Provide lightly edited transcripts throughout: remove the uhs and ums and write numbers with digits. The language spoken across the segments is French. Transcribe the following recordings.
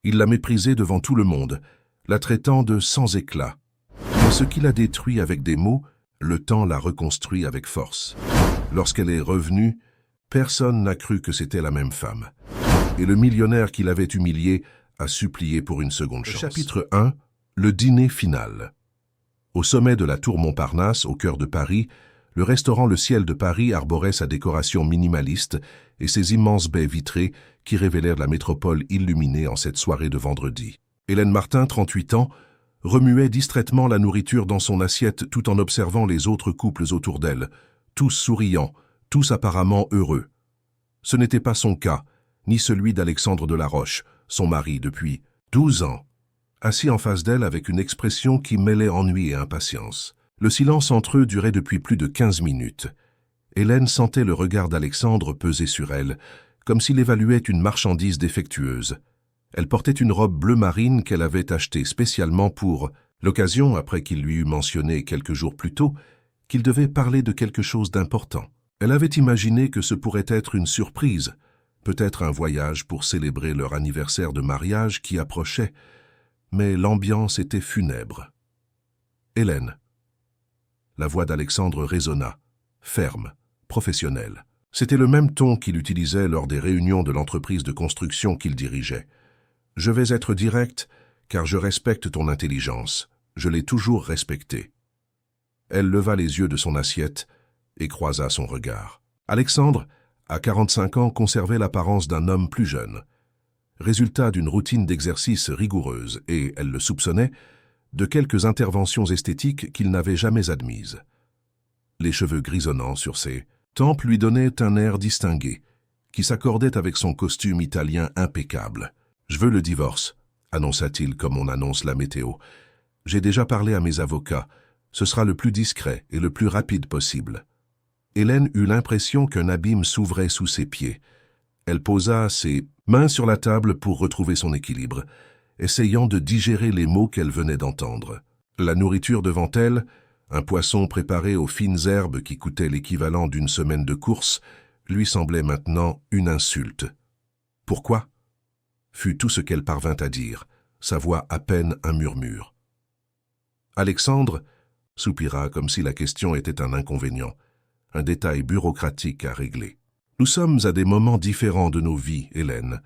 Il l'a méprisée devant tout le monde, la traitant de sans éclat. Mais ce qu'il a détruit avec des mots, le temps l'a reconstruit avec force. Lorsqu'elle est revenue, personne n'a cru que c'était la même femme. Et le millionnaire qui l'avait humilié a supplié pour une seconde chance. Chapitre 1. Le dîner final. Au sommet de la tour Montparnasse, au cœur de Paris, le restaurant Le Ciel de Paris arborait sa décoration minimaliste et ses immenses baies vitrées qui révélèrent la métropole illuminée en cette soirée de vendredi. Hélène Martin, 38 ans, remuait distraitement la nourriture dans son assiette tout en observant les autres couples autour d'elle, tous souriants, tous apparemment heureux. Ce n'était pas son cas, ni celui d'Alexandre Delaroche, son mari depuis 12 ans, assis en face d'elle avec une expression qui mêlait ennui et impatience. Le silence entre eux durait depuis plus de 15 minutes. Hélène sentait le regard d'Alexandre peser sur elle, comme s'il évaluait une marchandise défectueuse. Elle portait une robe bleu marine qu'elle avait achetée spécialement pour l'occasion, après qu'il lui eut mentionné quelques jours plus tôt qu'il devait parler de quelque chose d'important. Elle avait imaginé que ce pourrait être une surprise, peut-être un voyage pour célébrer leur anniversaire de mariage qui approchait, mais l'ambiance était funèbre. « Hélène !» La voix d'Alexandre résonna, ferme, professionnelle. C'était le même ton qu'il utilisait lors des réunions de l'entreprise de construction qu'il dirigeait. « Je vais être direct, car je respecte ton intelligence. Je l'ai toujours respectée. » Elle leva les yeux de son assiette et croisa son regard. Alexandre, à 45 ans, conservait l'apparence d'un homme plus jeune. Résultat d'une routine d'exercice rigoureuse et, elle le soupçonnait, de quelques interventions esthétiques qu'il n'avait jamais admises. Les cheveux grisonnants sur ses tempes lui donnaient un air distingué, qui s'accordait avec son costume italien impeccable. « Je veux le divorce », annonça-t-il comme on annonce la météo. « J'ai déjà parlé à mes avocats. Ce sera le plus discret et le plus rapide possible. » Hélène eut l'impression qu'un abîme s'ouvrait sous ses pieds. Elle posa ses mains sur la table pour retrouver son équilibre, essayant de digérer les mots qu'elle venait d'entendre. La nourriture devant elle, un poisson préparé aux fines herbes qui coûtait l'équivalent d'une semaine de course, lui semblait maintenant une insulte. « Pourquoi ?» fut tout ce qu'elle parvint à dire, sa voix à peine un murmure. Alexandre soupira comme si la question était un inconvénient, un détail bureaucratique à régler. « Nous sommes à des moments différents de nos vies, Hélène.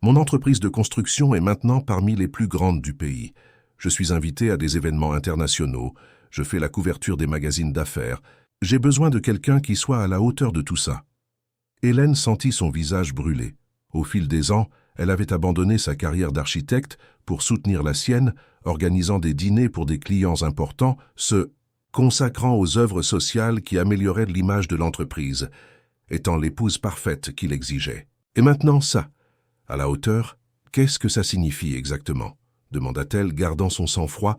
Mon entreprise de construction est maintenant parmi les plus grandes du pays. Je suis invité à des événements internationaux, je fais la couverture des magazines d'affaires. J'ai besoin de quelqu'un qui soit à la hauteur de tout ça. » Hélène sentit son visage brûler. Au fil des ans, elle avait abandonné sa carrière d'architecte pour soutenir la sienne, organisant des dîners pour des clients importants, se consacrant aux œuvres sociales qui amélioraient l'image de l'entreprise, étant l'épouse parfaite qu'il exigeait. Et maintenant ça, à la hauteur, qu'est-ce que ça signifie exactement ? Demanda-t-elle, gardant son sang-froid,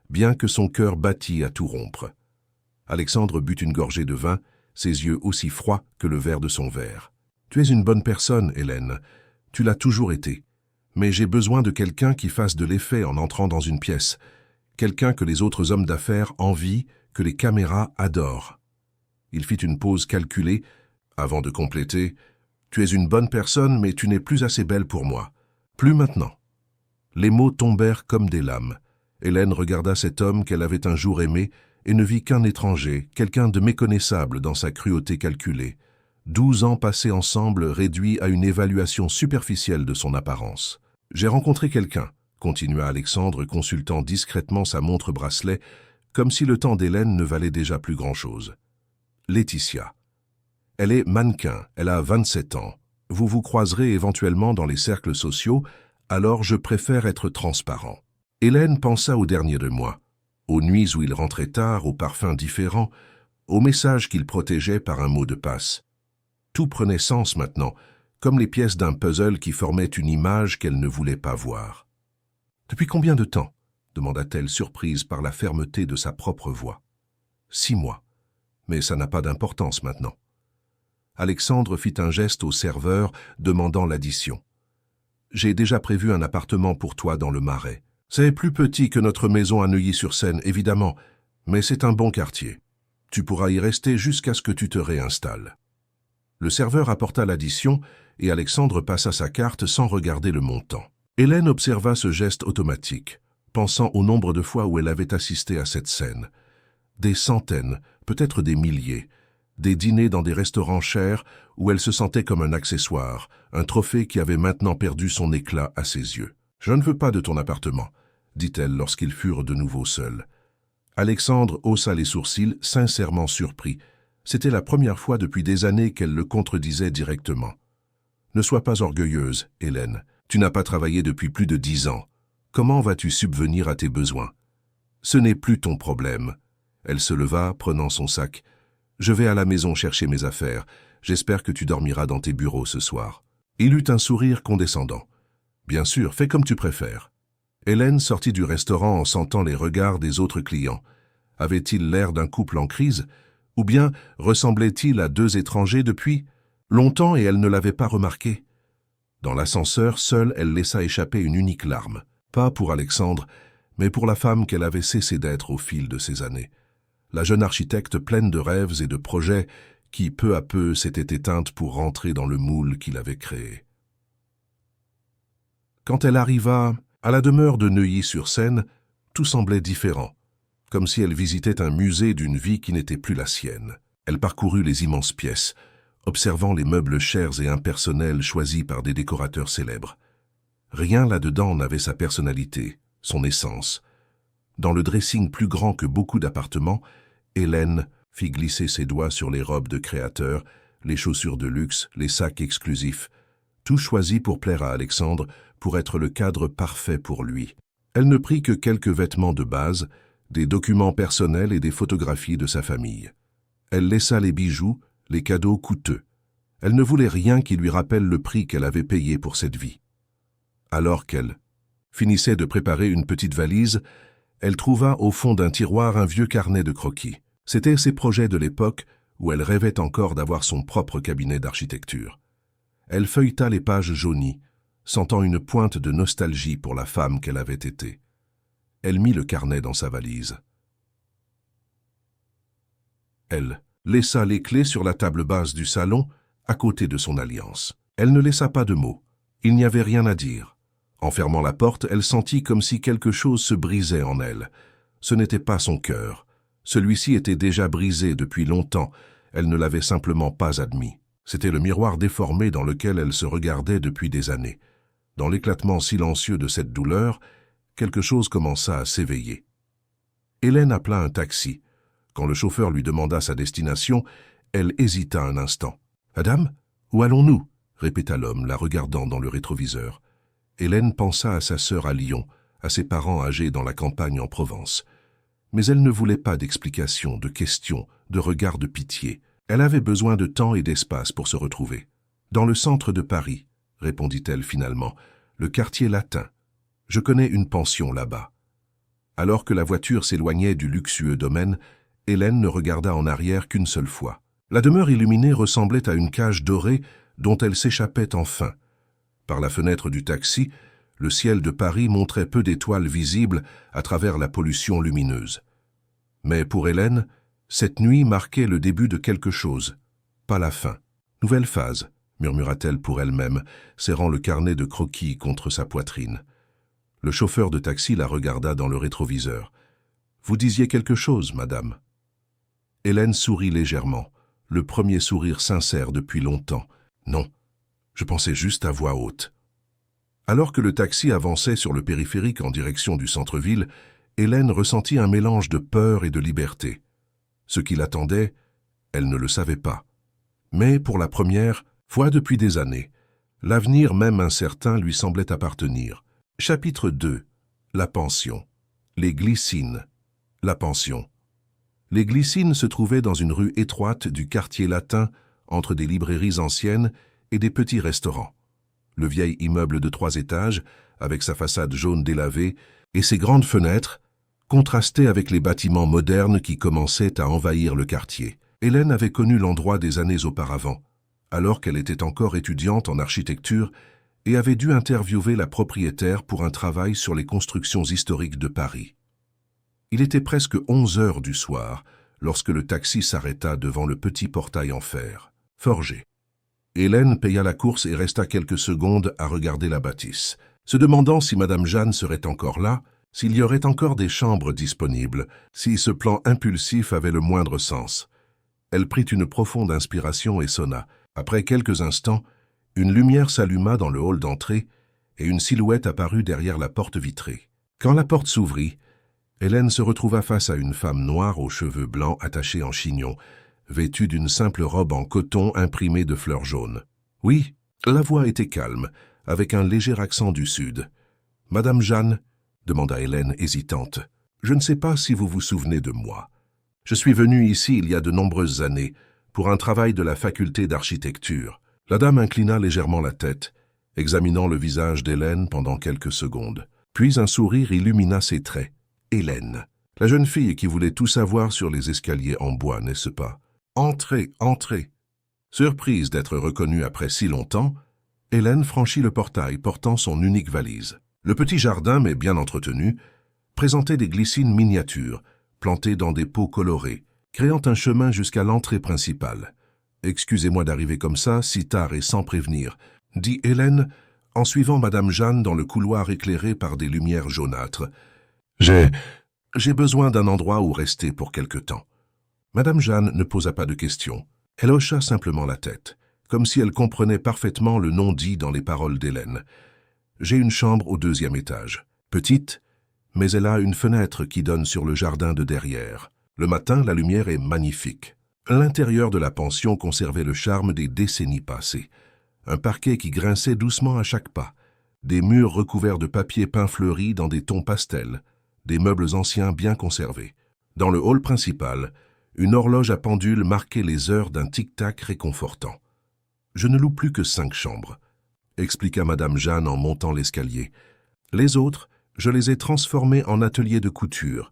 bien que son cœur battît à tout rompre. Alexandre but une gorgée de vin, ses yeux aussi froids que le verre de son verre. « Tu es une bonne personne, Hélène. Tu l'as toujours été. Mais j'ai besoin de quelqu'un qui fasse de l'effet en entrant dans une pièce. Quelqu'un que les autres hommes d'affaires envient, que les caméras adorent. » Il fit une pause calculée, avant de compléter « Tu es une bonne personne, mais tu n'es plus assez belle pour moi. Plus maintenant. » Les mots tombèrent comme des lames. Hélène regarda cet homme qu'elle avait un jour aimé et ne vit qu'un étranger, quelqu'un de méconnaissable dans sa cruauté calculée. 12 ans passés ensemble réduits à une évaluation superficielle de son apparence. « J'ai rencontré quelqu'un », continua Alexandre, consultant discrètement sa montre-bracelet, comme si le temps d'Hélène ne valait déjà plus grand-chose. « Laetitia. Elle est mannequin, elle a 27 ans. Vous vous croiserez éventuellement dans les cercles sociaux, alors je préfère être transparent. » Hélène pensa au dernier de mois, aux nuits où il rentrait tard, aux parfums différents, aux messages qu'il protégeait par un mot de passe. Tout prenait sens maintenant, comme les pièces d'un puzzle qui formaient une image qu'elle ne voulait pas voir. « Depuis combien de temps ?» demanda-t-elle surprise par la fermeté de sa propre voix. « 6 mois. Mais ça n'a pas d'importance maintenant. » Alexandre fit un geste au serveur, demandant l'addition. « J'ai déjà prévu un appartement pour toi dans le Marais. C'est plus petit que notre maison à Neuilly-sur-Seine, évidemment, mais c'est un bon quartier. Tu pourras y rester jusqu'à ce que tu te réinstalles. » Le serveur apporta l'addition et Alexandre passa sa carte sans regarder le montant. Hélène observa ce geste automatique, pensant au nombre de fois où elle avait assisté à cette scène. Des centaines, peut-être des milliers, des dîners dans des restaurants chers où elle se sentait comme un accessoire, un trophée qui avait maintenant perdu son éclat à ses yeux. « Je ne veux pas de ton appartement », dit-elle lorsqu'ils furent de nouveau seuls. Alexandre haussa les sourcils, sincèrement surpris. C'était la première fois depuis des années qu'elle le contredisait directement. « Ne sois pas orgueilleuse, Hélène. Tu n'as pas travaillé depuis plus de 10 ans. Comment vas-tu subvenir à tes besoins? Ce n'est plus ton problème. » Elle se leva, prenant son sac. « Je vais à la maison chercher mes affaires. J'espère que tu dormiras dans tes bureaux ce soir. » Il eut un sourire condescendant. « Bien sûr, fais comme tu préfères. » Hélène sortit du restaurant en sentant les regards des autres clients. Avait-il l'air d'un couple en crise? Ou bien ressemblait-il à deux étrangers depuis longtemps et elle ne l'avait pas remarqué? Dans l'ascenseur, seule, elle laissa échapper une unique larme. Pas pour Alexandre, mais pour la femme qu'elle avait cessé d'être au fil de ces années. La jeune architecte pleine de rêves et de projets qui, peu à peu, s'était éteinte pour rentrer dans le moule qu'il avait créé. Quand elle arriva à la demeure de Neuilly-sur-Seine, tout semblait différent, comme si elle visitait un musée d'une vie qui n'était plus la sienne. Elle parcourut les immenses pièces, observant les meubles chers et impersonnels choisis par des décorateurs célèbres. Rien là-dedans n'avait sa personnalité, son essence. Dans le dressing plus grand que beaucoup d'appartements, Hélène fit glisser ses doigts sur les robes de créateurs, les chaussures de luxe, les sacs exclusifs, tout choisi pour plaire à Alexandre, pour être le cadre parfait pour lui. Elle ne prit que quelques vêtements de base, des documents personnels et des photographies de sa famille. Elle laissa les bijoux, les cadeaux coûteux. Elle ne voulait rien qui lui rappelle le prix qu'elle avait payé pour cette vie. Alors qu'elle finissait de préparer une petite valise, elle trouva au fond d'un tiroir un vieux carnet de croquis. C'étaient ses projets de l'époque où elle rêvait encore d'avoir son propre cabinet d'architecture. Elle feuilleta les pages jaunies, sentant une pointe de nostalgie pour la femme qu'elle avait été. Elle mit le carnet dans sa valise. Elle laissa les clés sur la table basse du salon, à côté de son alliance. Elle ne laissa pas de mots. Il n'y avait rien à dire. En fermant la porte, elle sentit comme si quelque chose se brisait en elle. Ce n'était pas son cœur. Celui-ci était déjà brisé depuis longtemps. Elle ne l'avait simplement pas admis. C'était le miroir déformé dans lequel elle se regardait depuis des années. Dans l'éclatement silencieux de cette douleur, quelque chose commença à s'éveiller. Hélène appela un taxi. Quand le chauffeur lui demanda sa destination, elle hésita un instant. « Madame, où allons-nous » répéta l'homme, la regardant dans le rétroviseur. Hélène pensa à sa sœur à Lyon, à ses parents âgés dans la campagne en Provence. Mais elle ne voulait pas d'explications, de questions, de regards de pitié. Elle avait besoin de temps et d'espace pour se retrouver. « Dans le centre de Paris », répondit-elle finalement, « le quartier latin. Je connais une pension là-bas. » Alors que la voiture s'éloignait du luxueux domaine, Hélène ne regarda en arrière qu'une seule fois. La demeure illuminée ressemblait à une cage dorée dont elle s'échappait enfin. Par la fenêtre du taxi, le ciel de Paris montrait peu d'étoiles visibles à travers la pollution lumineuse. Mais pour Hélène, cette nuit marquait le début de quelque chose, pas la fin. « Nouvelle phase », murmura-t-elle pour elle-même, serrant le carnet de croquis contre sa poitrine. Le chauffeur de taxi la regarda dans le rétroviseur. « Vous disiez quelque chose, madame ?» Hélène sourit légèrement, le premier sourire sincère depuis longtemps. « Non, je pensais juste à voix haute. » Alors que le taxi avançait sur le périphérique en direction du centre-ville, Hélène ressentit un mélange de peur et de liberté. Ce qui l'attendait, elle ne le savait pas. Mais pour la première fois depuis des années, l'avenir même incertain lui semblait appartenir. Chapitre 2. La pension. Les Glycines. La pension. Les Glycines se trouvaient dans une rue étroite du quartier latin, entre des librairies anciennes et des petits restaurants. Le vieil immeuble de 3 étages, avec sa façade jaune délavée et ses grandes fenêtres, contrastait avec les bâtiments modernes qui commençaient à envahir le quartier. Hélène avait connu l'endroit des années auparavant, alors qu'elle était encore étudiante en architecture et avait dû interviewer la propriétaire pour un travail sur les constructions historiques de Paris. Il était presque 11 heures du soir lorsque le taxi s'arrêta devant le petit portail en fer, forgé. Hélène paya la course et resta quelques secondes à regarder la bâtisse. se demandant si Madame Jeanne serait encore là, s'il y aurait encore des chambres disponibles, si ce plan impulsif avait le moindre sens. Elle prit une profonde inspiration et sonna. Après quelques instants, une lumière s'alluma dans le hall d'entrée et une silhouette apparut derrière la porte vitrée. Quand la porte s'ouvrit, Hélène se retrouva face à une femme noire aux cheveux blancs attachés en chignon, vêtue d'une simple robe en coton imprimée de fleurs jaunes. Oui, la voix était calme, avec un léger accent du Sud. « Madame Jeanne ?» demanda Hélène hésitante. « Je ne sais pas si vous vous souvenez de moi. Je suis venue ici il y a de nombreuses années pour un travail de la faculté d'architecture. » La dame inclina légèrement la tête, examinant le visage d'Hélène pendant quelques secondes. Puis un sourire illumina ses traits. Hélène, la jeune fille qui voulait tout savoir sur les escaliers en bois, n'est-ce pas? Entrez, entrez. Surprise d'être reconnue après si longtemps, Hélène franchit le portail portant son unique valise. Le petit jardin, mais bien entretenu, présentait des glycines miniatures, plantées dans des pots colorés, créant un chemin jusqu'à l'entrée principale. « Excusez-moi d'arriver comme ça, si tard et sans prévenir », dit Hélène, en suivant Madame Jeanne dans le couloir éclairé par des lumières jaunâtres. « J'ai besoin d'un endroit où rester pour quelque temps. » Madame Jeanne ne posa pas de questions. Elle hocha simplement la tête, comme si elle comprenait parfaitement le non-dit dans les paroles d'Hélène. « J'ai une chambre au 2e étage. Petite, mais elle a une fenêtre qui donne sur le jardin de derrière. Le matin, la lumière est magnifique. » L'intérieur de la pension conservait le charme des décennies passées. Un parquet qui grinçait doucement à chaque pas, des murs recouverts de papier peint fleuri dans des tons pastels, des meubles anciens bien conservés. Dans le hall principal, une horloge à pendule marquait les heures d'un tic-tac réconfortant. « Je ne loue plus que 5 chambres, » expliqua Madame Jeanne en montant l'escalier. « Les autres, je les ai transformées en atelier de couture.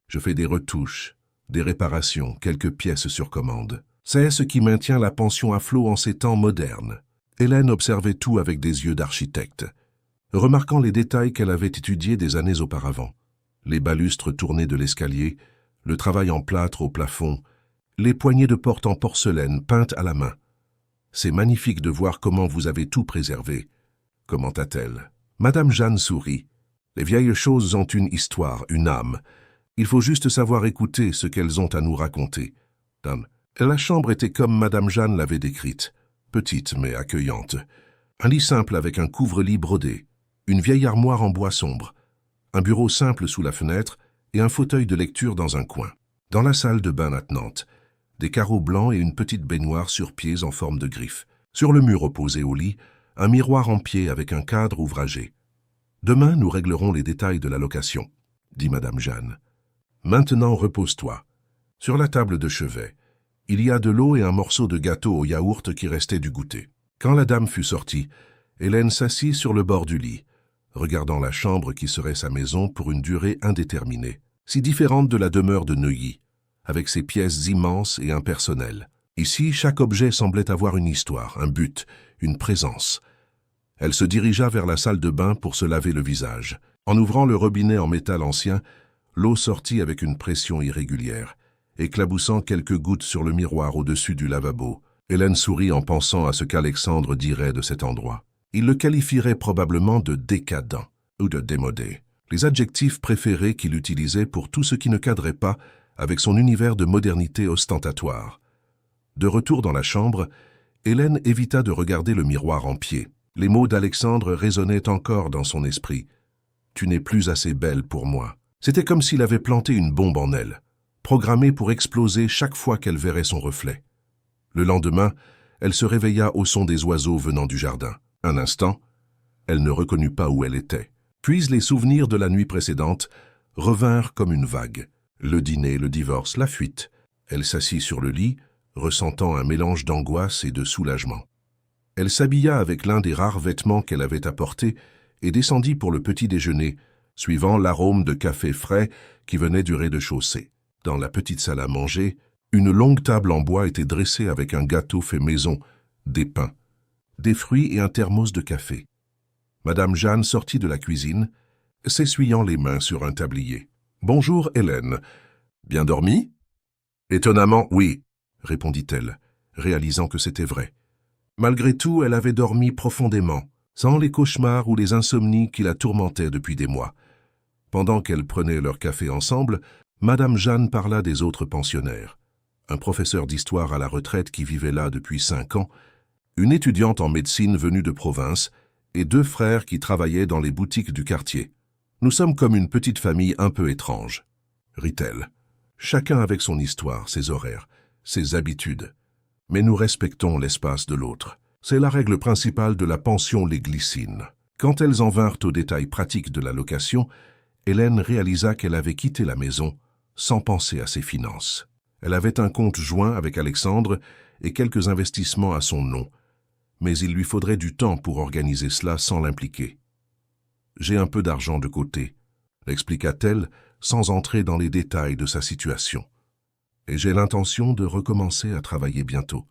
Je fais des retouches, des réparations, quelques pièces sur commande. C'est ce qui maintient la pension à flot en ces temps modernes. » Hélène observait tout avec des yeux d'architecte, remarquant les détails qu'elle avait étudiés des années auparavant. Les balustres tournés de l'escalier, le travail en plâtre au plafond, les poignées de porte en porcelaine peintes à la main. « C'est magnifique de voir comment vous avez tout préservé, » commenta-t-elle. Madame Jeanne sourit. « Les vieilles choses ont une histoire, une âme. Il faut juste savoir écouter ce qu'elles ont à nous raconter. » La chambre était comme Madame Jeanne l'avait décrite, petite mais accueillante. Un lit simple avec un couvre-lit brodé, une vieille armoire en bois sombre, un bureau simple sous la fenêtre et un fauteuil de lecture dans un coin. Dans la salle de bain attenante, des carreaux blancs et une petite baignoire sur pieds en forme de griffe. Sur le mur opposé au lit, un miroir en pied avec un cadre ouvragé. « Demain, nous réglerons les détails de la location, » dit Madame Jeanne. « Maintenant, repose-toi. Sur la table de chevet, il y a de l'eau et un morceau de gâteau au yaourt qui restait du goûter. » Quand la dame fut sortie, Hélène s'assit sur le bord du lit, regardant la chambre qui serait sa maison pour une durée indéterminée, si différente de la demeure de Neuilly, avec ses pièces immenses et impersonnelles. Ici, chaque objet semblait avoir une histoire, un but, une présence. Elle se dirigea vers la salle de bain pour se laver le visage. En ouvrant le robinet en métal ancien, l'eau sortit avec une pression irrégulière, éclaboussant quelques gouttes sur le miroir au-dessus du lavabo. Hélène sourit en pensant à ce qu'Alexandre dirait de cet endroit. Il le qualifierait probablement de décadent ou de démodé, les adjectifs préférés qu'il utilisait pour tout ce qui ne cadrait pas avec son univers de modernité ostentatoire. De retour dans la chambre, Hélène évita de regarder le miroir en pied. Les mots d'Alexandre résonnaient encore dans son esprit. « Tu n'es plus assez belle pour moi. » C'était comme s'il avait planté une bombe en elle, programmée pour exploser chaque fois qu'elle verrait son reflet. Le lendemain, elle se réveilla au son des oiseaux venant du jardin. Un instant, elle ne reconnut pas où elle était. Puis les souvenirs de la nuit précédente revinrent comme une vague. Le dîner, le divorce, la fuite. Elle s'assit sur le lit, ressentant un mélange d'angoisse et de soulagement. Elle s'habilla avec l'un des rares vêtements qu'elle avait apportés et descendit pour le petit déjeuner, suivant l'arôme de café frais qui venait du rez-de-chaussée. Dans la petite salle à manger, une longue table en bois était dressée avec un gâteau fait maison, des pains, des fruits et un thermos de café. Madame Jeanne sortit de la cuisine, s'essuyant les mains sur un tablier. « Bonjour, Hélène. Bien dormi ?»« Étonnamment, oui, » répondit-elle, réalisant que c'était vrai. Malgré tout, elle avait dormi profondément, sans les cauchemars ou les insomnies qui la tourmentaient depuis des mois. Pendant qu'elles prenaient leur café ensemble, Madame Jeanne parla des autres pensionnaires. Un professeur d'histoire à la retraite qui vivait là depuis 5 ans, une étudiante en médecine venue de province et 2 frères qui travaillaient dans les boutiques du quartier. Nous sommes comme une petite famille un peu étrange, rit-elle. Chacun avec son histoire, ses horaires, ses habitudes. Mais nous respectons l'espace de l'autre. C'est la règle principale de la pension Les Glycines. Quand elles en vinrent aux détails pratiques de la location, Hélène réalisa qu'elle avait quitté la maison sans penser à ses finances. Elle avait un compte joint avec Alexandre et quelques investissements à son nom, mais il lui faudrait du temps pour organiser cela sans l'impliquer. « J'ai un peu d'argent de côté », l'expliqua-t-elle sans entrer dans les détails de sa situation. « Et j'ai l'intention de recommencer à travailler bientôt.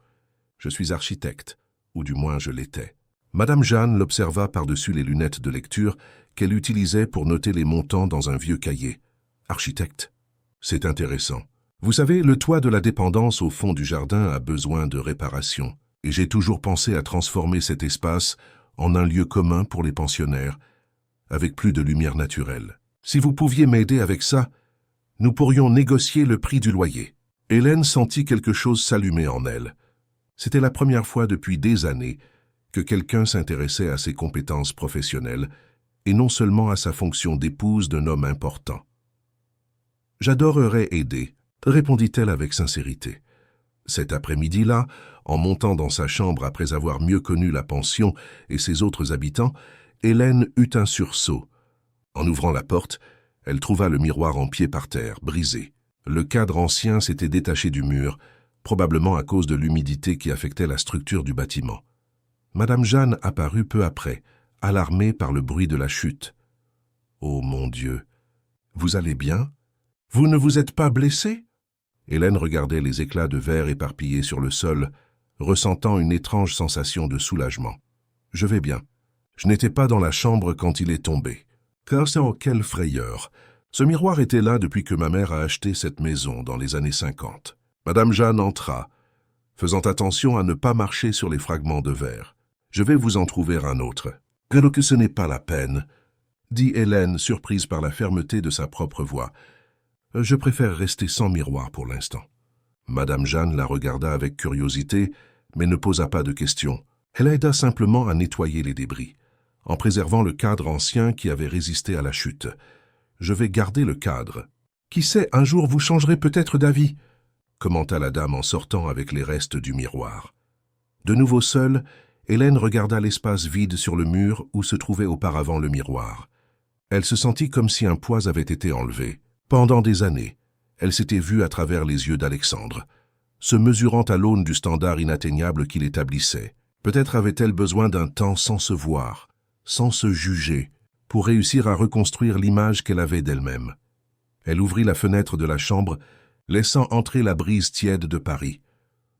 Je suis architecte, ou du moins je l'étais. » Madame Jeanne l'observa par-dessus les lunettes de lecture qu'elle utilisait pour noter les montants dans un vieux cahier. « Architecte, c'est intéressant. Vous savez, le toit de la dépendance au fond du jardin a besoin de réparation, et j'ai toujours pensé à transformer cet espace en un lieu commun pour les pensionnaires, avec plus de lumière naturelle. Si vous pouviez m'aider avec ça, nous pourrions négocier le prix du loyer. » Hélène sentit quelque chose s'allumer en elle. C'était la première fois depuis des années que quelqu'un s'intéressait à ses compétences professionnelles et non seulement à sa fonction d'épouse d'un homme important. « J'adorerais aider, » répondit-elle avec sincérité. Cet après-midi-là, en montant dans sa chambre après avoir mieux connu la pension et ses autres habitants, Hélène eut un sursaut. En ouvrant la porte, elle trouva le miroir en pied par terre, brisé. Le cadre ancien s'était détaché du mur, probablement à cause de l'humidité qui affectait la structure du bâtiment. Madame Jeanne apparut peu après, alarmée par le bruit de la chute. « Oh mon Dieu, vous allez bien? Vous ne vous êtes pas blessé ?» Hélène regardait les éclats de verre éparpillés sur le sol, ressentant une étrange sensation de soulagement. « Je vais bien. Je n'étais pas dans la chambre quand il est tombé. » Quelle frayeur! Ce miroir était là depuis que ma mère a acheté cette maison dans les années 50. Madame Jeanne entra, faisant attention à ne pas marcher sur les fragments de verre. « Je vais vous en trouver un autre. »« Que ce n'est pas la peine, » dit Hélène, surprise par la fermeté de sa propre voix. « Je préfère rester sans miroir pour l'instant. » Madame Jeanne la regarda avec curiosité, mais ne posa pas de questions. Elle aida simplement à nettoyer les débris, en préservant le cadre ancien qui avait résisté à la chute. « Je vais garder le cadre. »« Qui sait, un jour vous changerez peut-être d'avis, » commenta la dame en sortant avec les restes du miroir. De nouveau seule, Hélène regarda l'espace vide sur le mur où se trouvait auparavant le miroir. Elle se sentit comme si un poids avait été enlevé. Pendant des années, elle s'était vue à travers les yeux d'Alexandre, se mesurant à l'aune du standard inatteignable qu'il établissait. Peut-être avait-elle besoin d'un temps sans se voir, sans se juger, pour réussir à reconstruire l'image qu'elle avait d'elle-même. Elle ouvrit la fenêtre de la chambre, laissant entrer la brise tiède de Paris.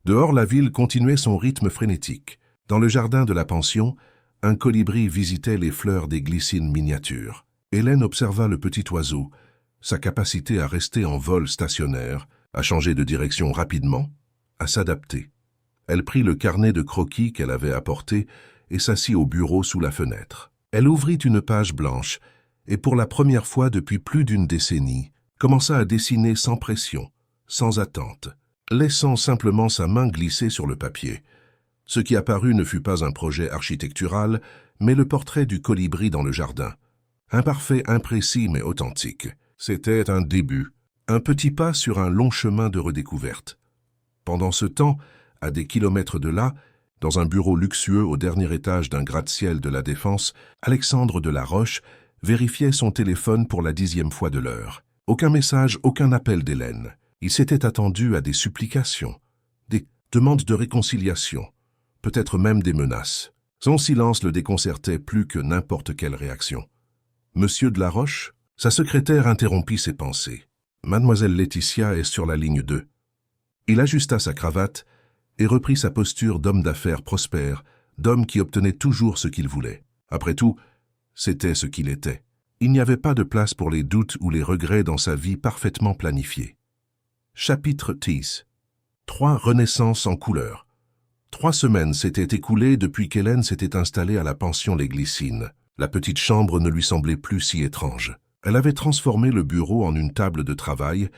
Dehors, la ville continuait son rythme frénétique. Dans le jardin de la pension, un colibri visitait les fleurs des glycines miniatures. Hélène observa le petit oiseau, sa capacité à rester en vol stationnaire, à changer de direction rapidement, à s'adapter. Elle prit le carnet de croquis qu'elle avait apporté et s'assit au bureau sous la fenêtre. Elle ouvrit une page blanche et pour la première fois depuis plus d'une décennie, commença à dessiner sans pression, sans attente, laissant simplement sa main glisser sur le papier. Ce qui apparut ne fut pas un projet architectural, mais le portrait du colibri dans le jardin. Imparfait, imprécis, mais authentique. C'était un début, un petit pas sur un long chemin de redécouverte. Pendant ce temps, à des kilomètres de là, dans un bureau luxueux au dernier étage d'un gratte-ciel de la Défense, Alexandre de la Roche vérifiait son téléphone pour la 10e fois de l'heure. Aucun message, aucun appel d'Hélène. Il s'était attendu à des supplications, des demandes de réconciliation, peut-être même des menaces. Son silence le déconcertait plus que n'importe quelle réaction. « Monsieur de la Roche ?» Sa secrétaire interrompit ses pensées. « Mademoiselle Laetitia est sur la ligne 2. » Il ajusta sa cravate et reprit sa posture d'homme d'affaires prospère, d'homme qui obtenait toujours ce qu'il voulait. Après tout, c'était ce qu'il était. Il n'y avait pas de place pour les doutes ou les regrets dans sa vie parfaitement planifiée. Chapitre 10. 3 renaissances en couleur. 3 semaines s'étaient écoulées depuis qu'Hélène s'était installée à la pension Les Glycines. La petite chambre ne lui semblait plus si étrange. Elle avait transformé le bureau en une table de travail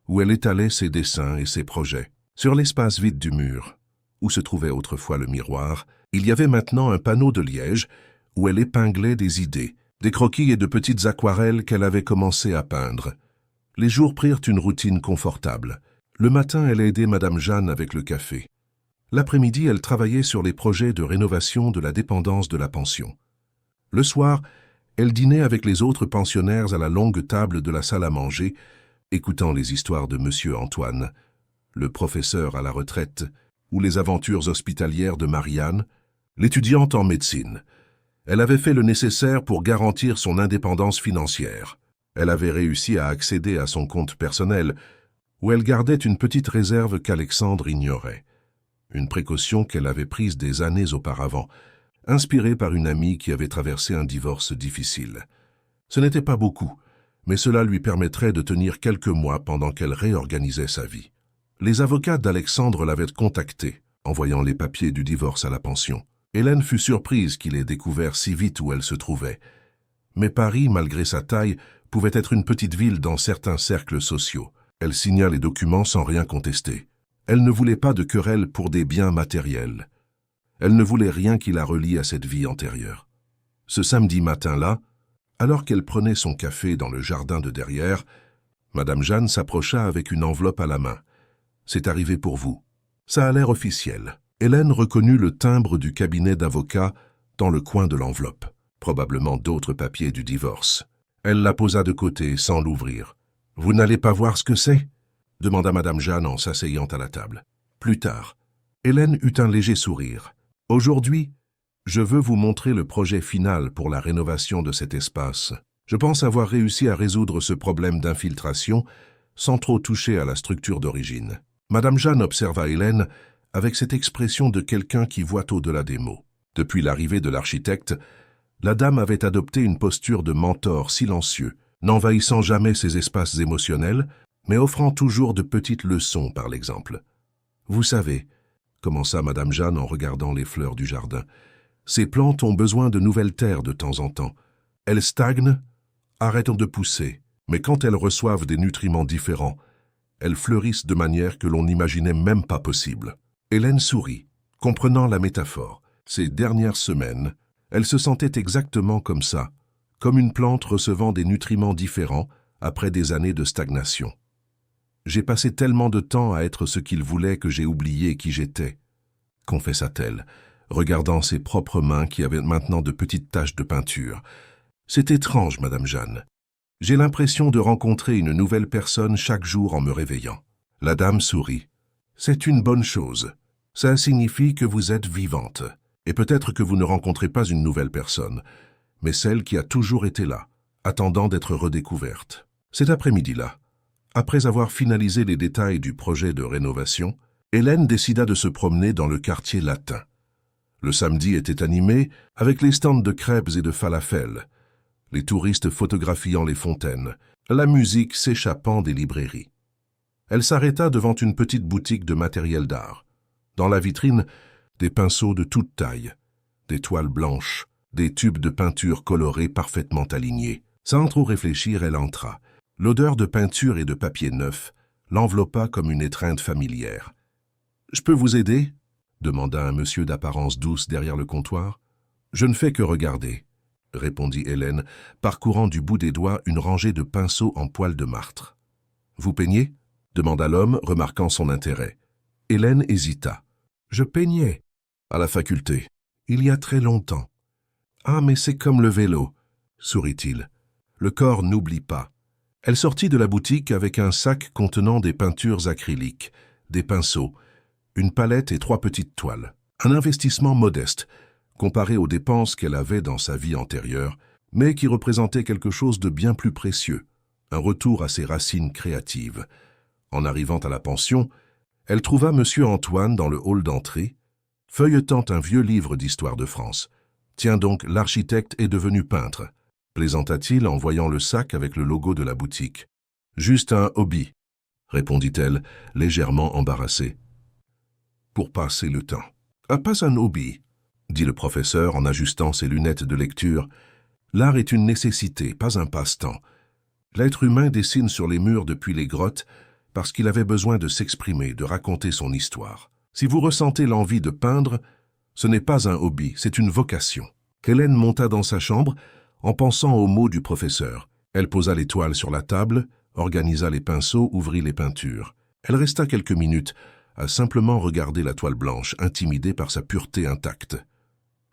où elle étalait ses dessins et ses projets. Sur l'espace vide du mur, où se trouvait autrefois le miroir, il y avait maintenant un panneau de liège où elle épinglait des idées, des croquis et de petites aquarelles qu'elle avait commencé à peindre. Les jours prirent une routine confortable. Le matin, elle aidait Madame Jeanne avec le café. L'après-midi, elle travaillait sur les projets de rénovation de la dépendance de la pension. Le soir, elle dînait avec les autres pensionnaires à la longue table de la salle à manger, écoutant les histoires de Monsieur Antoine, le professeur à la retraite, ou les aventures hospitalières de Marianne, l'étudiante en médecine. Elle avait fait le nécessaire pour garantir son indépendance financière. Elle avait réussi à accéder à son compte personnel, où elle gardait une petite réserve qu'Alexandre ignorait. Une précaution qu'elle avait prise des années auparavant, inspirée par une amie qui avait traversé un divorce difficile. Ce n'était pas beaucoup, mais cela lui permettrait de tenir quelques mois pendant qu'elle réorganisait sa vie. Les avocats d'Alexandre l'avaient contacté, en voyant les papiers du divorce à la pension. Hélène fut surprise qu'il ait découvert si vite où elle se trouvait. Mais Paris, malgré sa taille, pouvait être une petite ville dans certains cercles sociaux. Elle signa les documents sans rien contester. Elle ne voulait pas de querelle pour des biens matériels. Elle ne voulait rien qui la relie à cette vie antérieure. Ce samedi matin-là, alors qu'elle prenait son café dans le jardin de derrière, Madame Jeanne s'approcha avec une enveloppe à la main. « C'est arrivé pour vous. » Ça a l'air officiel. Hélène reconnut le timbre du cabinet d'avocat dans le coin de l'enveloppe, probablement d'autres papiers du divorce. Elle la posa de côté sans l'ouvrir. « Vous n'allez pas voir ce que c'est ?» demanda Madame Jeanne en s'asseyant à la table. Plus tard, Hélène eut un léger sourire. « Aujourd'hui, je veux vous montrer le projet final pour la rénovation de cet espace. Je pense avoir réussi à résoudre ce problème d'infiltration sans trop toucher à la structure d'origine. » Madame Jeanne observa Hélène avec cette expression de quelqu'un qui voit au-delà des mots. Depuis l'arrivée de l'architecte, la dame avait adopté une posture de mentor silencieux, n'envahissant jamais ses espaces émotionnels, mais offrant toujours de petites leçons par l'exemple. « Vous savez, » commença Madame Jeanne en regardant les fleurs du jardin, « ces plantes ont besoin de nouvelles terres de temps en temps. Elles stagnent, arrêtent de pousser, mais quand elles reçoivent des nutriments différents, elles fleurissent de manière que l'on n'imaginait même pas possible. » Hélène sourit, comprenant la métaphore. Ces dernières semaines, elle se sentait exactement comme ça, comme une plante recevant des nutriments différents après des années de stagnation. « J'ai passé tellement de temps à être ce qu'il voulait que j'ai oublié qui j'étais, » confessa-t-elle, regardant ses propres mains qui avaient maintenant de petites taches de peinture. « C'est étrange, Madame Jeanne. J'ai l'impression de rencontrer une nouvelle personne chaque jour en me réveillant. » La dame sourit. « C'est une bonne chose. Ça signifie que vous êtes vivante. Et peut-être que vous ne rencontrez pas une nouvelle personne, mais celle qui a toujours été là, attendant d'être redécouverte. » Cet après-midi-là, après avoir finalisé les détails du projet de rénovation, Hélène décida de se promener dans le quartier latin. Le samedi était animé avec les stands de crêpes et de falafels, les touristes photographiant les fontaines, la musique s'échappant des librairies. Elle s'arrêta devant une petite boutique de matériel d'art. Dans la vitrine, des pinceaux de toute taille, des toiles blanches, des tubes de peinture colorés parfaitement alignés. Sans trop réfléchir, elle entra. L'odeur de peinture et de papier neuf l'enveloppa comme une étreinte familière. « Je peux vous aider ?» demanda un monsieur d'apparence douce derrière le comptoir. « Je ne fais que regarder. » répondit Hélène, parcourant du bout des doigts une rangée de pinceaux en poils de martre. « Vous peignez » demanda l'homme, remarquant son intérêt. Hélène hésita. « Je peignais. À la faculté. Il y a très longtemps. »« Ah, mais c'est comme le vélo, » sourit-il. « Le corps n'oublie pas. » Elle sortit de la boutique avec un sac contenant des peintures acryliques, des pinceaux, une palette et 3 petites toiles. Un investissement modeste, comparé aux dépenses qu'elle avait dans sa vie antérieure, mais qui représentait quelque chose de bien plus précieux, un retour à ses racines créatives. En arrivant à la pension, elle trouva Monsieur Antoine dans le hall d'entrée, feuilletant un vieux livre d'histoire de France. « Tiens donc, l'architecte est devenu peintre », plaisanta-t-il en voyant le sac avec le logo de la boutique. « Juste un hobby », répondit-elle, légèrement embarrassée. « Pour passer le temps. » Ah, pas un hobby, dit le professeur en ajustant ses lunettes de lecture. L'art est une nécessité, pas un passe-temps. L'être humain dessine sur les murs depuis les grottes parce qu'il avait besoin de s'exprimer, de raconter son histoire. Si vous ressentez l'envie de peindre, ce n'est pas un hobby, c'est une vocation. Hélène monta dans sa chambre en pensant aux mots du professeur. Elle posa les toiles sur la table, organisa les pinceaux, ouvrit les peintures. Elle resta quelques minutes à simplement regarder la toile blanche, intimidée par sa pureté intacte.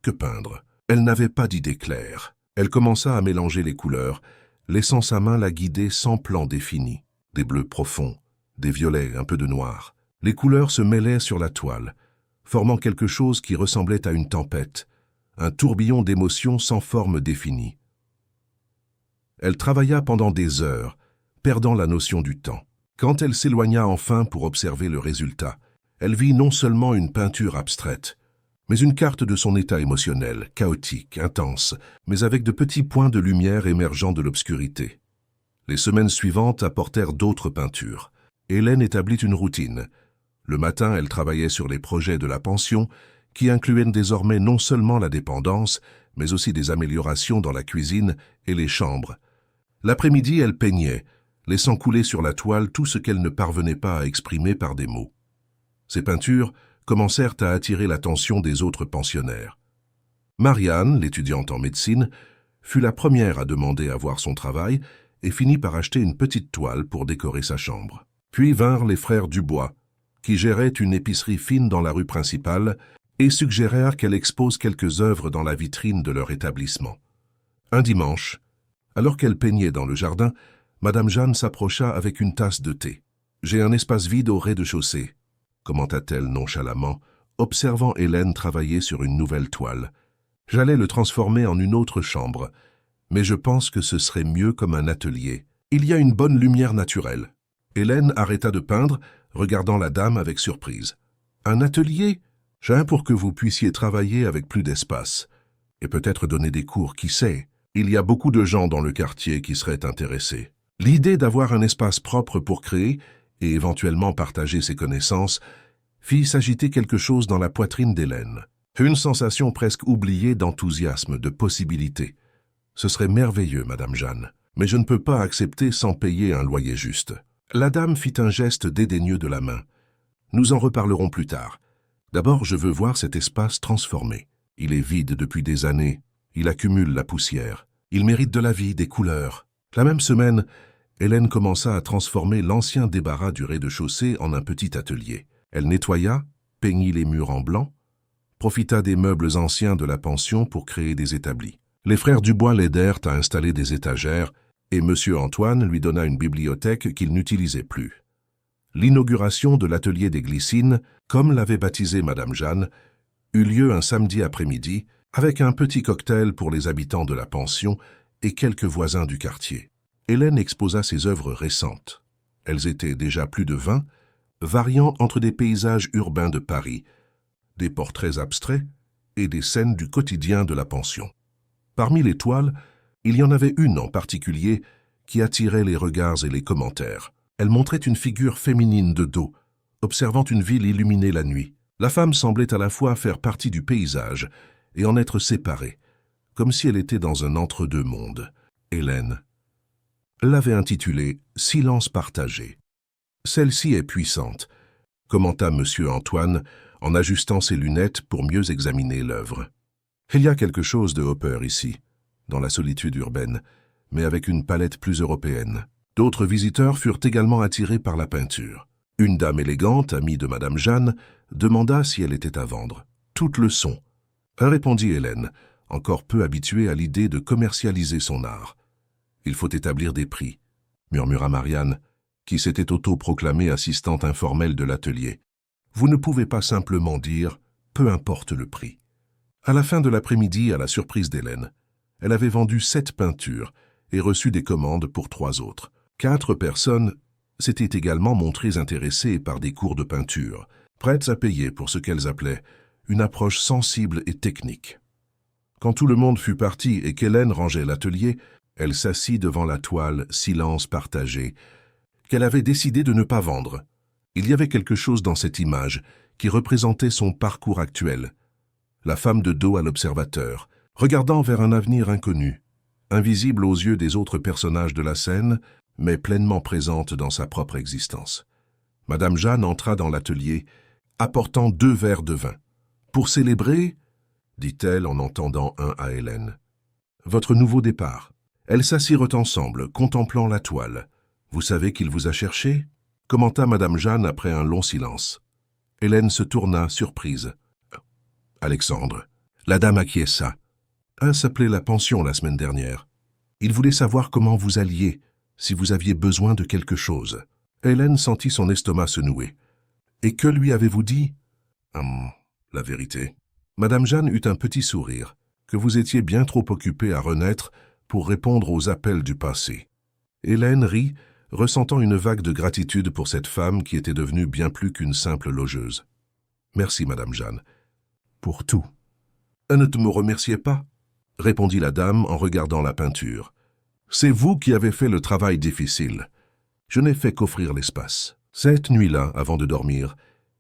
Que peindre? Elle n'avait pas d'idée claire. Elle commença à mélanger les couleurs, laissant sa main la guider sans plan défini. Des bleus profonds, des violets, un peu de noir. Les couleurs se mêlaient sur la toile, formant quelque chose qui ressemblait à une tempête, un tourbillon d'émotions sans forme définie. Elle travailla pendant des heures, perdant la notion du temps. Quand elle s'éloigna enfin pour observer le résultat, elle vit non seulement une peinture abstraite, mais une carte de son état émotionnel, chaotique, intense, mais avec de petits points de lumière émergeant de l'obscurité. Les semaines suivantes apportèrent d'autres peintures. Hélène établit une routine. Le matin, elle travaillait sur les projets de la pension, qui incluaient désormais non seulement la dépendance, mais aussi des améliorations dans la cuisine et les chambres. L'après-midi, elle peignait, laissant couler sur la toile tout ce qu'elle ne parvenait pas à exprimer par des mots. Ces peintures commencèrent à attirer l'attention des autres pensionnaires. Marianne, l'étudiante en médecine, fut la première à demander à voir son travail et finit par acheter une petite toile pour décorer sa chambre. Puis vinrent les frères Dubois, qui géraient une épicerie fine dans la rue principale et suggérèrent qu'elle expose quelques œuvres dans la vitrine de leur établissement. Un dimanche, alors qu'elle peignait dans le jardin, Madame Jeanne s'approcha avec une tasse de thé. « J'ai un espace vide au rez-de-chaussée », commenta-t-elle nonchalamment, observant Hélène travailler sur une nouvelle toile. « J'allais le transformer en une autre chambre, mais je pense que ce serait mieux comme un atelier. Il y a une bonne lumière naturelle. » Hélène arrêta de peindre, regardant la dame avec surprise. « Un atelier? J'ai pour que vous puissiez travailler avec plus d'espace. Et peut-être donner des cours, qui sait? Il y a beaucoup de gens dans le quartier qui seraient intéressés. » L'idée d'avoir un espace propre pour créer et éventuellement partager ses connaissances fit s'agiter quelque chose dans la poitrine d'Hélène. Une sensation presque oubliée d'enthousiasme, de possibilité. « Ce serait merveilleux, Madame Jeanne, mais je ne peux pas accepter sans payer un loyer juste. » La dame fit un geste dédaigneux de la main. « Nous en reparlerons plus tard. D'abord, je veux voir cet espace transformé. Il est vide depuis des années. Il accumule la poussière. Il mérite de la vie, des couleurs. » La même semaine, Hélène commença à transformer l'ancien débarras du rez-de-chaussée en un petit atelier. Elle nettoya, peignit les murs en blanc, profita des meubles anciens de la pension pour créer des établis. Les frères Dubois l'aidèrent à installer des étagères et M. Antoine lui donna une bibliothèque qu'il n'utilisait plus. L'inauguration de l'atelier des glycines, comme l'avait baptisé Madame Jeanne, eut lieu un samedi après-midi avec un petit cocktail pour les habitants de la pension et quelques voisins du quartier. Hélène exposa ses œuvres récentes. Elles étaient déjà plus de 20, variant entre des paysages urbains de Paris, des portraits abstraits et des scènes du quotidien de la pension. Parmi les toiles, il y en avait une en particulier qui attirait les regards et les commentaires. Elle montrait une figure féminine de dos, observant une ville illuminée la nuit. La femme semblait à la fois faire partie du paysage et en être séparée, comme si elle était dans un entre-deux mondes. Hélène l'avait intitulée « Silence partagé ». Celle-ci est puissante, commenta M. Antoine en ajustant ses lunettes pour mieux examiner l'œuvre. Il y a quelque chose de Hopper ici, dans la solitude urbaine, mais avec une palette plus européenne. D'autres visiteurs furent également attirés par la peinture. Une dame élégante, amie de Madame Jeanne, demanda si elle était à vendre. « Toutes le sont », répondit Hélène, encore peu habituée à l'idée de commercialiser son art. « Il faut établir des prix », murmura Marianne, qui s'était autoproclamée assistante informelle de l'atelier. « Vous ne pouvez pas simplement dire « peu importe le prix ». À la fin de l'après-midi, à la surprise d'Hélène, elle avait vendu 7 peintures et reçu des commandes pour 3 autres. 4 personnes s'étaient également montrées intéressées par des cours de peinture, prêtes à payer pour ce qu'elles appelaient une approche sensible et technique. Quand tout le monde fut parti et qu'Hélène rangeait l'atelier, elle s'assit devant la toile « Silence partagé » qu'elle avait décidé de ne pas vendre. Il y avait quelque chose dans cette image qui représentait son parcours actuel. La femme de dos à l'observateur, regardant vers un avenir inconnu, invisible aux yeux des autres personnages de la scène, mais pleinement présente dans sa propre existence. Madame Jeanne entra dans l'atelier, apportant 2 verres de vin. « Pour célébrer » dit-elle en en tendant un à Hélène. « Votre nouveau départ. » Elles s'assirent ensemble, contemplant la toile. « Vous savez qu'il vous a cherché » commenta Madame Jeanne après un long silence. Hélène se tourna, surprise. « Alexandre. » La dame acquiesça. « s'appelait la pension la semaine dernière. Il voulait savoir comment vous alliez, si vous aviez besoin de quelque chose. » Hélène sentit son estomac se nouer. « Et que lui avez-vous dit ?»« La vérité. » Madame Jeanne eut un petit sourire, que vous étiez bien trop occupé à renaître pour répondre aux appels du passé. Hélène rit, ressentant une vague de gratitude pour cette femme qui était devenue bien plus qu'une simple logeuse. « Merci, Madame Jeanne. Pour tout. »« Ne te me remerciez pas, » répondit la dame en regardant la peinture. « C'est vous qui avez fait le travail difficile. Je n'ai fait qu'offrir l'espace. » Cette nuit-là, avant de dormir,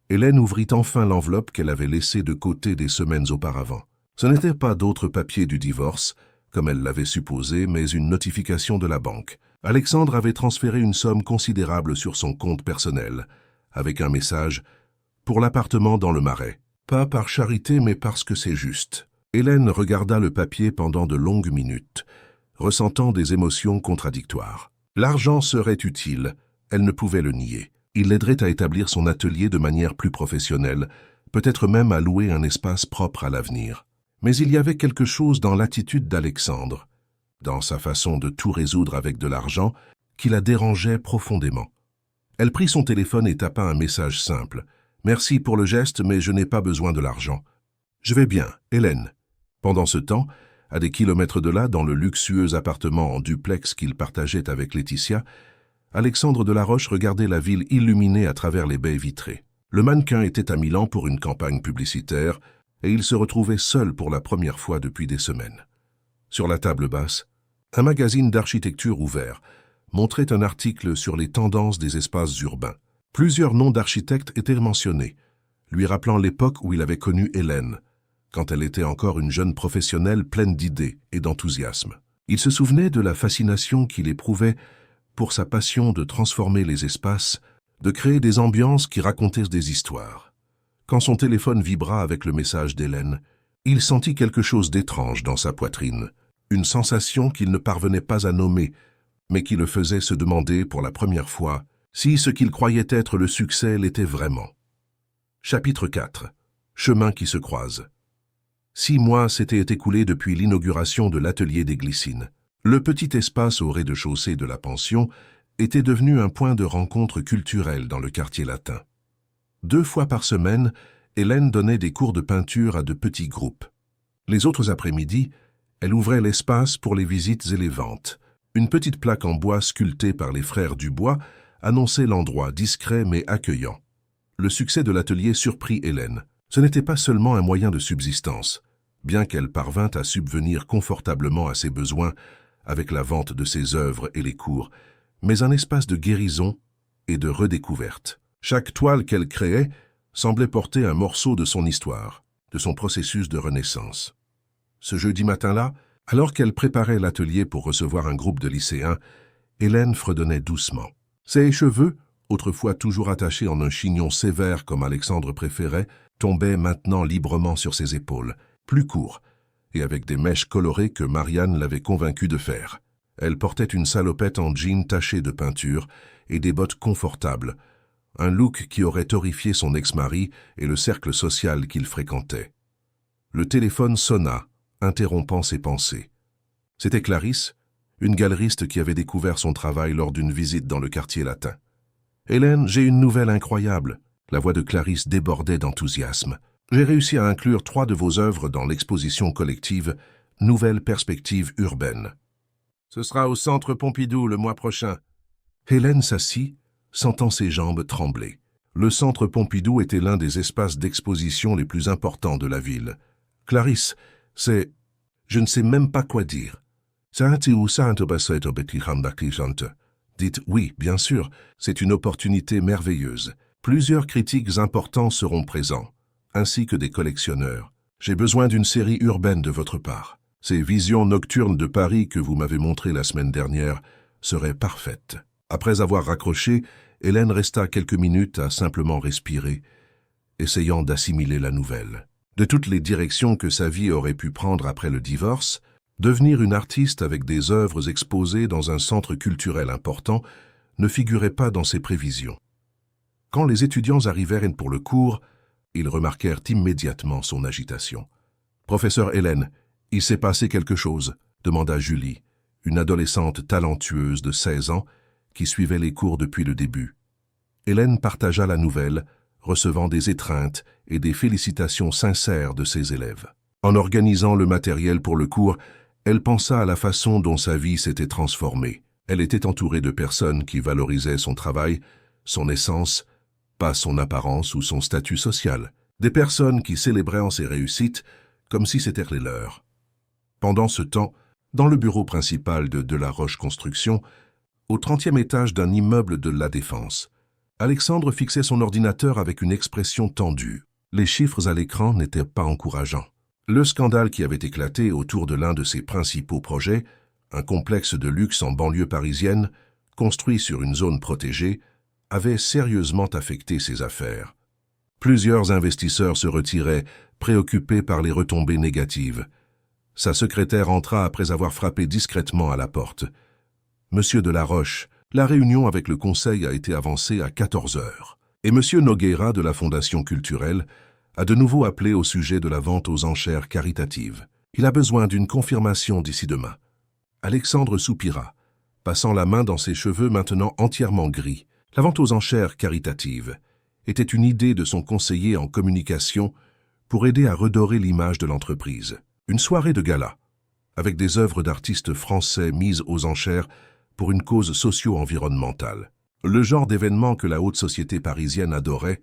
Hélène ouvrit enfin l'enveloppe qu'elle avait laissée de côté des semaines auparavant. Ce n'était pas d'autres papiers du divorce, comme elle l'avait supposé, mais une notification de la banque. Alexandre avait transféré une somme considérable sur son compte personnel, avec un message « Pour l'appartement dans le Marais. Pas par charité, mais parce que c'est juste. » Hélène regarda le papier pendant de longues minutes, ressentant des émotions contradictoires. L'argent serait utile, elle ne pouvait le nier. Il l'aiderait à établir son atelier de manière plus professionnelle, peut-être même à louer un espace propre à l'avenir. Mais il y avait quelque chose dans l'attitude d'Alexandre, dans sa façon de tout résoudre avec de l'argent, qui la dérangeait profondément. Elle prit son téléphone et tapa un message simple. « Merci pour le geste, mais je n'ai pas besoin de l'argent. Je vais bien, Hélène. » Pendant ce temps, à des kilomètres de là, dans le luxueux appartement en duplex qu'il partageait avec Laetitia, Alexandre Delaroche regardait la ville illuminée à travers les baies vitrées. Le mannequin était à Milan pour une campagne publicitaire et il se retrouvait seul pour la première fois depuis des semaines. Sur la table basse, un magazine d'architecture ouvert montrait un article sur les tendances des espaces urbains. Plusieurs noms d'architectes étaient mentionnés, lui rappelant l'époque où il avait connu Hélène, quand elle était encore une jeune professionnelle pleine d'idées et d'enthousiasme. Il se souvenait de la fascination qu'il éprouvait pour sa passion de transformer les espaces, de créer des ambiances qui racontaient des histoires. Quand son téléphone vibra avec le message d'Hélène, il sentit quelque chose d'étrange dans sa poitrine, une sensation qu'il ne parvenait pas à nommer, mais qui le faisait se demander pour la première fois si ce qu'il croyait être le succès l'était vraiment. Chapitre 4. Chemins qui se croisent. 6 mois s'étaient écoulés depuis l'inauguration de l'atelier des glycines. Le petit espace au rez-de-chaussée de la pension était devenu un point de rencontre culturel dans le quartier latin. 2 fois par semaine, Hélène donnait des cours de peinture à de petits groupes. Les autres après-midi, elle ouvrait l'espace pour les visites et les ventes. Une petite plaque en bois sculptée par les frères Dubois annonçait l'endroit discret mais accueillant. Le succès de l'atelier surprit Hélène. Ce n'était pas seulement un moyen de subsistance, bien qu'elle parvint à subvenir confortablement à ses besoins avec la vente de ses œuvres et les cours, mais un espace de guérison et de redécouverte. Chaque toile qu'elle créait semblait porter un morceau de son histoire, de son processus de renaissance. Ce jeudi matin-là, alors qu'elle préparait l'atelier pour recevoir un groupe de lycéens, Hélène fredonnait doucement. Ses cheveux, autrefois toujours attachés en un chignon sévère comme Alexandre préférait, tombaient maintenant librement sur ses épaules, plus courts, et avec des mèches colorées que Marianne l'avait convaincue de faire. Elle portait une salopette en jean taché de peinture et des bottes confortables, un look qui aurait horrifié son ex-mari et le cercle social qu'il fréquentait. Le téléphone sonna, interrompant ses pensées. C'était Clarisse, une galeriste qui avait découvert son travail lors d'une visite dans le quartier latin. « Hélène, j'ai une nouvelle incroyable. » La voix de Clarisse débordait d'enthousiasme. « J'ai réussi à inclure 3 de vos œuvres dans l'exposition collective « Nouvelles perspectives urbaines ». Ce sera au Centre Pompidou le mois prochain. » Hélène s'assit, sentant ses jambes trembler. Le Centre Pompidou était l'un des espaces d'exposition les plus importants de la ville. « Clarisse, c'est... je ne sais même pas quoi dire. » Dites « oui, bien sûr, c'est une opportunité merveilleuse. Plusieurs critiques importants seront présents, ainsi que des collectionneurs. J'ai besoin d'une série urbaine de votre part. Ces visions nocturnes de Paris que vous m'avez montrées la semaine dernière seraient parfaites. Après avoir raccroché, Hélène resta quelques minutes à simplement respirer, essayant d'assimiler la nouvelle. De toutes les directions que sa vie aurait pu prendre après le divorce, devenir une artiste avec des œuvres exposées dans un centre culturel important ne figurait pas dans ses prévisions. Quand les étudiants arrivèrent pour le cours, ils remarquèrent immédiatement son agitation. « Professeur Hélène, il s'est passé quelque chose ?» demanda Julie, une adolescente talentueuse de 16 ans qui suivait les cours depuis le début. Hélène partagea la nouvelle, recevant des étreintes et des félicitations sincères de ses élèves. En organisant le matériel pour le cours, elle pensa à la façon dont sa vie s'était transformée. Elle était entourée de personnes qui valorisaient son travail, son essence, pas son apparence ou son statut social. Des personnes qui célébraient ses réussites comme si c'était les leurs. Pendant ce temps, dans le bureau principal de Delaroche Construction, au 30e étage d'un immeuble de La Défense, Alexandre fixait son ordinateur avec une expression tendue. Les chiffres à l'écran n'étaient pas encourageants. Le scandale qui avait éclaté autour de l'un de ses principaux projets, un complexe de luxe en banlieue parisienne, construit sur une zone protégée, avait sérieusement affecté ses affaires. Plusieurs investisseurs se retiraient, préoccupés par les retombées négatives. Sa secrétaire entra après avoir frappé discrètement à la porte. « Monsieur Delaroche, la réunion avec le conseil a été avancée à 14 heures. Et Monsieur Nogueira de la Fondation culturelle a de nouveau appelé au sujet de la vente aux enchères caritatives. Il a besoin d'une confirmation d'ici demain. » Alexandre soupira, passant la main dans ses cheveux maintenant entièrement gris. La vente aux enchères caritatives était une idée de son conseiller en communication pour aider à redorer l'image de l'entreprise. Une soirée de gala, avec des œuvres d'artistes français mises aux enchères pour une cause socio-environnementale. Le genre d'événement que la haute société parisienne adorait,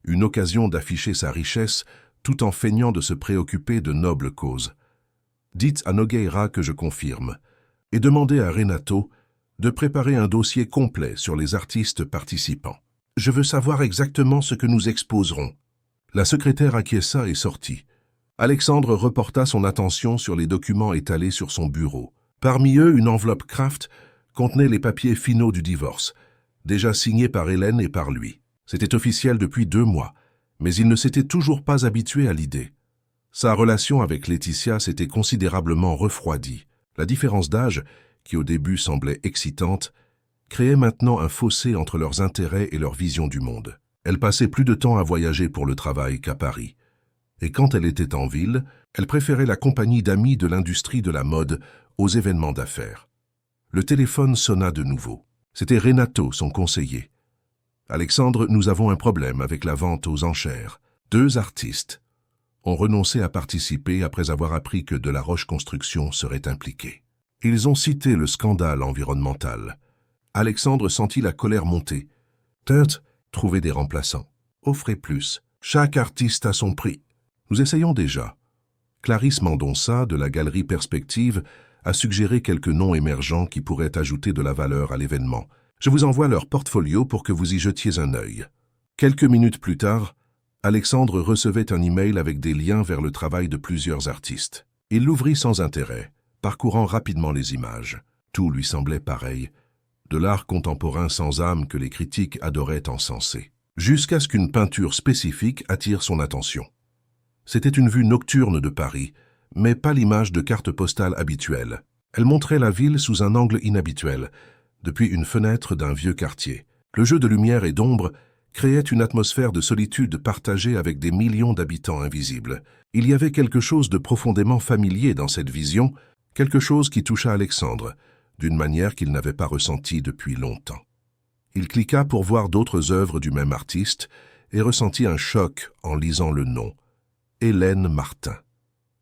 une occasion d'afficher sa richesse tout en feignant de se préoccuper de nobles causes. Dites à Nogueira que je confirme, et demandez à Renato de préparer un dossier complet sur les artistes participants. Je veux savoir exactement ce que nous exposerons. La secrétaire acquiesça et sortit. Alexandre reporta son attention sur les documents étalés sur son bureau. Parmi eux, une enveloppe Kraft contenait les papiers finaux du divorce, déjà signés par Hélène et par lui. C'était officiel depuis 2 mois, mais il ne s'était toujours pas habitué à l'idée. Sa relation avec Laetitia s'était considérablement refroidie. La différence d'âge, qui au début semblait excitante, créait maintenant un fossé entre leurs intérêts et leur vision du monde. Elle passait plus de temps à voyager pour le travail qu'à Paris. Et quand elle était en ville, elle préférait la compagnie d'amis de l'industrie de la mode aux événements d'affaires. Le téléphone sonna de nouveau. C'était Renato, son conseiller. « Alexandre, nous avons un problème avec la vente aux enchères. 2 artistes ont renoncé à participer après avoir appris que Delaroche Construction serait impliqué. Ils ont cité le scandale environnemental. Alexandre sentit la colère monter. Tut, trouvez des remplaçants. Offrez plus. Chaque artiste a son prix. Nous essayons déjà. Clarisse Mendonça, de la galerie Perspective, a suggéré quelques noms émergents qui pourraient ajouter de la valeur à l'événement. Je vous envoie leur portfolio pour que vous y jetiez un œil. Quelques minutes plus tard, Alexandre recevait un email avec des liens vers le travail de plusieurs artistes. Il l'ouvrit sans intérêt, parcourant rapidement les images. Tout lui semblait pareil, de l'art contemporain sans âme que les critiques adoraient encenser. Jusqu'à ce qu'une peinture spécifique attire son attention. C'était une vue nocturne de Paris, mais pas l'image de carte postale habituelle. Elle montrait la ville sous un angle inhabituel, depuis une fenêtre d'un vieux quartier. Le jeu de lumière et d'ombre créait une atmosphère de solitude partagée avec des millions d'habitants invisibles. Il y avait quelque chose de profondément familier dans cette vision, quelque chose qui toucha Alexandre, d'une manière qu'il n'avait pas ressentie depuis longtemps. Il cliqua pour voir d'autres œuvres du même artiste et ressentit un choc en lisant le nom. Hélène Martin.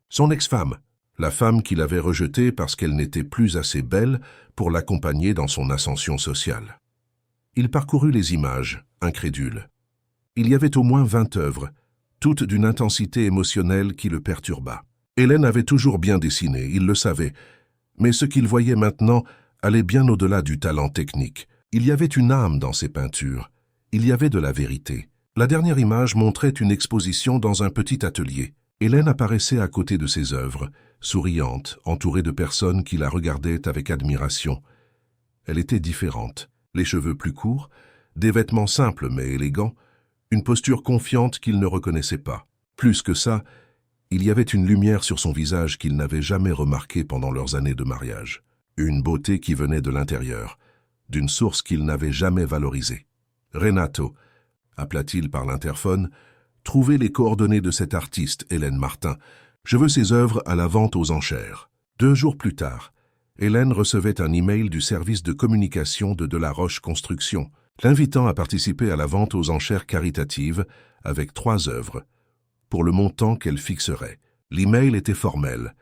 Son ex-femme, la femme qu'il avait rejetée parce qu'elle n'était plus assez belle pour l'accompagner dans son ascension sociale. Il parcourut les images, incrédule. Il y avait au moins 20 œuvres, toutes d'une intensité émotionnelle qui le perturba. Hélène avait toujours bien dessiné, il le savait, mais ce qu'il voyait maintenant allait bien au-delà du talent technique. Il y avait une âme dans ses peintures. Il y avait de la vérité. La dernière image montrait une exposition dans un petit atelier. Hélène apparaissait à côté de ses œuvres, souriante, entourée de personnes qui la regardaient avec admiration. Elle était différente, les cheveux plus courts, des vêtements simples mais élégants, une posture confiante qu'il ne reconnaissait pas. Plus que ça, il y avait une lumière sur son visage qu'il n'avait jamais remarquée pendant leurs années de mariage. Une beauté qui venait de l'intérieur, d'une source qu'il n'avait jamais valorisée. « Renato », appela-t-il par l'interphone, « trouvez les coordonnées de cet artiste, Hélène Martin. Je veux ses œuvres à la vente aux enchères. » 2 jours plus tard, Hélène recevait un email du service de communication de Delaroche Construction, l'invitant à participer à la vente aux enchères caritatives avec 3 œuvres, pour le montant qu'elle fixerait. L'email était formel,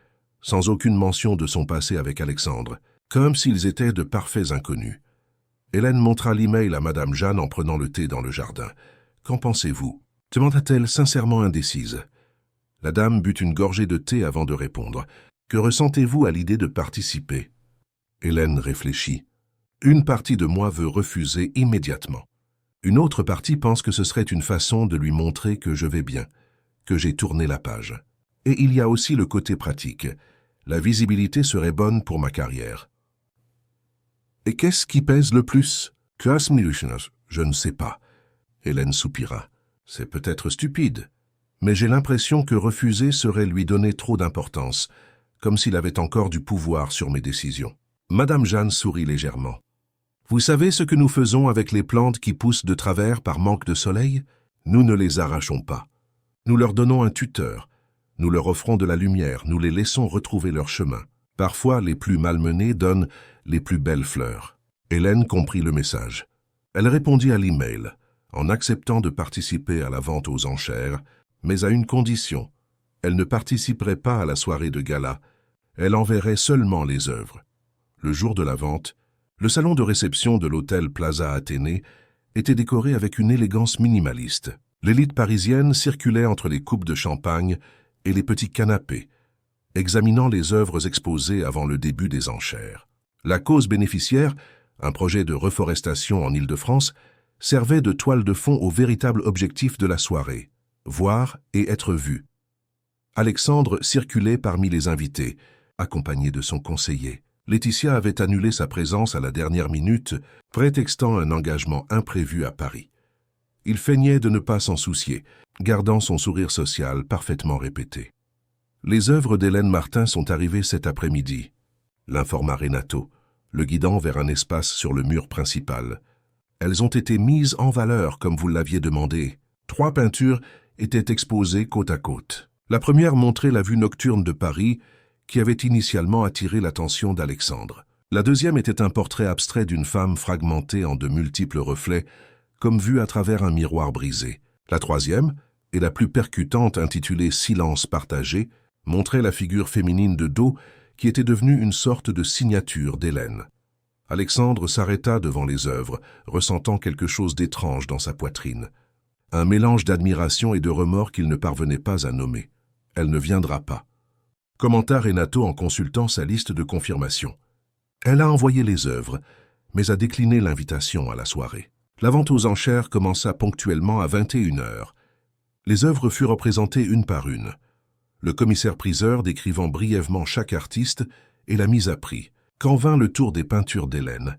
sans aucune mention de son passé avec Alexandre, comme s'ils étaient de parfaits inconnus. Hélène montra l'email à Madame Jeanne en prenant le thé dans le jardin. « Qu'en pensez-vous » demanda-t-elle sincèrement indécise. La dame but une gorgée de thé avant de répondre. « Que ressentez-vous à l'idée de participer » Hélène réfléchit. « Une partie de moi veut refuser immédiatement. Une autre partie pense que ce serait une façon de lui montrer que je vais bien, que j'ai tourné la page. Et il y a aussi le côté pratique. La visibilité serait bonne pour ma carrière. » « Et qu'est-ce qui pèse le plus ?»« Je ne sais pas. » Hélène soupira. « C'est peut-être stupide, mais j'ai l'impression que refuser serait lui donner trop d'importance, comme s'il avait encore du pouvoir sur mes décisions. » Madame Jeanne sourit légèrement. « Vous savez ce que nous faisons avec les plantes qui poussent de travers par manque de soleil? Nous ne les arrachons pas. Nous leur donnons un tuteur. Nous leur offrons de la lumière, nous les laissons retrouver leur chemin. Parfois, les plus malmenés donnent les plus belles fleurs. » Hélène comprit le message. Elle répondit à l'email, en acceptant de participer à la vente aux enchères, mais à une condition. Elle ne participerait pas à la soirée de gala. Elle enverrait seulement les œuvres. Le jour de la vente, le salon de réception de l'hôtel Plaza Athénée était décoré avec une élégance minimaliste. L'élite parisienne circulait entre les coupes de champagne et les petits canapés, examinant les œuvres exposées avant le début des enchères. La cause bénéficiaire, un projet de reforestation en Île-de-France, servait de toile de fond au véritable objectif de la soirée, voir et être vu. Alexandre circulait parmi les invités, accompagné de son conseiller. Laetitia avait annulé sa présence à la dernière minute, prétextant un engagement imprévu à Paris. Il feignait de ne pas s'en soucier, gardant son sourire social parfaitement répété. Les œuvres d'Hélène Martin sont arrivées cet après-midi, l'informa Renato, le guidant vers un espace sur le mur principal. Elles ont été mises en valeur comme vous l'aviez demandé. 3 peintures étaient exposées côte à côte. La première montrait la vue nocturne de Paris, qui avait initialement attiré l'attention d'Alexandre. La deuxième était un portrait abstrait d'une femme fragmentée en de multiples reflets, comme vue à travers un miroir brisé. La troisième, et la plus percutante intitulée « Silence partagé », montrait la figure féminine de dos qui était devenue une sorte de signature d'Hélène. Alexandre s'arrêta devant les œuvres, ressentant quelque chose d'étrange dans sa poitrine. Un mélange d'admiration et de remords qu'il ne parvenait pas à nommer. Elle ne viendra pas. Commenta Renato en consultant sa liste de confirmation. Elle a envoyé les œuvres, mais a décliné l'invitation à la soirée. La vente aux enchères commença ponctuellement à 21h. Les œuvres furent représentées une par une. Le commissaire-priseur décrivant brièvement chaque artiste et la mise à prix. Quand vint le tour des peintures d'Hélène,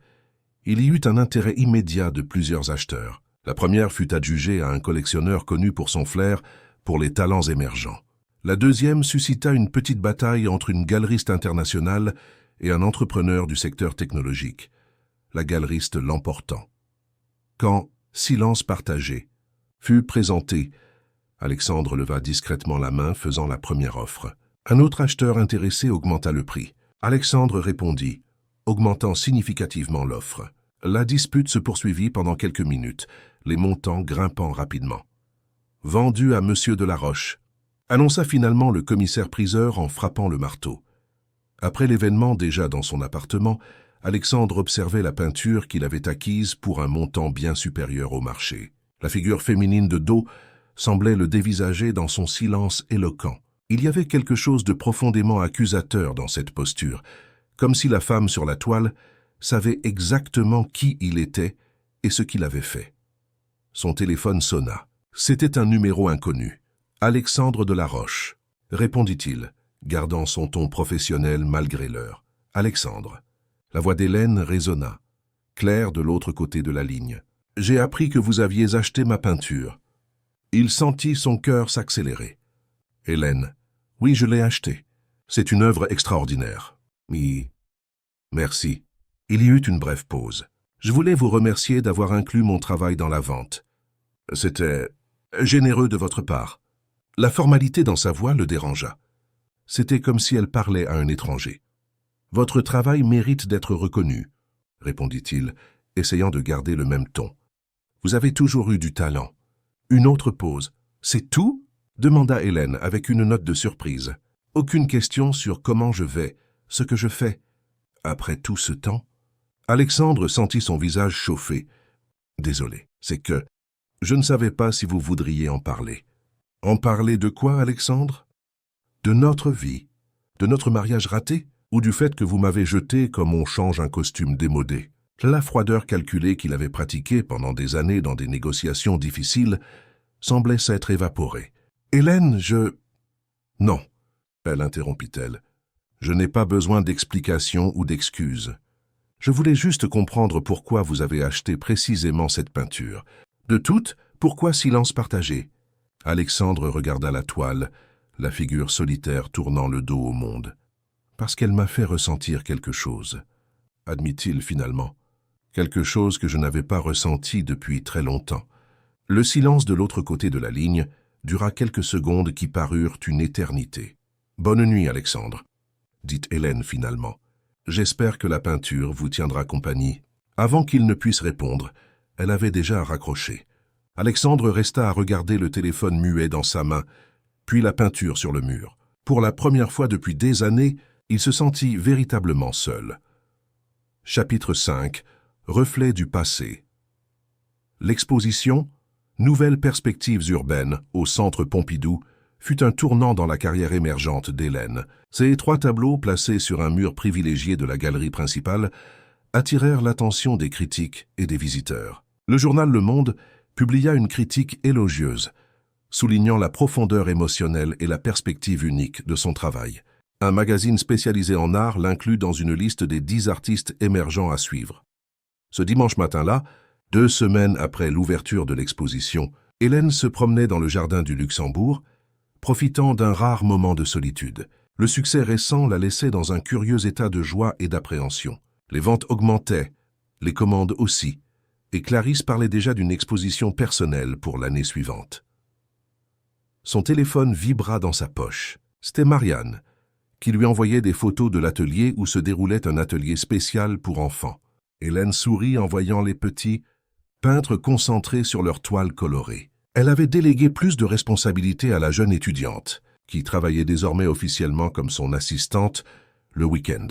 il y eut un intérêt immédiat de plusieurs acheteurs. La première fut adjugée à un collectionneur connu pour son flair pour les talents émergents. La deuxième suscita une petite bataille entre une galeriste internationale et un entrepreneur du secteur technologique, la galeriste l'emportant. Quand « Silence partagé » fut présenté, Alexandre leva discrètement la main, faisant la première offre. Un autre acheteur intéressé augmenta le prix. Alexandre répondit, augmentant significativement l'offre. La dispute se poursuivit pendant quelques minutes, les montants grimpant rapidement. « Vendu à Monsieur Delaroche », annonça finalement le commissaire-priseur en frappant le marteau. Après l'événement déjà dans son appartement, Alexandre observait la peinture qu'il avait acquise pour un montant bien supérieur au marché. La figure féminine de dos semblait le dévisager dans son silence éloquent. Il y avait quelque chose de profondément accusateur dans cette posture, comme si la femme sur la toile savait exactement qui il était et ce qu'il avait fait. Son téléphone sonna. C'était un numéro inconnu. « Alexandre de la Roche », répondit-il, gardant son ton professionnel malgré l'heure. « Alexandre ». La voix d'Hélène résonna, claire de l'autre côté de la ligne. « J'ai appris que vous aviez acheté ma peinture. » Il sentit son cœur s'accélérer. « Hélène, oui, je l'ai achetée. C'est une œuvre extraordinaire. »« Oui, merci. » Il y eut une brève pause. « Je voulais vous remercier d'avoir inclus mon travail dans la vente. C'était généreux de votre part. » La formalité dans sa voix le dérangea. C'était comme si elle parlait à un étranger. « Votre travail mérite d'être reconnu, » répondit-il, essayant de garder le même ton. « Vous avez toujours eu du talent. » Une autre pause. « C'est tout ?» demanda Hélène avec une note de surprise. « Aucune question sur comment je vais, ce que je fais. Après tout ce temps ?» Alexandre sentit son visage chauffer. « Désolé, c'est que je ne savais pas si vous voudriez en parler. » « En parler de quoi, Alexandre? De notre vie, de notre mariage raté, ou du fait que vous m'avez jeté comme on change un costume démodé ?» La froideur calculée qu'il avait pratiquée pendant des années dans des négociations difficiles semblait s'être évaporée. « Hélène, je... »« Non, » elle interrompit-elle. « Je n'ai pas besoin d'explications ou d'excuses. Je voulais juste comprendre pourquoi vous avez acheté précisément cette peinture. De toutes, pourquoi silence partagé ?» Alexandre regarda la toile, la figure solitaire tournant le dos au monde. « Parce qu'elle m'a fait ressentir quelque chose, » admit-il finalement. « Quelque chose que je n'avais pas ressenti depuis très longtemps. » Le silence de l'autre côté de la ligne dura quelques secondes qui parurent une éternité. « Bonne nuit, Alexandre, » dit Hélène finalement. « J'espère que la peinture vous tiendra compagnie. » Avant qu'il ne puisse répondre, elle avait déjà raccroché. Alexandre resta à regarder le téléphone muet dans sa main, puis la peinture sur le mur. Pour la première fois depuis des années, il se sentit véritablement seul. Chapitre 5. Reflet du passé. L'exposition « Nouvelles perspectives urbaines » au Centre Pompidou fut un tournant dans la carrière émergente d'Hélène. Ces 3 tableaux, placés sur un mur privilégié de la galerie principale, attirèrent l'attention des critiques et des visiteurs. Le journal Le Monde publia une critique élogieuse, soulignant la profondeur émotionnelle et la perspective unique de son travail. Un magazine spécialisé en art l'inclut dans une liste des 10 artistes émergents à suivre. Ce dimanche matin-là, 2 semaines après l'ouverture de l'exposition, Hélène se promenait dans le jardin du Luxembourg, profitant d'un rare moment de solitude. Le succès récent la laissait dans un curieux état de joie et d'appréhension. Les ventes augmentaient, les commandes aussi, et Clarisse parlait déjà d'une exposition personnelle pour l'année suivante. Son téléphone vibra dans sa poche. C'était Marianne, qui lui envoyait des photos de l'atelier où se déroulait un atelier spécial pour enfants. Hélène sourit en voyant les petits peintres concentrés sur leurs toiles colorées. Elle avait délégué plus de responsabilités à la jeune étudiante, qui travaillait désormais officiellement comme son assistante le week-end.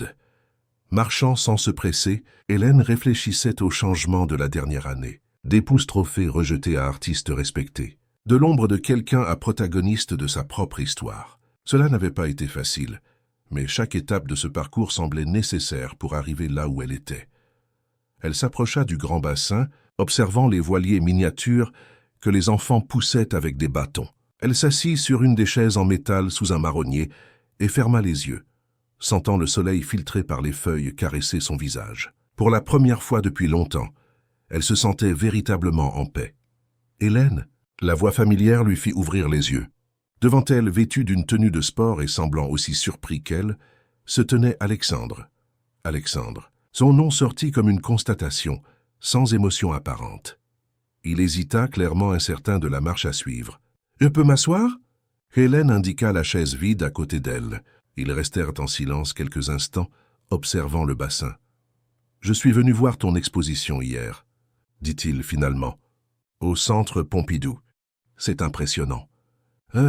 Marchant sans se presser, Hélène réfléchissait au changement de la dernière année. D'épouses trophées rejetées à artistes respectés. De l'ombre de quelqu'un à protagoniste de sa propre histoire. Cela n'avait pas été facile, mais chaque étape de ce parcours semblait nécessaire pour arriver là où elle était. Elle s'approcha du grand bassin, observant les voiliers miniatures que les enfants poussaient avec des bâtons. Elle s'assit sur une des chaises en métal sous un marronnier et ferma les yeux, sentant le soleil filtré par les feuilles caresser son visage. Pour la première fois depuis longtemps, elle se sentait véritablement en paix. « Hélène ?» La voix familière lui fit ouvrir les yeux. Devant elle, vêtue d'une tenue de sport et semblant aussi surpris qu'elle, se tenait Alexandre. Alexandre. Son nom sortit comme une constatation, sans émotion apparente. Il hésita, clairement incertain de la marche à suivre. « Je peux m'asseoir » Hélène indiqua la chaise vide à côté d'elle. Ils restèrent en silence quelques instants, observant le bassin. « Je suis venu voir ton exposition hier, » dit-il finalement, « au Centre Pompidou. C'est impressionnant. »«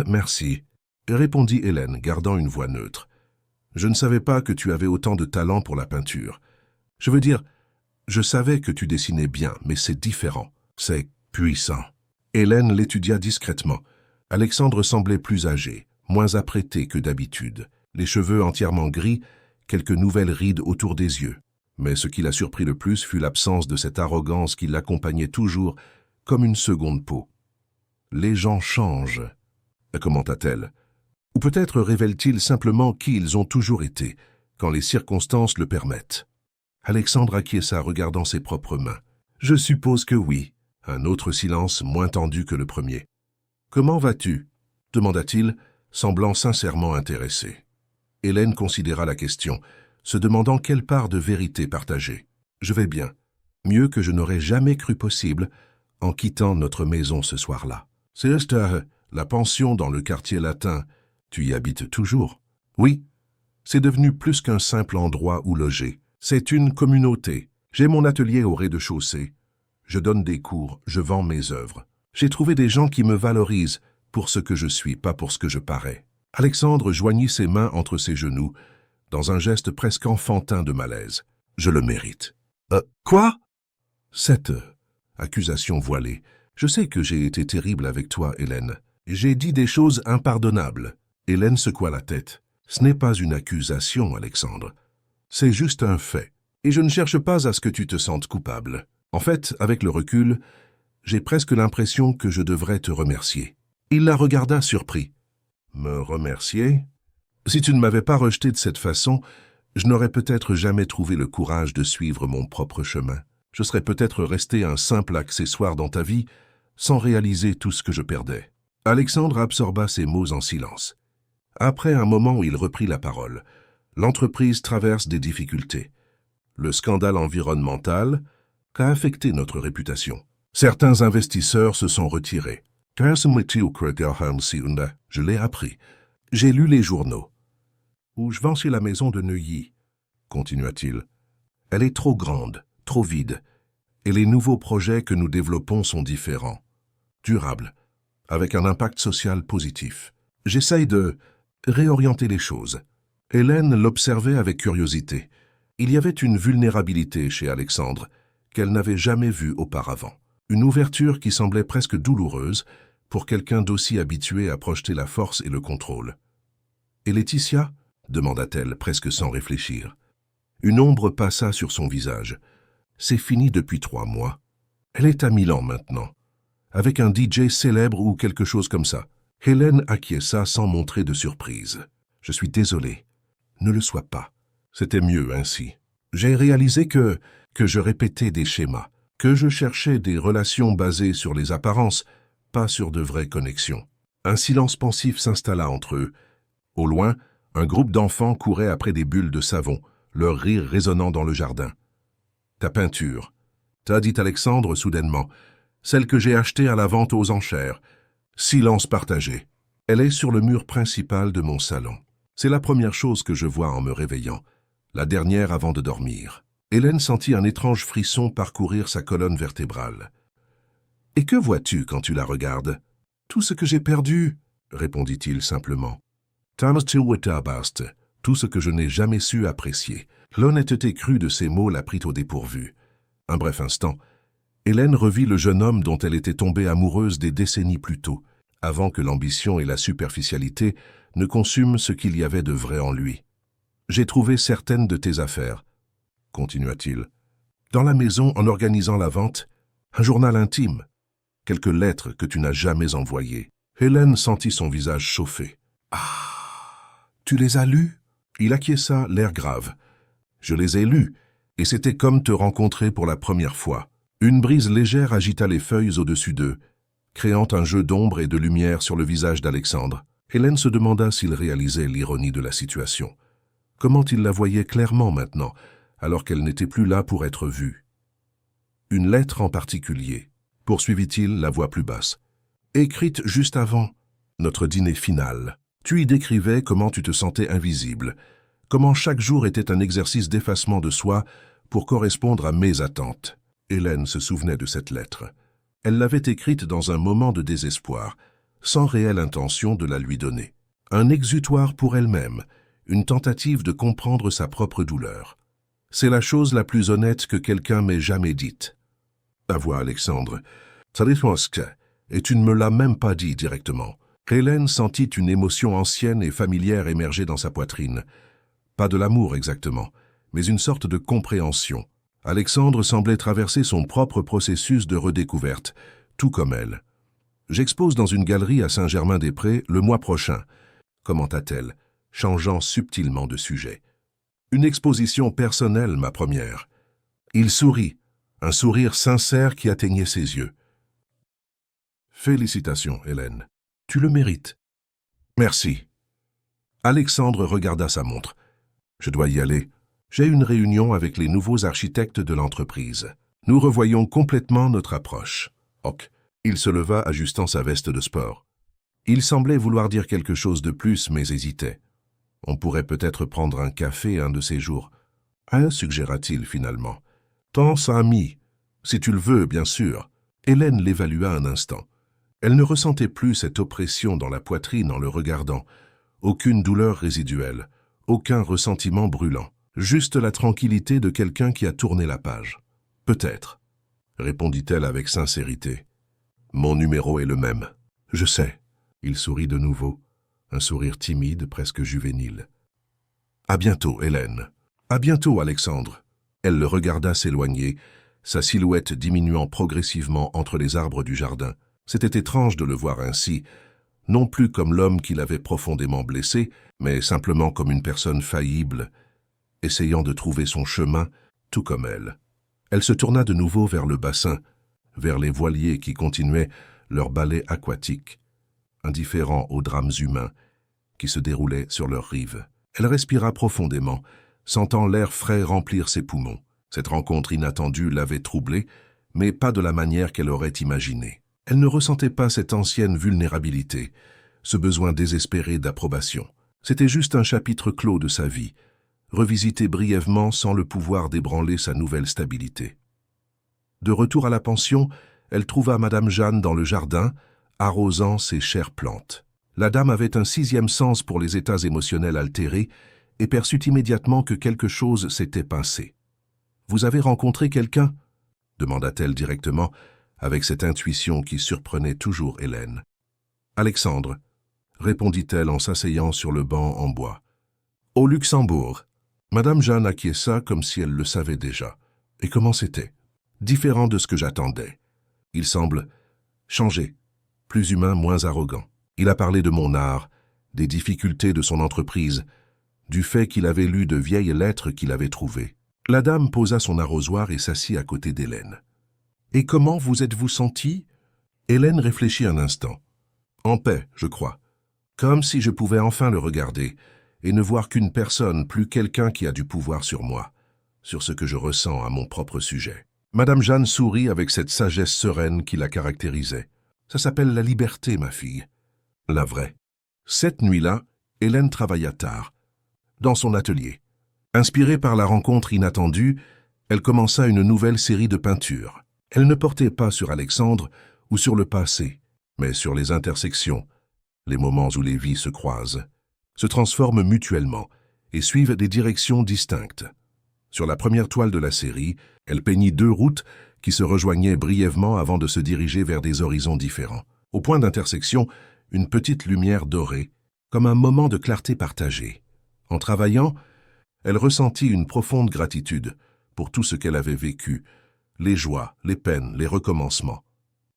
Merci, » répondit Hélène, gardant une voix neutre. « Je ne savais pas que tu avais autant de talent pour la peinture. Je veux dire, je savais que tu dessinais bien, mais c'est différent. C'est puissant. » Hélène l'étudia discrètement. Alexandre semblait plus âgé, moins apprêté que d'habitude, les cheveux entièrement gris, quelques nouvelles rides autour des yeux. Mais ce qui la surprit le plus fut l'absence de cette arrogance qui l'accompagnait toujours comme une seconde peau. Les gens changent, commenta-t-elle. Ou peut-être révèlent-ils simplement qui ils ont toujours été, quand les circonstances le permettent. Alexandre acquiesça regardant ses propres mains. Je suppose que oui. Un autre silence moins tendu que le premier. Comment vas-tu? Demanda-t-il, semblant sincèrement intéressé. Hélène considéra la question, se demandant quelle part de vérité partager. Je vais bien. Mieux que je n'aurais jamais cru possible en quittant notre maison ce soir-là. C'est la pension dans le quartier latin. Tu y habites toujours? Oui. C'est devenu plus qu'un simple endroit où loger. C'est une communauté. J'ai mon atelier au rez-de-chaussée. Je donne des cours, je vends mes œuvres. J'ai trouvé des gens qui me valorisent pour ce que je suis, pas pour ce que je parais. Alexandre joignit ses mains entre ses genoux, dans un geste presque enfantin de malaise. Je le mérite. Quoi? Cette accusation voilée. Je sais que j'ai été terrible avec toi, Hélène. J'ai dit des choses impardonnables. Hélène secoua la tête. Ce n'est pas une accusation, Alexandre. C'est juste un fait. Et je ne cherche pas à ce que tu te sentes coupable. En fait, avec le recul, j'ai presque l'impression que je devrais te remercier. Il la regarda surpris. Me remercier? Si tu ne m'avais pas rejeté de cette façon, je n'aurais peut-être jamais trouvé le courage de suivre mon propre chemin. Je serais peut-être resté un simple accessoire dans ta vie, sans réaliser tout ce que je perdais. Alexandre absorba ces mots en silence. Après un moment où il reprit la parole, l'entreprise traverse des difficultés. Le scandale environnemental a affecté notre réputation. Certains investisseurs se sont retirés. Je l'ai appris. J'ai lu les journaux. Où je vends chez la maison de Neuilly, continua-t-il. Elle est trop grande, trop vide, et les nouveaux projets que nous développons sont différents, durables, avec un impact social positif. J'essaye de réorienter les choses. Hélène l'observait avec curiosité. Il y avait une vulnérabilité chez Alexandre qu'elle n'avait jamais vue auparavant. Une ouverture qui semblait presque douloureuse pour quelqu'un d'aussi habitué à projeter la force et le contrôle. « Et Laetitia » demanda-t-elle presque sans réfléchir. Une ombre passa sur son visage. « C'est fini depuis 3 mois. Elle est à Milan maintenant, avec un DJ célèbre ou quelque chose comme ça. » Hélène acquiesça sans montrer de surprise. « Je suis désolé. Ne le sois pas. C'était mieux ainsi. J'ai réalisé que je répétais des schémas, que je cherchais des relations basées sur les apparences, pas sur de vraies connexions. » Un silence pensif s'installa entre eux. Au loin, un groupe d'enfants courait après des bulles de savon, leur rire résonnant dans le jardin. « Ta peinture, » t'a dit Alexandre soudainement, « celle que j'ai achetée à la vente aux enchères. » Silence partagé. « Elle est sur le mur principal de mon salon. C'est la première chose que je vois en me réveillant, la dernière avant de dormir. » Hélène sentit un étrange frisson parcourir sa colonne vertébrale. « Et que vois-tu quand tu la regardes? »« Tout ce que j'ai perdu, » répondit-il simplement. « Tout ce que je n'ai jamais su apprécier. » L'honnêteté crue de ces mots la prit au dépourvu. Un bref instant, Hélène revit le jeune homme dont elle était tombée amoureuse des décennies plus tôt, avant que l'ambition et la superficialité ne consument ce qu'il y avait de vrai en lui. « J'ai trouvé certaines de tes affaires, » continua-t-il. « Dans la maison, en organisant la vente, un journal intime, quelques lettres que tu n'as jamais envoyées. » Hélène sentit son visage chauffer. « Ah, tu les as lues ?» Il acquiesça, l'air grave. « Je les ai lues, et c'était comme te rencontrer pour la première fois. » Une brise légère agita les feuilles au-dessus d'eux, créant un jeu d'ombre et de lumière sur le visage d'Alexandre. Hélène se demanda s'il réalisait l'ironie de la situation. Comment il la voyait clairement maintenant, alors qu'elle n'était plus là pour être vue. « Une lettre en particulier, » poursuivit-il, la voix plus basse. « Écrite juste avant notre dîner final. Tu y décrivais comment tu te sentais invisible, comment chaque jour était un exercice d'effacement de soi pour correspondre à mes attentes. » Hélène se souvenait de cette lettre. Elle l'avait écrite dans un moment de désespoir, sans réelle intention de la lui donner. Un exutoire pour elle-même, une tentative de comprendre sa propre douleur. C'est la chose la plus honnête que quelqu'un m'ait jamais dite. Avoua Alexandre. Et tu ne me l'as même pas dit directement. Hélène sentit une émotion ancienne et familière émerger dans sa poitrine. Pas de l'amour exactement, mais une sorte de compréhension. Alexandre semblait traverser son propre processus de redécouverte, tout comme elle. J'expose dans une galerie à Saint-Germain-des-Prés le mois prochain, commenta-t-elle, changeant subtilement de sujet. Une exposition personnelle, ma première. Il sourit, un sourire sincère qui atteignait ses yeux. Félicitations, Hélène. Tu le mérites. Merci. Alexandre regarda sa montre. Je dois y aller. J'ai une réunion avec les nouveaux architectes de l'entreprise. Nous revoyons complètement notre approche. Ok. Il se leva, ajustant sa veste de sport. Il semblait vouloir dire quelque chose de plus, mais hésitait. On pourrait peut-être prendre un café un de ces jours. Hein, suggéra-t-il finalement. Tant ça ami. Si tu le veux, bien sûr. Hélène l'évalua un instant. Elle ne ressentait plus cette oppression dans la poitrine en le regardant. Aucune douleur résiduelle, aucun ressentiment brûlant. Juste la tranquillité de quelqu'un qui a tourné la page. Peut-être, répondit-elle avec sincérité. Mon numéro est le même. Je sais. Il sourit de nouveau, un sourire timide, presque juvénile. À bientôt, Hélène. À bientôt, Alexandre. Elle le regarda s'éloigner, sa silhouette diminuant progressivement entre les arbres du jardin. C'était étrange de le voir ainsi, non plus comme l'homme qui l'avait profondément blessé, mais simplement comme une personne faillible, essayant de trouver son chemin, tout comme elle. Elle se tourna de nouveau vers le bassin, vers les voiliers qui continuaient leur ballet aquatique, indifférents aux drames humains qui se déroulaient sur leurs rives. Elle respira profondément, sentant l'air frais remplir ses poumons. Cette rencontre inattendue l'avait troublée, mais pas de la manière qu'elle aurait imaginée. Elle ne ressentait pas cette ancienne vulnérabilité, ce besoin désespéré d'approbation. C'était juste un chapitre clos de sa vie, revisité brièvement sans le pouvoir d'ébranler sa nouvelle stabilité. De retour à la pension, elle trouva Madame Jeanne dans le jardin, arrosant ses chères plantes. La dame avait un 6e sens pour les états émotionnels altérés et perçut immédiatement que quelque chose s'était pincé. « Vous avez rencontré quelqu'un » demanda-t-elle directement, avec cette intuition qui surprenait toujours Hélène. « Alexandre » répondit-elle en s'asseyant sur le banc en bois. « Au Luxembourg. » Madame Jeanne acquiesça comme si elle le savait déjà. Et comment c'était? Différent de ce que j'attendais. Il semble changé, plus humain, moins arrogant. Il a parlé de mon art, des difficultés de son entreprise, du fait qu'il avait lu de vieilles lettres qu'il avait trouvées. La dame posa son arrosoir et s'assit à côté d'Hélène. « Et comment vous êtes-vous sentie » Hélène réfléchit un instant. « En paix, je crois. Comme si je pouvais enfin le regarder et ne voir qu'une personne, plus quelqu'un qui a du pouvoir sur moi, sur ce que je ressens à mon propre sujet. » Madame Jeanne sourit avec cette sagesse sereine qui la caractérisait. « Ça s'appelle la liberté, ma fille. La vraie. » Cette nuit-là, Hélène travailla tard, dans son atelier. Inspirée par la rencontre inattendue, elle commença une nouvelle série de peintures. Elle ne portait pas sur Alexandre ou sur le passé, mais sur les intersections, les moments où les vies se croisent, se transforment mutuellement et suivent des directions distinctes. Sur la première toile de la série, elle peignit 2 routes qui se rejoignaient brièvement avant de se diriger vers des horizons différents. Au point d'intersection, une petite lumière dorée, comme un moment de clarté partagée. En travaillant, elle ressentit une profonde gratitude pour tout ce qu'elle avait vécu, les joies, les peines, les recommencements.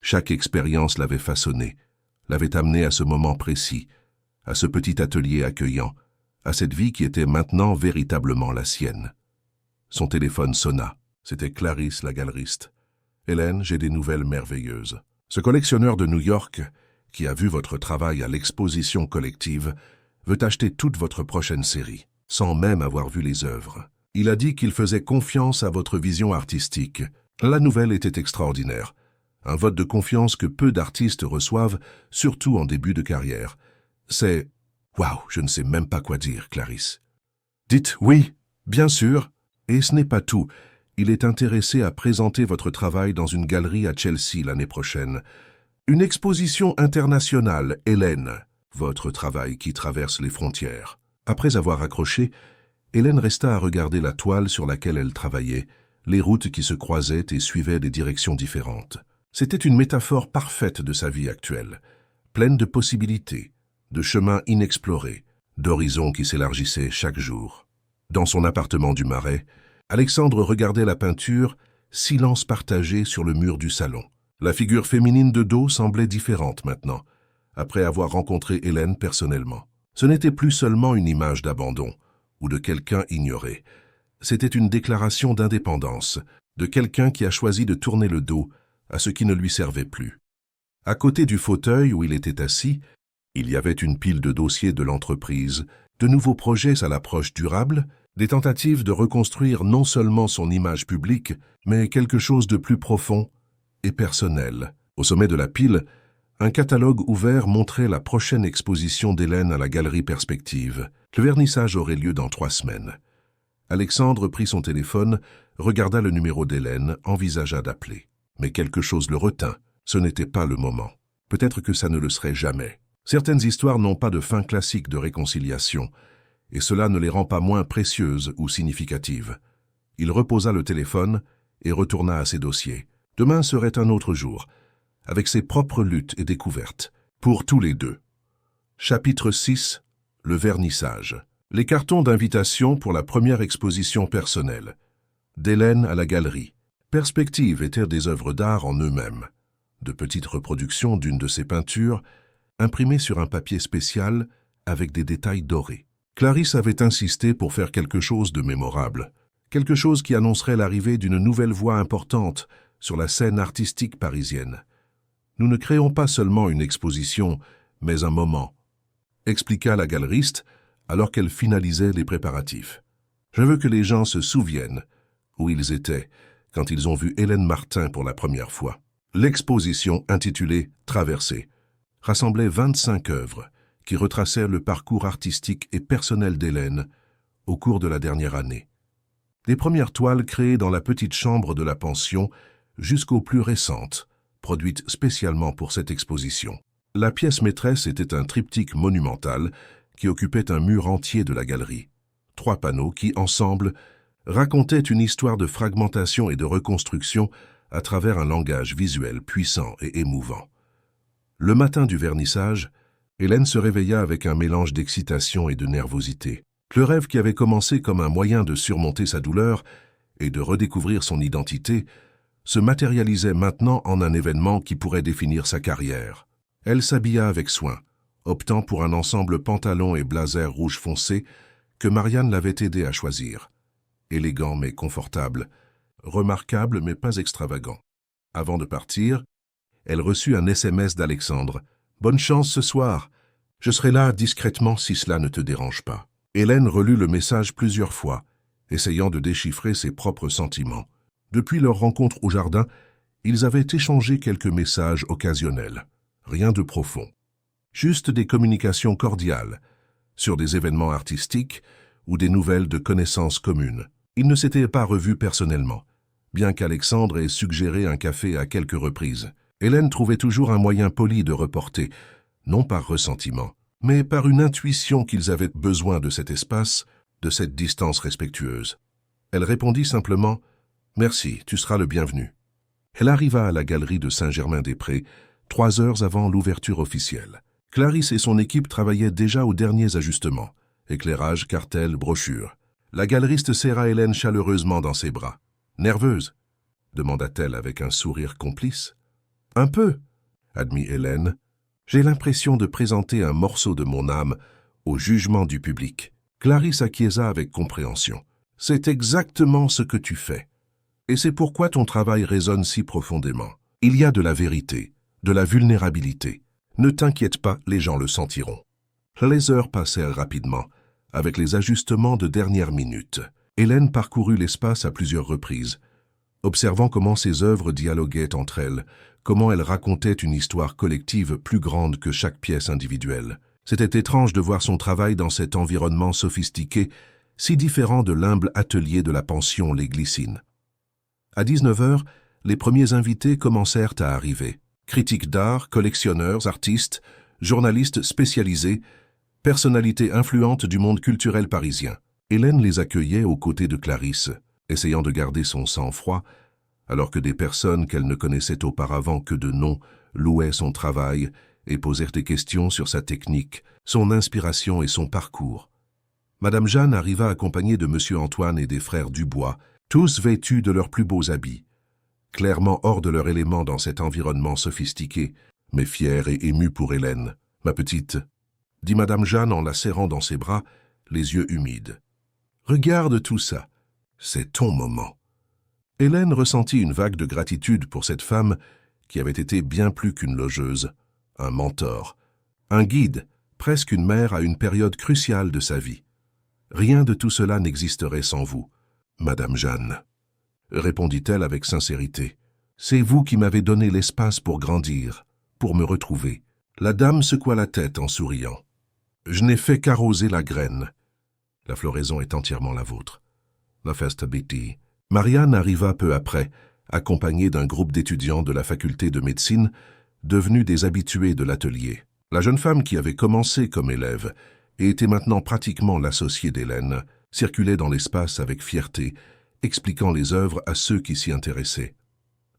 Chaque expérience l'avait façonnée, l'avait amenée à ce moment précis, à ce petit atelier accueillant, à cette vie qui était maintenant véritablement la sienne. Son téléphone sonna. C'était Clarisse, la galeriste. « Hélène, j'ai des nouvelles merveilleuses. Ce collectionneur de New York, qui a vu votre travail à l'exposition collective, veut acheter toute votre prochaine série, sans même avoir vu les œuvres. Il a dit qu'il faisait confiance à votre vision artistique. La nouvelle était extraordinaire. Un vote de confiance que peu d'artistes reçoivent, surtout en début de carrière. C'est... Waouh, je ne sais même pas quoi dire, Clarisse. Dites oui, bien sûr. Et ce n'est pas tout. Il est intéressé à présenter votre travail dans une galerie à Chelsea l'année prochaine. Une exposition internationale, Hélène. Votre travail qui traverse les frontières. » Après avoir accroché, Hélène resta à regarder la toile sur laquelle elle travaillait, les routes qui se croisaient et suivaient des directions différentes. C'était une métaphore parfaite de sa vie actuelle, pleine de possibilités, de chemins inexplorés, d'horizons qui s'élargissaient chaque jour. Dans son appartement du Marais, Alexandre regardait la peinture, silence partagé sur le mur du salon. La figure féminine de dos semblait différente maintenant, après avoir rencontré Hélène personnellement. Ce n'était plus seulement une image d'abandon ou de quelqu'un ignoré. C'était une déclaration d'indépendance, de quelqu'un qui a choisi de tourner le dos à ce qui ne lui servait plus. À côté du fauteuil où il était assis, il y avait une pile de dossiers de l'entreprise, de nouveaux projets à l'approche durable, des tentatives de reconstruire non seulement son image publique, mais quelque chose de plus profond et personnel. Au sommet de la pile, un catalogue ouvert montrait la prochaine exposition d'Hélène à la Galerie Perspective. Le vernissage aurait lieu dans 3 semaines. Alexandre prit son téléphone, regarda le numéro d'Hélène, envisagea d'appeler. Mais quelque chose le retint. Ce n'était pas le moment. Peut-être que ça ne le serait jamais. Certaines histoires n'ont pas de fin classique de réconciliation, et cela ne les rend pas moins précieuses ou significatives. Il reposa le téléphone et retourna à ses dossiers. Demain serait un autre jour, avec ses propres luttes et découvertes, pour tous les deux. Chapitre 6. Le vernissage. Les cartons d'invitation pour la première exposition personnelle. D'Hélène à la galerie. Perspective étaient des œuvres d'art en eux-mêmes. De petites reproductions d'une de ses peintures, imprimées sur un papier spécial avec des détails dorés. Clarisse avait insisté pour faire quelque chose de mémorable, quelque chose qui annoncerait l'arrivée d'une nouvelle voix importante sur la scène artistique parisienne. Nous ne créons pas seulement une exposition, mais un moment, expliqua la galeriste alors qu'elle finalisait les préparatifs. Je veux que les gens se souviennent où ils étaient quand ils ont vu Hélène Martin pour la première fois. L'exposition intitulée « Traversée » rassemblait 25 œuvres qui retracèrent le parcours artistique et personnel d'Hélène au cours de la dernière année. Des premières toiles créées dans la petite chambre de la pension jusqu'aux plus récentes, produites spécialement pour cette exposition. La pièce maîtresse était un triptyque monumental qui occupait un mur entier de la galerie. 3 panneaux qui, ensemble, racontaient une histoire de fragmentation et de reconstruction à travers un langage visuel puissant et émouvant. Le matin du vernissage, Hélène se réveilla avec un mélange d'excitation et de nervosité. Le rêve qui avait commencé comme un moyen de surmonter sa douleur et de redécouvrir son identité se matérialisait maintenant en un événement qui pourrait définir sa carrière. Elle s'habilla avec soin, optant pour un ensemble pantalon et blazer rouge foncé que Marianne l'avait aidé à choisir. Élégant mais confortable, remarquable mais pas extravagant. Avant de partir, elle reçut un SMS d'Alexandre. « Bonne chance ce soir. Je serai là discrètement si cela ne te dérange pas. » Hélène relut le message plusieurs fois, essayant de déchiffrer ses propres sentiments. Depuis leur rencontre au jardin, ils avaient échangé quelques messages occasionnels. Rien de profond. Juste des communications cordiales, sur des événements artistiques ou des nouvelles de connaissances communes. Ils ne s'étaient pas revus personnellement, bien qu'Alexandre ait suggéré un café à quelques reprises. Hélène trouvait toujours un moyen poli de reporter, non par ressentiment, mais par une intuition qu'ils avaient besoin de cet espace, de cette distance respectueuse. Elle répondit simplement « Merci, tu seras le bienvenu ». Elle arriva à la galerie de Saint-Germain-des-Prés 3 heures avant l'ouverture officielle. Clarisse et son équipe travaillaient déjà aux derniers ajustements, éclairage, cartels, brochures. La galeriste serra Hélène chaleureusement dans ses bras. « Nerveuse ?» demanda-t-elle avec un sourire complice. « Un peu », admit Hélène. « J'ai l'impression de présenter un morceau de mon âme au jugement du public. » Clarisse acquiesça avec compréhension. « C'est exactement ce que tu fais. Et c'est pourquoi ton travail résonne si profondément. Il y a de la vérité, de la vulnérabilité. Ne t'inquiète pas, les gens le sentiront. » Les heures passèrent rapidement, avec les ajustements de dernière minute. Hélène parcourut l'espace à plusieurs reprises, observant comment ses œuvres dialoguaient entre elles, comment elles racontaient une histoire collective plus grande que chaque pièce individuelle. C'était étrange de voir son travail dans cet environnement sophistiqué, si différent de l'humble atelier de la pension Les Glycines. À 19 heures, les premiers invités commencèrent à arriver. Critiques d'art, collectionneurs, artistes, journalistes spécialisés, personnalités influentes du monde culturel parisien. Hélène les accueillait aux côtés de Clarisse, essayant de garder son sang-froid, alors que des personnes qu'elle ne connaissait auparavant que de nom louaient son travail et posèrent des questions sur sa technique, son inspiration et son parcours. Madame Jeanne arriva accompagnée de Monsieur Antoine et des frères Dubois, tous vêtus de leurs plus beaux habits. clairement hors de leur élément dans cet environnement sophistiqué, mais fiers et émus pour Hélène. « Ma petite », dit Madame Jeanne en la serrant dans ses bras, les yeux humides. « Regarde tout ça, c'est ton moment. » Hélène ressentit une vague de gratitude pour cette femme qui avait été bien plus qu'une logeuse, un mentor, un guide, presque une mère à une période cruciale de sa vie. « Rien de tout cela n'existerait sans vous, Madame Jeanne, » répondit-elle avec sincérité. « C'est vous qui m'avez donné l'espace pour grandir, pour me retrouver. » La dame secoua la tête en souriant. « Je n'ai fait qu'arroser la graine. La floraison est entièrement la vôtre. » La festa biti. Marianne arriva peu après, accompagnée d'un groupe d'étudiants de la faculté de médecine, devenus des habitués de l'atelier. La jeune femme qui avait commencé comme élève et était maintenant pratiquement l'associée d'Hélène, circulait dans l'espace avec fierté, expliquant les œuvres à ceux qui s'y intéressaient.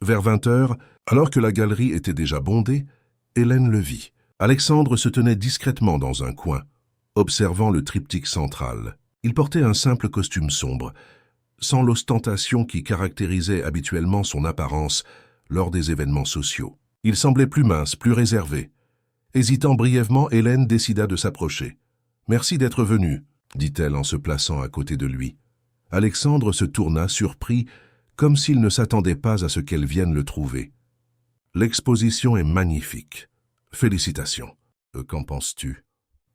Vers 20 heures, alors que la galerie était déjà bondée, Hélène le vit. Alexandre se tenait discrètement dans un coin, observant le triptyque central. Il portait un simple costume sombre, sans l'ostentation qui caractérisait habituellement son apparence lors des événements sociaux. Il semblait plus mince, plus réservé. Hésitant brièvement, Hélène décida de s'approcher. « Merci d'être venu », dit-elle en se plaçant à côté de lui. Alexandre se tourna, surpris, comme s'il ne s'attendait pas à ce qu'elle vienne le trouver. « L'exposition est magnifique. Félicitations. Qu'en penses-tu »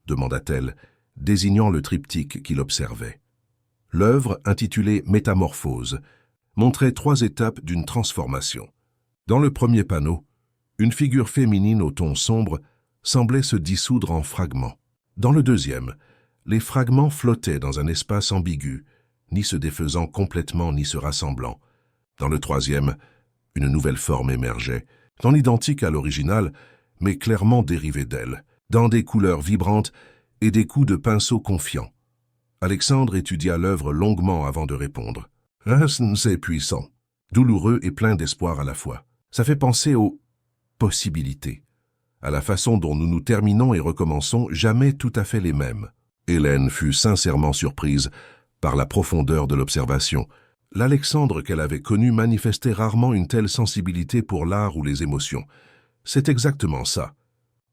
demanda-t-elle, désignant le triptyque qu'il observait. L'œuvre, intitulée « Métamorphose », montrait 3 étapes d'une transformation. Dans le premier panneau, une figure féminine au ton sombre semblait se dissoudre en fragments. Dans le deuxième, les fragments flottaient dans un espace ambigu, ni se défaisant complètement ni se rassemblant. Dans le troisième, une nouvelle forme émergeait, non identique à l'original, mais clairement dérivée d'elle, dans des couleurs vibrantes et des coups de pinceau confiants. Alexandre étudia l'œuvre longuement avant de répondre. « Ah, c'est puissant, douloureux et plein d'espoir à la fois. Ça fait penser aux possibilités, à la façon dont nous nous terminons et recommençons, jamais tout à fait les mêmes. » Hélène fut sincèrement surprise par la profondeur de l'observation. L'Alexandre qu'elle avait connu manifestait rarement une telle sensibilité pour l'art ou les émotions. « C'est exactement ça, »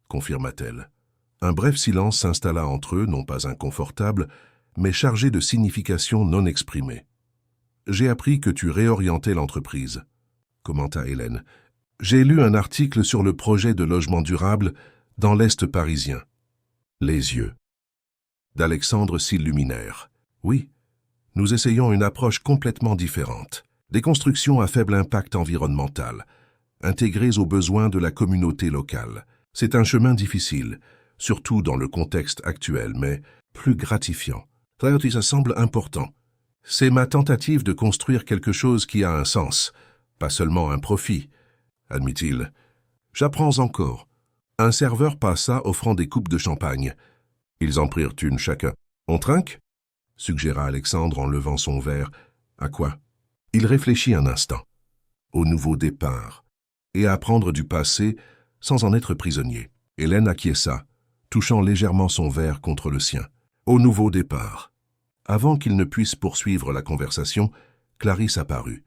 confirma-t-elle. Un bref silence s'installa entre eux, non pas inconfortable, mais chargé de significations non exprimées. « J'ai appris que tu réorientais l'entreprise, » commenta Hélène. « J'ai lu un article sur le projet de logement durable dans l'Est parisien. » Les yeux d'Alexandre s'illuminèrent. « Oui, nous essayons une approche complètement différente. Des constructions à faible impact environnemental, intégrées aux besoins de la communauté locale. C'est un chemin difficile, surtout dans le contexte actuel, mais plus gratifiant. Ça semble important. C'est ma tentative de construire quelque chose qui a un sens, pas seulement un profit, admit-il. J'apprends encore. » Un serveur passa offrant des coupes de champagne. Ils en prirent une chacun. « On trinque » suggéra Alexandre en levant son verre. « À quoi » Il réfléchit un instant. « Au nouveau départ. Et à apprendre du passé sans en être prisonnier. » Hélène acquiesça, touchant légèrement son verre contre le sien. « Au nouveau départ. » Avant qu'il ne puisse poursuivre la conversation, Clarisse apparut,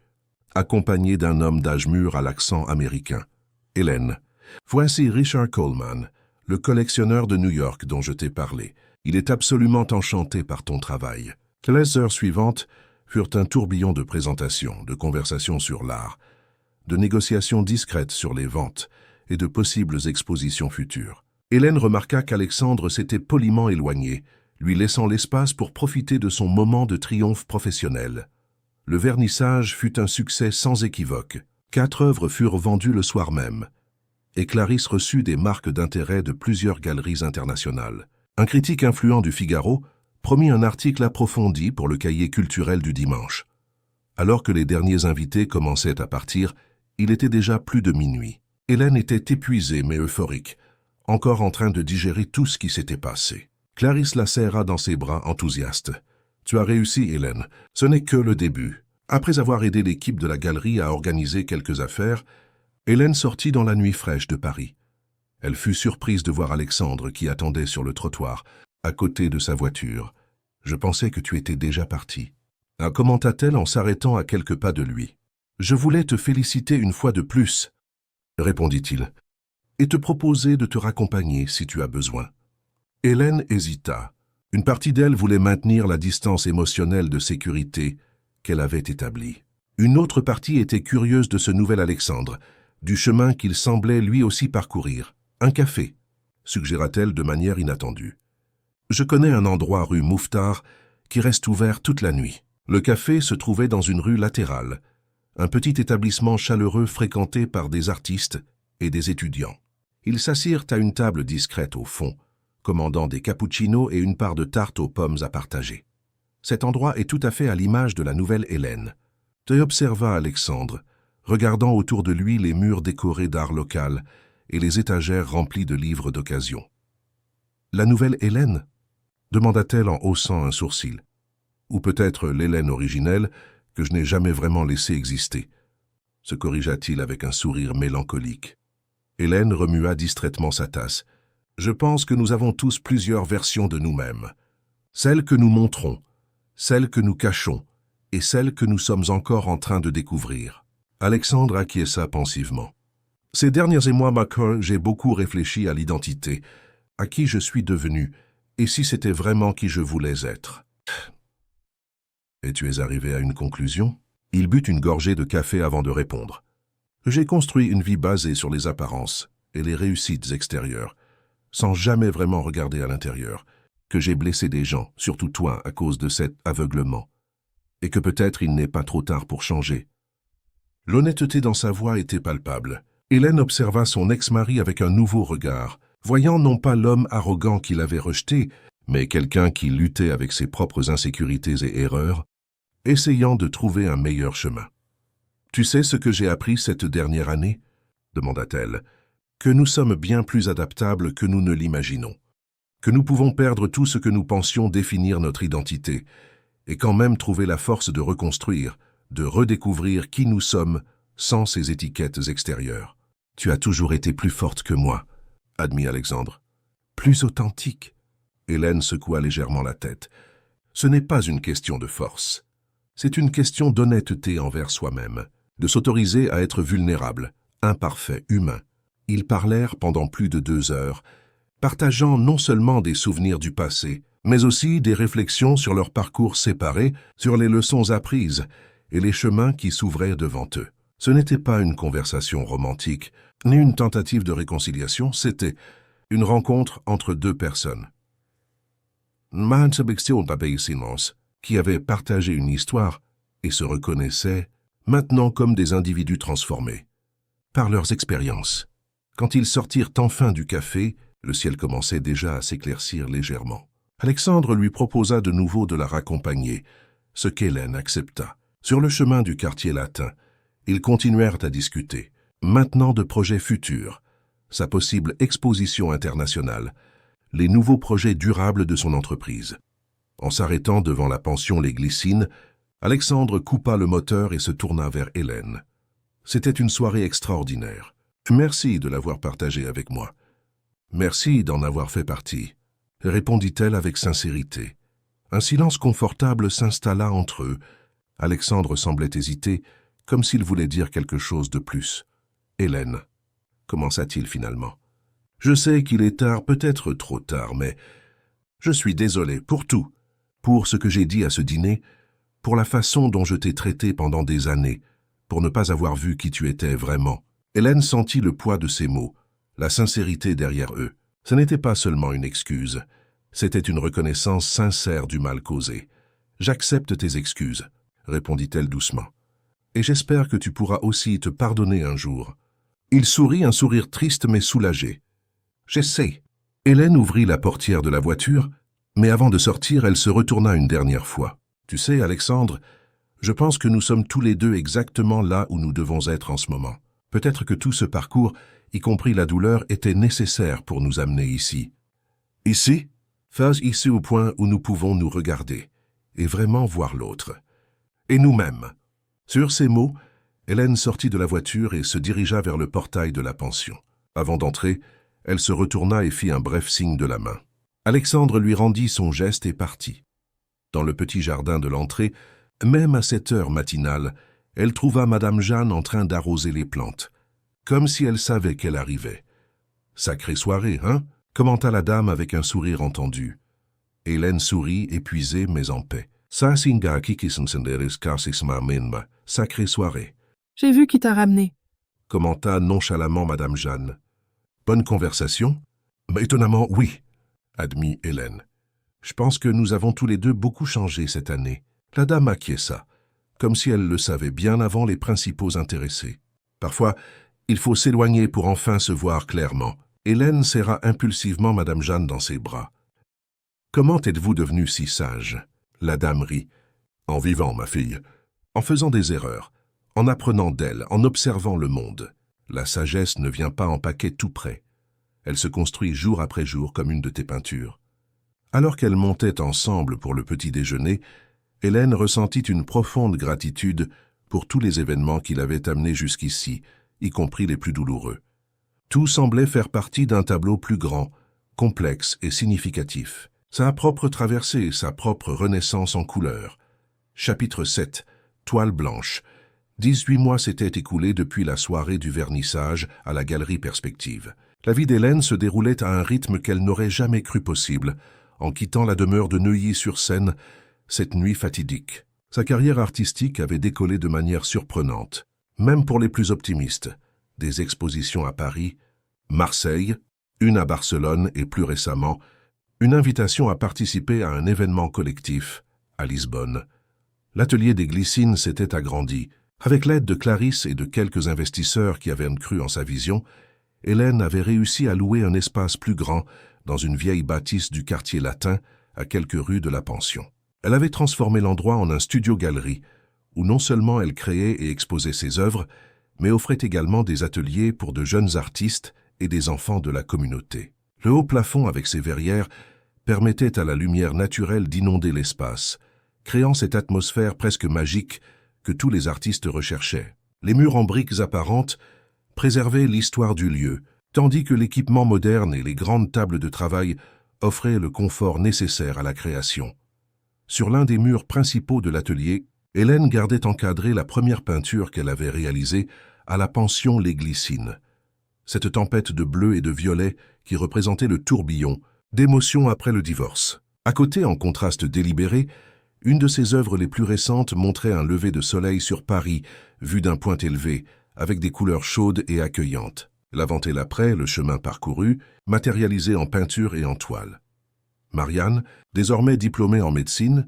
accompagnée d'un homme d'âge mûr à l'accent américain. « Hélène, voici Richard Coleman, le collectionneur de New York dont je t'ai parlé. Il est absolument enchanté par ton travail. » Les heures suivantes furent un tourbillon de présentations, de conversations sur l'art, de négociations discrètes sur les ventes et de possibles expositions futures. Hélène remarqua qu'Alexandre s'était poliment éloigné, lui laissant l'espace pour profiter de son moment de triomphe professionnel. Le vernissage fut un succès sans équivoque. 4 œuvres furent vendues le soir même, et Clarisse reçut des marques d'intérêt de plusieurs galeries internationales. Un critique influent du Figaro promit un article approfondi pour le cahier culturel du dimanche. Alors que les derniers invités commençaient à partir, il était déjà plus de minuit. Hélène était épuisée mais euphorique, encore en train de digérer tout ce qui s'était passé. Clarisse la serra dans ses bras, enthousiaste. « Tu as réussi, Hélène. Ce n'est que le début. » Après avoir aidé l'équipe de la galerie à organiser quelques affaires, Hélène sortit dans la nuit fraîche de Paris. Elle fut surprise de voir Alexandre qui attendait sur le trottoir, à côté de sa voiture. « Je pensais que tu étais déjà parti. » commenta-t-elle en s'arrêtant à quelques pas de lui. « Je voulais te féliciter une fois de plus, » répondit-il, « et te proposer de te raccompagner si tu as besoin. » Hélène hésita. Une partie d'elle voulait maintenir la distance émotionnelle de sécurité qu'elle avait établie. Une autre partie était curieuse de ce nouvel Alexandre, du chemin qu'il semblait lui aussi parcourir. « Un café », suggéra-t-elle de manière inattendue. « Je connais un endroit rue Mouffetard qui reste ouvert toute la nuit. » Le café se trouvait dans une rue latérale, un petit établissement chaleureux fréquenté par des artistes et des étudiants. Ils s'assirent à une table discrète au fond, commandant des cappuccinos et une part de tarte aux pommes à partager. Cet endroit est tout à fait à l'image de la nouvelle Hélène. Te observa Alexandre, regardant autour de lui les murs décorés d'art local et les étagères remplies de livres d'occasion. « La nouvelle Hélène » demanda-t-elle en haussant un sourcil. « Ou peut-être l'Hélène originelle que je n'ai jamais vraiment laissée exister » se corrigea-t-il avec un sourire mélancolique. Hélène remua distraitement sa tasse. « Je pense que nous avons tous plusieurs versions de nous-mêmes. Celle que nous montrons, celle que nous cachons et celle que nous sommes encore en train de découvrir. » Alexandre acquiesça pensivement. « Ces derniers mois, Michael, j'ai beaucoup réfléchi à l'identité, à qui je suis devenu et si c'était vraiment qui je voulais être. » « Et tu es arrivé à une conclusion ?» Il but une gorgée de café avant de répondre. « J'ai construit une vie basée sur les apparences et les réussites extérieures, sans jamais vraiment regarder à l'intérieur, que j'ai blessé des gens, surtout toi, à cause de cet aveuglement, et que peut-être il n'est pas trop tard pour changer. » L'honnêteté dans sa voix était palpable. Hélène observa son ex-mari avec un nouveau regard, voyant non pas l'homme arrogant qu'il avait rejeté, mais quelqu'un qui luttait avec ses propres insécurités et erreurs, essayant de trouver un meilleur chemin. « Tu sais ce que j'ai appris cette dernière année ?» demanda-t-elle. « Que nous sommes bien plus adaptables que nous ne l'imaginons, que nous pouvons perdre tout ce que nous pensions définir notre identité, et quand même trouver la force de reconstruire, de redécouvrir qui nous sommes sans ces étiquettes extérieures. Tu as toujours été plus forte que moi, » admit Alexandre. « Plus authentique. » Hélène secoua légèrement la tête. « Ce n'est pas une question de force. C'est une question d'honnêteté envers soi-même, de s'autoriser à être vulnérable, imparfait, humain. » Ils parlèrent pendant plus de 2 heures, partageant non seulement des souvenirs du passé, mais aussi des réflexions sur leur parcours séparés, sur les leçons apprises et les chemins qui s'ouvraient devant eux. Ce n'était pas une conversation romantique, ni une tentative de réconciliation, c'était une rencontre entre 2 personnes. Qui avaient partagé une histoire et se reconnaissaient maintenant comme des individus transformés par leurs expériences. Quand ils sortirent enfin du café, le ciel commençait déjà à s'éclaircir légèrement. Alexandre lui proposa de nouveau de la raccompagner, ce qu'Hélène accepta. Sur le chemin du quartier latin, ils continuèrent à discuter, maintenant de projets futurs, sa possible exposition internationale, les nouveaux projets durables de son entreprise. En s'arrêtant devant la pension Les Glycines, Alexandre coupa le moteur et se tourna vers Hélène. « C'était une soirée extraordinaire. Merci de l'avoir partagée avec moi. Merci d'en avoir fait partie, » répondit-elle avec sincérité. Un silence confortable s'installa entre eux. Alexandre semblait hésiter, comme s'il voulait dire quelque chose de plus. « Hélène, » commença-t-il finalement. « Je sais qu'il est tard, peut-être trop tard, mais je suis désolé pour tout. Pour ce que j'ai dit à ce dîner, pour la façon dont je t'ai traité pendant des années, pour ne pas avoir vu qui tu étais vraiment. » Hélène sentit le poids de ces mots, la sincérité derrière eux. Ce n'était pas seulement une excuse, c'était une reconnaissance sincère du mal causé. « J'accepte tes excuses, » répondit-elle doucement. « Et j'espère que tu pourras aussi te pardonner un jour. » Il sourit, un sourire triste mais soulagé. « J'essaie. » Hélène ouvrit la portière de la voiture, mais avant de sortir, elle se retourna une dernière fois. « Tu sais, Alexandre, je pense que nous sommes tous les deux exactement là où nous devons être en ce moment. Peut-être que tout ce parcours, y compris la douleur, était nécessaire pour nous amener ici. » « Ici ?» Phase ici au point où nous pouvons nous regarder et vraiment voir l'autre. Et nous-mêmes. Sur ces mots, Hélène sortit de la voiture et se dirigea vers le portail de la pension. Avant d'entrer, elle se retourna et fit un bref signe de la main. Alexandre lui rendit son geste et partit. Dans le petit jardin de l'entrée, même à cette heure matinale, Elle trouva Madame Jeanne en train d'arroser les plantes, comme si elle savait qu'elle arrivait. « Sacrée soirée, hein ?» commenta la dame avec un sourire entendu. Hélène sourit, épuisée mais en paix. « Sasinga kikisensenderis karsisma minma, sacrée soirée. » J'ai vu qui t'a ramené. Commenta nonchalamment Madame Jeanne. « Bonne conversation ?»« Étonnamment, oui, » admit Hélène. « Je pense que nous avons tous les deux beaucoup changé cette année. » La dame acquiesça, comme si elle le savait bien avant les principaux intéressés. Parfois, il faut s'éloigner pour enfin se voir clairement. Hélène serra impulsivement Madame Jeanne dans ses bras. « Comment êtes-vous devenue si sage ?» La dame rit. « En vivant, ma fille, en faisant des erreurs, en apprenant d'elles, en observant le monde. La sagesse ne vient pas en paquet tout près. Elle se construit jour après jour comme une de tes peintures. » Alors qu'elles montaient ensemble pour le petit déjeuner, Hélène ressentit une profonde gratitude pour tous les événements qui l'avaient amenée jusqu'ici, y compris les plus douloureux. Tout semblait faire partie d'un tableau plus grand, complexe et significatif. Sa propre traversée, sa propre renaissance en couleurs. Chapitre 7. Toile blanche. 18 mois s'étaient écoulés depuis la soirée du vernissage à la Galerie Perspective. La vie d'Hélène se déroulait à un rythme qu'elle n'aurait jamais cru possible, en quittant la demeure de Neuilly-sur-Seine cette nuit fatidique. Sa carrière artistique avait décollé de manière surprenante, même pour les plus optimistes. Des expositions à Paris, Marseille, une à Barcelone et plus récemment, une invitation à participer à un événement collectif à Lisbonne. L'atelier des Glycines s'était agrandi. Avec l'aide de Clarisse et de quelques investisseurs qui avaient cru en sa vision, Hélène avait réussi à louer un espace plus grand dans une vieille bâtisse du quartier latin à quelques rues de la Pension. Elle avait transformé l'endroit en un studio-galerie où non seulement elle créait et exposait ses œuvres, mais offrait également des ateliers pour de jeunes artistes et des enfants de la communauté. Le haut plafond avec ses verrières permettait à la lumière naturelle d'inonder l'espace, créant cette atmosphère presque magique que tous les artistes recherchaient. Les murs en briques apparentes préservaient l'histoire du lieu, tandis que l'équipement moderne et les grandes tables de travail offraient le confort nécessaire à la création. Sur l'un des murs principaux de l'atelier, Hélène gardait encadrée la première peinture qu'elle avait réalisée à la pension Les Glycines. Cette tempête de bleu et de violet qui représentait le tourbillon d'émotions après le divorce. À côté, en contraste délibéré, une de ses œuvres les plus récentes montrait un lever de soleil sur Paris, vu d'un point élevé, avec des couleurs chaudes et accueillantes. L'avant et l'après, le chemin parcouru, matérialisé en peinture et en toile. Marianne, désormais diplômée en médecine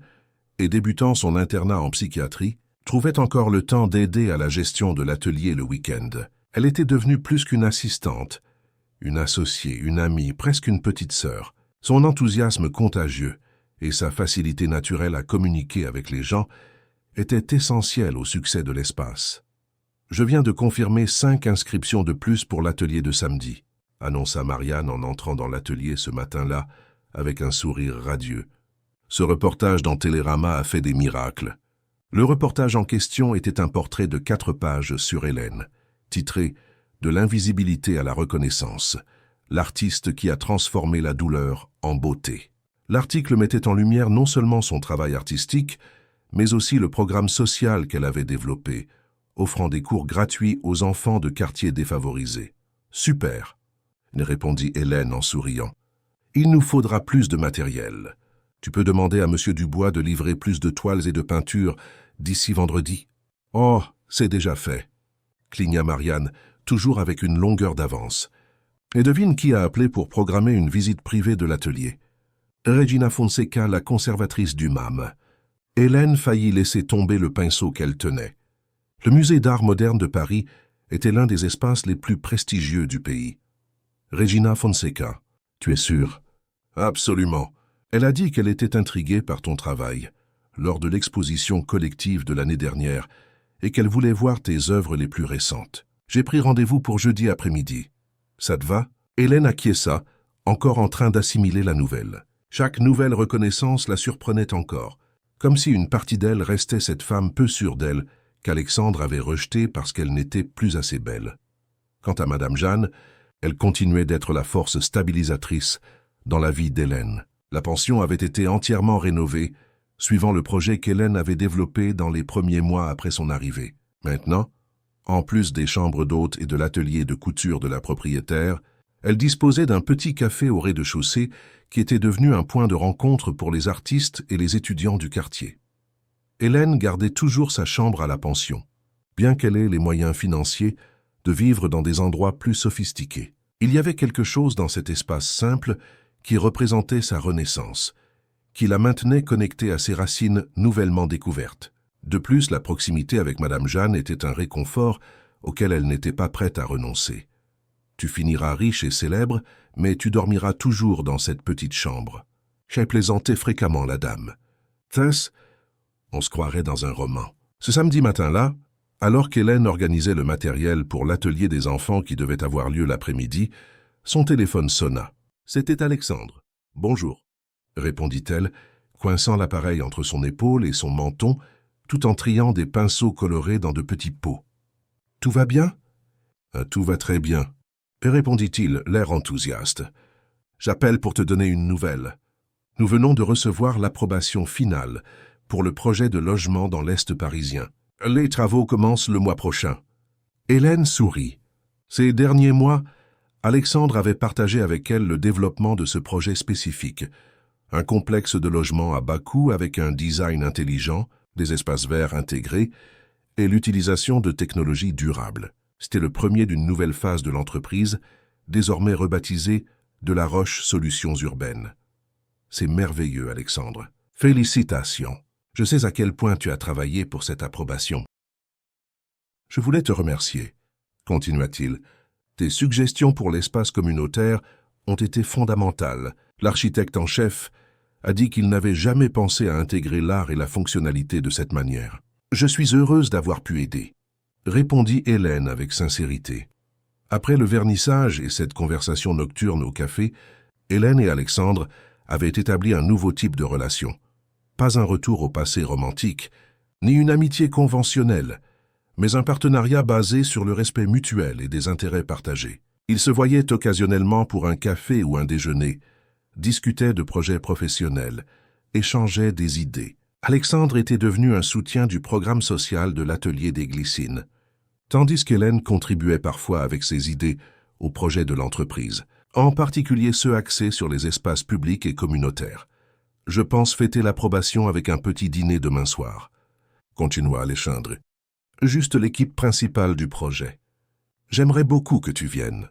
et débutant son internat en psychiatrie, trouvait encore le temps d'aider à la gestion de l'atelier le week-end. Elle était devenue plus qu'une assistante, une associée, une amie, presque une petite sœur. Son enthousiasme contagieux et sa facilité naturelle à communiquer avec les gens étaient essentiels au succès de l'espace. « Je viens de confirmer 5 inscriptions de plus pour l'atelier de samedi », annonça Marianne en entrant dans l'atelier ce matin-là avec un sourire radieux. Ce reportage dans Télérama a fait des miracles. Le reportage en question était un portrait de 4 pages sur Hélène, titré « De l'invisibilité à la reconnaissance », l'artiste qui a transformé la douleur en beauté. L'article mettait en lumière non seulement son travail artistique, mais aussi le programme social qu'elle avait développé, offrant des cours gratuits aux enfants de quartiers défavorisés. « Super !» répondit Hélène en souriant. « Il nous faudra plus de matériel. Tu peux demander à Monsieur Dubois de livrer plus de toiles et de peintures d'ici vendredi. »« Oh, c'est déjà fait !» cligna Marianne, toujours avec une longueur d'avance. Et devine qui a appelé pour programmer une visite privée de l'atelier. Regina Fonseca, la conservatrice du MAM. Hélène faillit laisser tomber le pinceau qu'elle tenait. Le musée d'art moderne de Paris était l'un des espaces les plus prestigieux du pays. Regina Fonseca, tu es sûre? Absolument. Elle a dit qu'elle était intriguée par ton travail, lors de l'exposition collective de l'année dernière, et qu'elle voulait voir tes œuvres les plus récentes. J'ai pris rendez-vous pour jeudi après-midi. Ça te va? Hélène acquiesça, encore en train d'assimiler la nouvelle. Chaque nouvelle reconnaissance la surprenait encore, comme si une partie d'elle restait cette femme peu sûre d'elle qu'Alexandre avait rejetée parce qu'elle n'était plus assez belle. Quant à Madame Jeanne, elle continuait d'être la force stabilisatrice dans la vie d'Hélène. La pension avait été entièrement rénovée, suivant le projet qu'Hélène avait développé dans les premiers mois après son arrivée. Maintenant, en plus des chambres d'hôtes et de l'atelier de couture de la propriétaire, elle disposait d'un petit café au rez-de-chaussée qui était devenu un point de rencontre pour les artistes et les étudiants du quartier. Hélène gardait toujours sa chambre à la pension, bien qu'elle ait les moyens financiers de vivre dans des endroits plus sophistiqués. Il y avait quelque chose dans cet espace simple qui représentait sa renaissance, qui la maintenait connectée à ses racines nouvellement découvertes. De plus, la proximité avec Madame Jeanne était un réconfort auquel elle n'était pas prête à renoncer. Tu finiras riche et célèbre, mais tu dormiras toujours dans cette petite chambre. J'ai plaisanté fréquemment la dame. Thus, on se croirait dans un roman. Ce samedi matin-là, alors qu'Hélène organisait le matériel pour l'atelier des enfants qui devait avoir lieu l'après-midi, son téléphone sonna. C'était Alexandre. « Bonjour », répondit-elle, coinçant l'appareil entre son épaule et son menton, tout en triant des pinceaux colorés dans de petits pots. « Tout va bien ?»« Tout va très bien », répondit-il, l'air enthousiaste. « J'appelle pour te donner une nouvelle. Nous venons de recevoir l'approbation finale pour le projet de logement dans l'Est parisien. Les travaux commencent le mois prochain. » Hélène sourit. Ces derniers mois, Alexandre avait partagé avec elle le développement de ce projet spécifique, un complexe de logement à bas coût avec un design intelligent, des espaces verts intégrés et l'utilisation de technologies durables. C'était le premier d'une nouvelle phase de l'entreprise, désormais rebaptisée de la Roche Solutions Urbaines. C'est merveilleux, Alexandre. Félicitations. Je sais à quel point tu as travaillé pour cette approbation. Je voulais te remercier, continua-t-il. Tes suggestions pour l'espace communautaire ont été fondamentales. L'architecte en chef a dit qu'il n'avait jamais pensé à intégrer l'art et la fonctionnalité de cette manière. Je suis heureuse d'avoir pu aider, répondit Hélène avec sincérité. Après le vernissage et cette conversation nocturne au café, Hélène et Alexandre avaient établi un nouveau type de relation. Pas un retour au passé romantique, ni une amitié conventionnelle, mais un partenariat basé sur le respect mutuel et des intérêts partagés. Ils se voyaient occasionnellement pour un café ou un déjeuner, discutaient de projets professionnels, échangeaient des idées. Alexandre était devenu un soutien du programme social de l'atelier des Glycines, tandis qu'Hélène contribuait parfois avec ses idées aux projets de l'entreprise, en particulier ceux axés sur les espaces publics et communautaires. Je pense fêter l'approbation avec un petit dîner demain soir, continua Alexandre. Juste l'équipe principale du projet. J'aimerais beaucoup que tu viennes.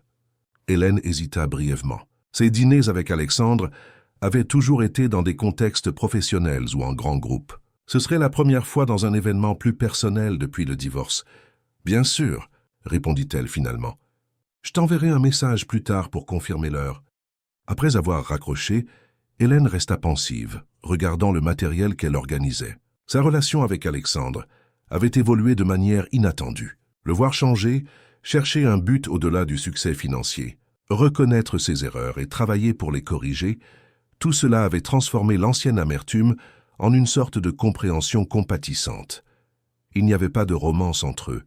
Hélène hésita brièvement. Ses dîners avec Alexandre avaient toujours été dans des contextes professionnels ou en grands groupes. Ce serait la première fois dans un événement plus personnel depuis le divorce. Bien sûr, répondit-elle finalement. Je t'enverrai un message plus tard pour confirmer l'heure. Après avoir raccroché, Hélène resta pensive, regardant le matériel qu'elle organisait. Sa relation avec Alexandre avait évolué de manière inattendue. Le voir changer, chercher un but au-delà du succès financier, reconnaître ses erreurs et travailler pour les corriger, tout cela avait transformé l'ancienne amertume en une sorte de compréhension compatissante. Il n'y avait pas de romance entre eux,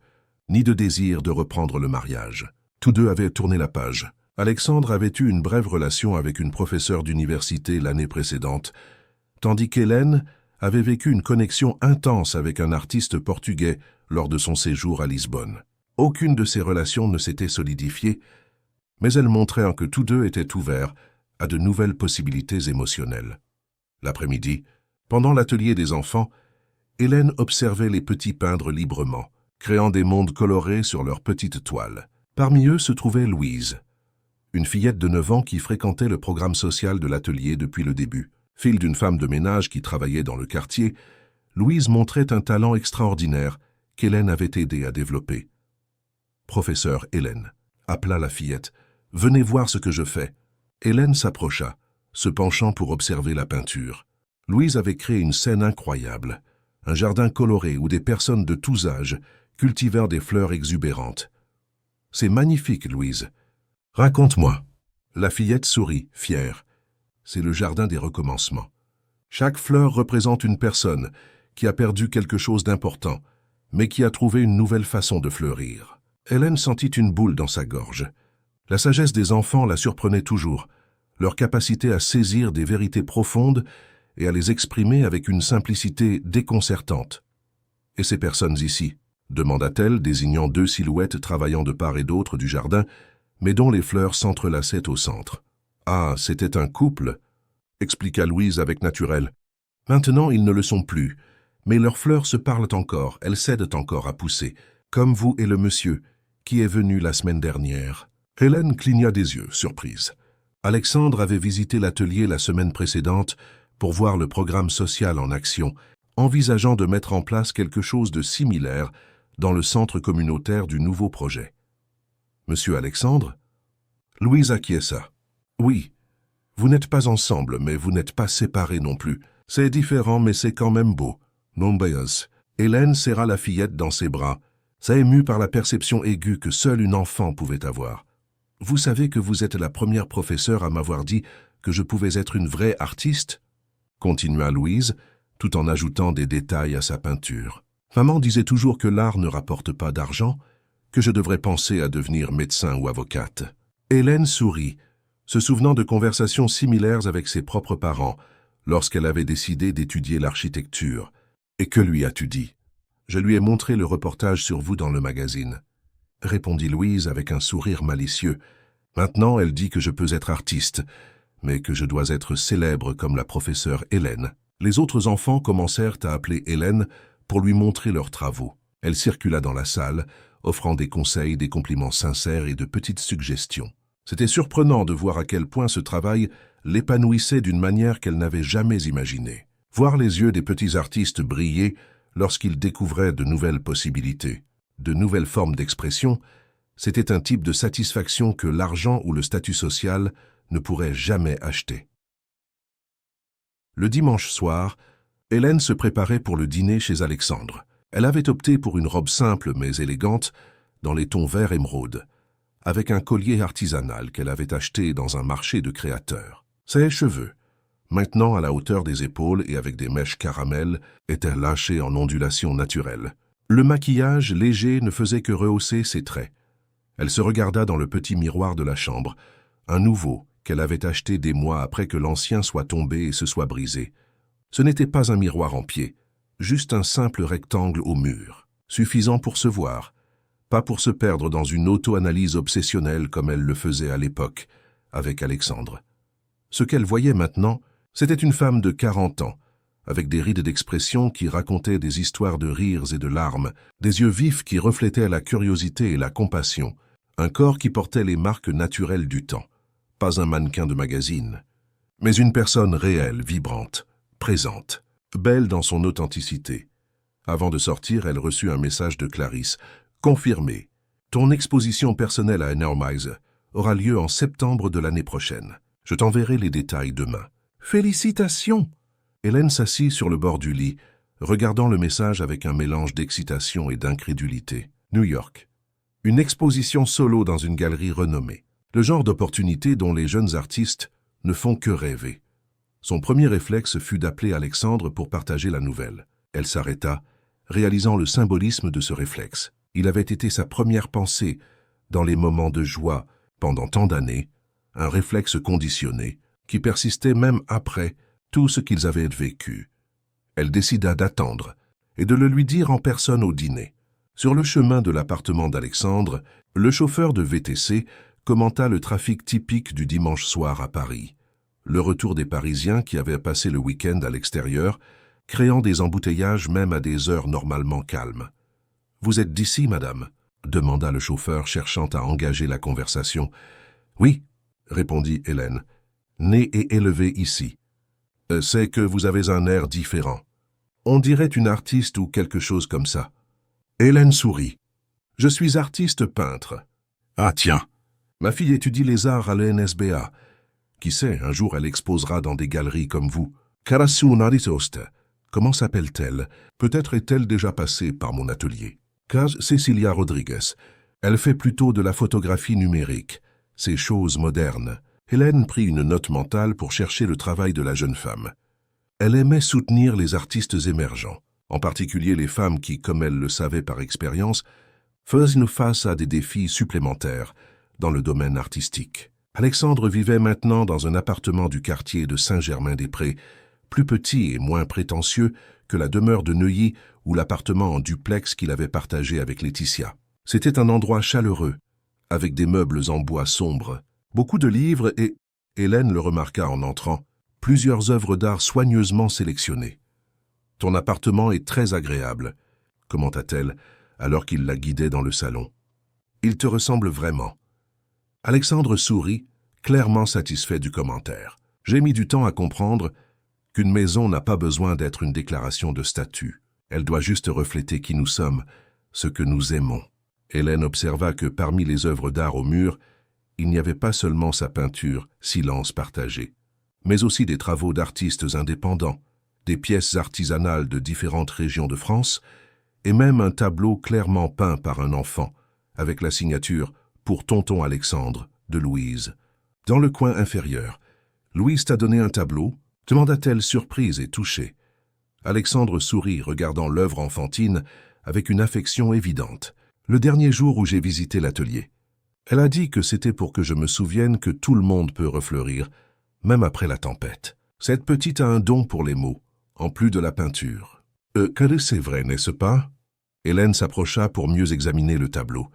ni de désir de reprendre le mariage. Tous deux avaient tourné la page. Alexandre avait eu une brève relation avec une professeure d'université l'année précédente, tandis qu'Hélène avait vécu une connexion intense avec un artiste portugais lors de son séjour à Lisbonne. Aucune de ces relations ne s'était solidifiée, mais elles montraient que tous deux étaient ouverts à de nouvelles possibilités émotionnelles. L'après-midi, pendant l'atelier des enfants, Hélène observait les petits peindre librement, créant des mondes colorés sur leurs petites toiles. Parmi eux se trouvait Louise, une fillette de 9 ans qui fréquentait le programme social de l'atelier depuis le début. Fille d'une femme de ménage qui travaillait dans le quartier, Louise montrait un talent extraordinaire qu'Hélène avait aidé à développer. « Professeur Hélène », appela la fillette, « venez voir ce que je fais. » Hélène s'approcha, se penchant pour observer la peinture. Louise avait créé une scène incroyable, un jardin coloré où des personnes de tous âges cultivèrent des fleurs exubérantes. « C'est magnifique, Louise. Raconte-moi. » La fillette sourit, fière. C'est le jardin des recommencements. Chaque fleur représente une personne qui a perdu quelque chose d'important, mais qui a trouvé une nouvelle façon de fleurir. Hélène sentit une boule dans sa gorge. La sagesse des enfants la surprenait toujours, leur capacité à saisir des vérités profondes et à les exprimer avec une simplicité déconcertante. Et ces personnes ici, demanda-t-elle, désignant deux silhouettes travaillant de part et d'autre du jardin, mais dont les fleurs s'entrelaçaient au centre. « Ah, c'était un couple », expliqua Louise avec naturel. « Maintenant, ils ne le sont plus, mais leurs fleurs se parlent encore, elles cèdent encore à pousser, comme vous et le monsieur, qui est venu la semaine dernière. » Hélène cligna des yeux, surprise. Alexandre avait visité l'atelier la semaine précédente pour voir le programme social en action, envisageant de mettre en place quelque chose de similaire dans le centre communautaire du nouveau projet. « Monsieur Alexandre ?» Louise acquiesça. « Oui, vous n'êtes pas ensemble, mais vous n'êtes pas séparés non plus. C'est différent, mais c'est quand même beau. Non béas. » Hélène serra la fillette dans ses bras, ça émue par la perception aiguë que seule une enfant pouvait avoir. « Vous savez que vous êtes la première professeure à m'avoir dit que je pouvais être une vraie artiste ?» continua Louise, tout en ajoutant des détails à sa peinture. « Maman disait toujours que l'art ne rapporte pas d'argent, que je devrais penser à devenir médecin ou avocate. » Hélène sourit, se souvenant de conversations similaires avec ses propres parents lorsqu'elle avait décidé d'étudier l'architecture. « Et que lui as-tu dit ?»« Je lui ai montré le reportage sur vous dans le magazine. » répondit Louise avec un sourire malicieux. « Maintenant, elle dit que je peux être artiste, mais que je dois être célèbre comme la professeure Hélène. » Les autres enfants commencèrent à appeler Hélène pour lui montrer leurs travaux. Elle circula dans la salle, offrant des conseils, des compliments sincères et de petites suggestions. C'était surprenant de voir à quel point ce travail l'épanouissait d'une manière qu'elle n'avait jamais imaginée. Voir les yeux des petits artistes briller lorsqu'ils découvraient de nouvelles possibilités, de nouvelles formes d'expression, c'était un type de satisfaction que l'argent ou le statut social ne pourraient jamais acheter. Le dimanche soir, Hélène se préparait pour le dîner chez Alexandre. Elle avait opté pour une robe simple mais élégante, dans les tons vert émeraude, avec un collier artisanal qu'elle avait acheté dans un marché de créateurs. Ses cheveux, maintenant à la hauteur des épaules et avec des mèches caramel, étaient lâchés en ondulation naturelle. Le maquillage léger ne faisait que rehausser ses traits. Elle se regarda dans le petit miroir de la chambre, un nouveau qu'elle avait acheté des mois après que l'ancien soit tombé et se soit brisé. Ce n'était pas un miroir en pied, juste un simple rectangle au mur, suffisant pour se voir, pas pour se perdre dans une auto-analyse obsessionnelle comme elle le faisait à l'époque avec Alexandre. Ce qu'elle voyait maintenant, c'était une femme de 40 ans, avec des rides d'expression qui racontaient des histoires de rires et de larmes, des yeux vifs qui reflétaient la curiosité et la compassion, un corps qui portait les marques naturelles du temps, pas un mannequin de magazine, mais une personne réelle, vibrante, présente, belle dans son authenticité. Avant de sortir, elle reçut un message de Clarisse. « Confirmé. Ton exposition personnelle à Enormize aura lieu en septembre de l'année prochaine. Je t'enverrai les détails demain. » « Félicitations !» Hélène s'assit sur le bord du lit, regardant le message avec un mélange d'excitation et d'incrédulité. New York. Une exposition solo dans une galerie renommée. Le genre d'opportunité dont les jeunes artistes ne font que rêver. Son premier réflexe fut d'appeler Alexandre pour partager la nouvelle. Elle s'arrêta, réalisant le symbolisme de ce réflexe. Il avait été sa première pensée dans les moments de joie pendant tant d'années, un réflexe conditionné qui persistait même après tout ce qu'ils avaient vécu. Elle décida d'attendre et de le lui dire en personne au dîner. Sur le chemin de l'appartement d'Alexandre, le chauffeur de VTC commenta le trafic typique du dimanche soir à Paris. Le retour des Parisiens qui avaient passé le week-end à l'extérieur, créant des embouteillages même à des heures normalement calmes. « Vous êtes d'ici, madame ?» demanda le chauffeur, cherchant à engager la conversation. « Oui, » répondit Hélène, « née et élevée ici. C'est que vous avez un air différent. On dirait une artiste ou quelque chose comme ça. » Hélène sourit. « Je suis artiste peintre. »« Ah tiens, ma fille étudie les arts à l'ENSBA. Qui sait, un jour elle exposera dans des galeries comme vous. Karasu Naritoste. Comment s'appelle-t-elle? Peut-être est-elle déjà passée par mon atelier. Cas Cecilia Rodriguez. Elle fait plutôt de la photographie numérique. Ces choses modernes. » Hélène prit une note mentale pour chercher le travail de la jeune femme. Elle aimait soutenir les artistes émergents, en particulier les femmes qui, comme elle le savait par expérience, faisaient face à des défis supplémentaires dans le domaine artistique. Alexandre vivait maintenant dans un appartement du quartier de Saint-Germain-des-Prés, plus petit et moins prétentieux que la demeure de Neuilly ou l'appartement en duplex qu'il avait partagé avec Laetitia. C'était un endroit chaleureux, avec des meubles en bois sombre, beaucoup de livres et, Hélène le remarqua en entrant, plusieurs œuvres d'art soigneusement sélectionnées. « Ton appartement est très agréable », commenta-t-elle, alors qu'il la guidait dans le salon. « Il te ressemble vraiment. » Alexandre sourit, clairement satisfait du commentaire. « J'ai mis du temps à comprendre qu'une maison n'a pas besoin d'être une déclaration de statut. Elle doit juste refléter qui nous sommes, ce que nous aimons. » Hélène observa que parmi les œuvres d'art au mur, il n'y avait pas seulement sa peinture, silence partagé, mais aussi des travaux d'artistes indépendants, des pièces artisanales de différentes régions de France, et même un tableau clairement peint par un enfant, avec la signature « Pour tonton Alexandre » de Louise. Dans le coin inférieur, « Louise t'a donné un tableau ?» demanda-t-elle surprise et touchée. Alexandre sourit, regardant l'œuvre enfantine avec une affection évidente. « Le dernier jour où j'ai visité l'atelier. Elle a dit que c'était pour que je me souvienne que tout le monde peut refleurir, même après la tempête. Cette petite a un don pour les mots, en plus de la peinture. Que c'est vrai, n'est-ce pas ?» Hélène s'approcha pour mieux examiner le tableau.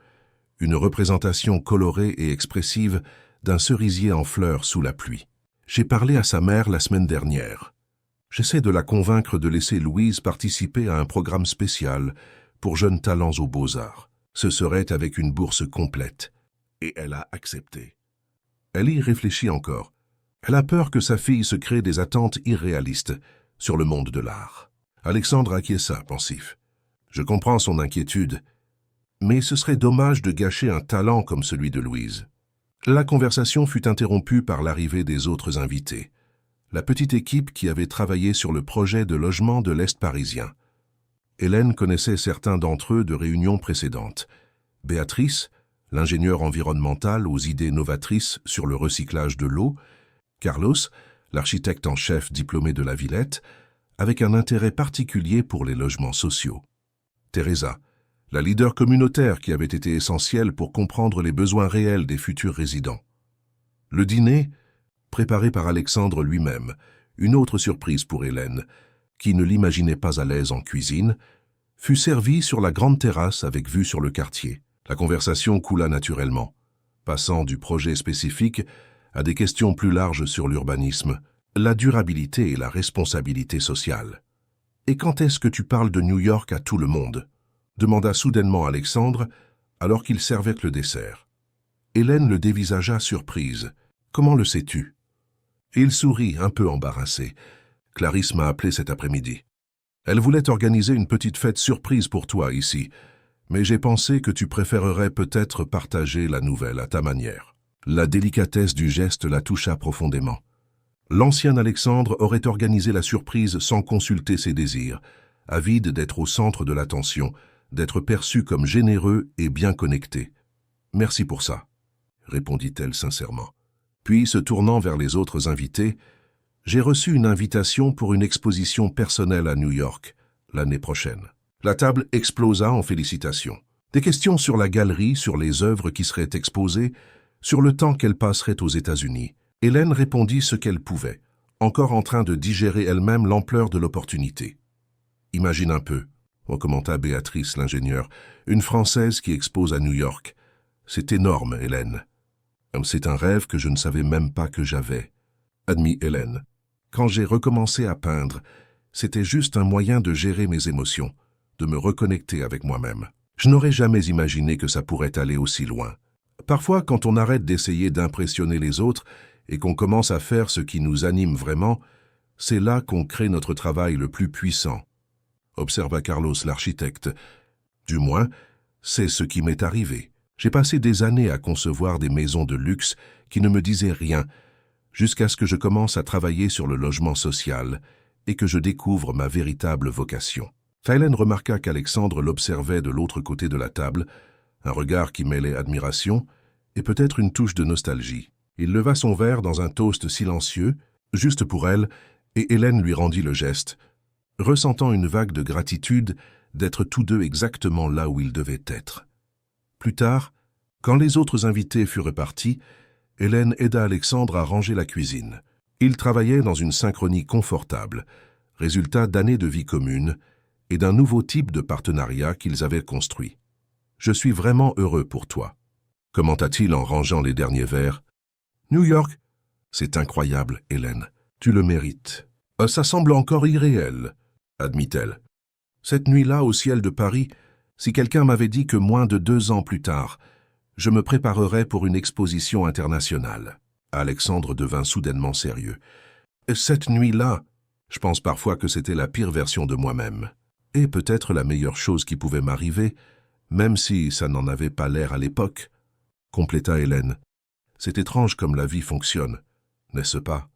Une représentation colorée et expressive d'un cerisier en fleurs sous la pluie. « J'ai parlé à sa mère la semaine dernière. J'essaie de la convaincre de laisser Louise participer à un programme spécial pour jeunes talents aux beaux-arts. Ce serait avec une bourse complète. Et elle a accepté. Elle y réfléchit encore. Elle a peur que sa fille se crée des attentes irréalistes sur le monde de l'art. » Alexandre acquiesça, pensif. « Je comprends son inquiétude, mais ce serait dommage de gâcher un talent comme celui de Louise. » La conversation fut interrompue par l'arrivée des autres invités, la petite équipe qui avait travaillé sur le projet de logement de l'Est parisien. Hélène connaissait certains d'entre eux de réunions précédentes. Béatrice, l'ingénieur environnemental aux idées novatrices sur le recyclage de l'eau, Carlos, l'architecte en chef diplômé de la Villette, avec un intérêt particulier pour les logements sociaux. Teresa, la leader communautaire qui avait été essentielle pour comprendre les besoins réels des futurs résidents. Le dîner, préparé par Alexandre lui-même, une autre surprise pour Hélène, qui ne l'imaginait pas à l'aise en cuisine, fut servi sur la grande terrasse avec vue sur le quartier. La conversation coula naturellement, passant du projet spécifique à des questions plus larges sur l'urbanisme, la durabilité et la responsabilité sociale. « Et quand est-ce que tu parles de New York à tout le monde ?» demanda soudainement Alexandre, alors qu'il servait le dessert. Hélène le dévisagea surprise. « Comment le sais-tu » Et il sourit, un peu embarrassé. « Clarisse m'a appelé cet après-midi. Elle voulait organiser une petite fête surprise pour toi ici, mais j'ai pensé que tu préférerais peut-être partager la nouvelle à ta manière. » La délicatesse du geste la toucha profondément. L'ancien Alexandre aurait organisé la surprise sans consulter ses désirs, avide d'être au centre de l'attention, d'être perçu comme généreux et bien connecté. « Merci pour ça, » répondit-elle sincèrement. Puis, se tournant vers les autres invités, « J'ai reçu une invitation pour une exposition personnelle à New York, l'année prochaine. » La table explosa en félicitations. Des questions sur la galerie, sur les œuvres qui seraient exposées, sur le temps qu'elle passerait aux États-Unis. Hélène répondit ce qu'elle pouvait, encore en train de digérer elle-même l'ampleur de l'opportunité. « Imagine un peu, » commenta Béatrice, l'ingénieure, « une Française qui expose à New York. C'est énorme, Hélène. » « C'est un rêve que je ne savais même pas que j'avais. » Admit Hélène. « Quand j'ai recommencé à peindre, c'était juste un moyen de gérer mes émotions, de me reconnecter avec moi-même. Je n'aurais jamais imaginé que ça pourrait aller aussi loin. Parfois, quand on arrête d'essayer d'impressionner les autres et qu'on commence à faire ce qui nous anime vraiment, c'est là qu'on crée notre travail le plus puissant. » Observa Carlos l'architecte. « Du moins, c'est ce qui m'est arrivé. J'ai passé des années à concevoir des maisons de luxe qui ne me disaient rien, jusqu'à ce que je commence à travailler sur le logement social et que je découvre ma véritable vocation. » Hélène remarqua qu'Alexandre l'observait de l'autre côté de la table, un regard qui mêlait admiration et peut-être une touche de nostalgie. Il leva son verre dans un toast silencieux, juste pour elle, et Hélène lui rendit le geste, ressentant une vague de gratitude d'être tous deux exactement là où ils devaient être. Plus tard, quand les autres invités furent partis, Hélène aida Alexandre à ranger la cuisine. Ils travaillaient dans une synchronie confortable, résultat d'années de vie commune, et d'un nouveau type de partenariat qu'ils avaient construit. Je suis vraiment heureux pour toi. Commenta-t-il en rangeant les derniers verres. New York, c'est incroyable, Hélène. Tu le mérites. Ça semble encore irréel, admit-elle. Cette nuit-là, au ciel de Paris, si quelqu'un m'avait dit que moins de 2 ans plus tard, je me préparerais pour une exposition internationale. Alexandre devint soudainement sérieux. Cette nuit-là, je pense parfois que c'était la pire version de moi-même. Et peut-être la meilleure chose qui pouvait m'arriver, même si ça n'en avait pas l'air à l'époque, compléta Hélène. C'est étrange comme la vie fonctionne, n'est-ce pas?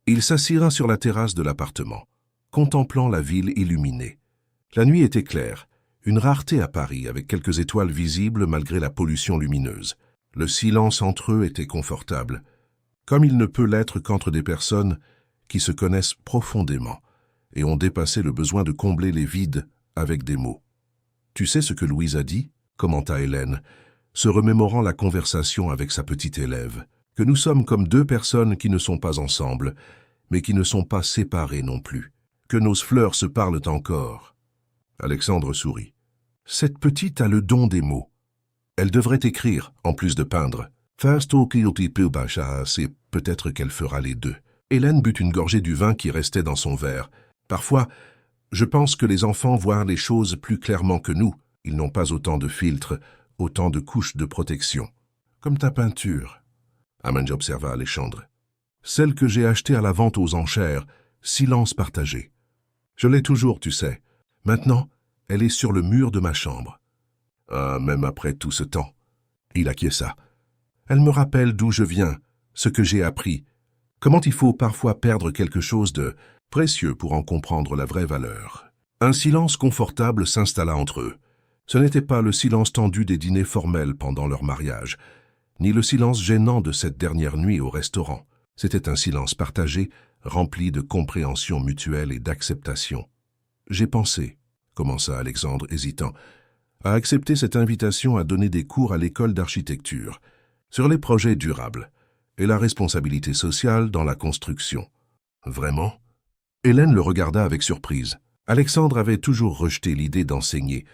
Il s'assira sur la terrasse de l'appartement, contemplant la ville illuminée. La nuit était claire, une rareté à Paris avec quelques étoiles visibles malgré la pollution lumineuse. Le silence entre eux était confortable, comme il ne peut l'être qu'entre des personnes qui se connaissent profondément et ont dépassé le besoin de combler les vides avec des mots. « Tu sais ce que Louise a dit ?» commenta Hélène, se remémorant la conversation avec sa petite élève, que nous sommes comme 2 personnes qui ne sont pas ensemble, mais qui ne sont pas séparées non plus, que nos fleurs se parlent encore. Alexandre sourit. Cette petite a le don des mots. Elle devrait écrire, en plus de peindre. C'est peut-être qu'elle fera les 2. Hélène but une gorgée du vin qui restait dans son verre. Parfois, je pense que les enfants voient les choses plus clairement que nous. Ils n'ont pas autant de filtres, autant de couches de protection. Comme ta peinture, Amanj observa Alexandre. Celle que j'ai achetée à la vente aux enchères, silence partagé. Je l'ai toujours, tu sais. Maintenant, elle est sur le mur de ma chambre. Ah, même après tout ce temps. Il acquiesça. Elle me rappelle d'où je viens, ce que j'ai appris, comment il faut parfois perdre quelque chose de précieux pour en comprendre la vraie valeur. Un silence confortable s'installa entre eux. Ce n'était pas le silence tendu des dîners formels pendant leur mariage, ni le silence gênant de cette dernière nuit au restaurant. C'était un silence partagé, rempli de compréhension mutuelle et d'acceptation. « J'ai pensé, » commença Alexandre hésitant, à accepter cette invitation à donner des cours à l'école d'architecture, sur les projets durables et la responsabilité sociale dans la construction. « Vraiment ?» Hélène le regarda avec surprise. Alexandre avait toujours rejeté l'idée d'enseigner,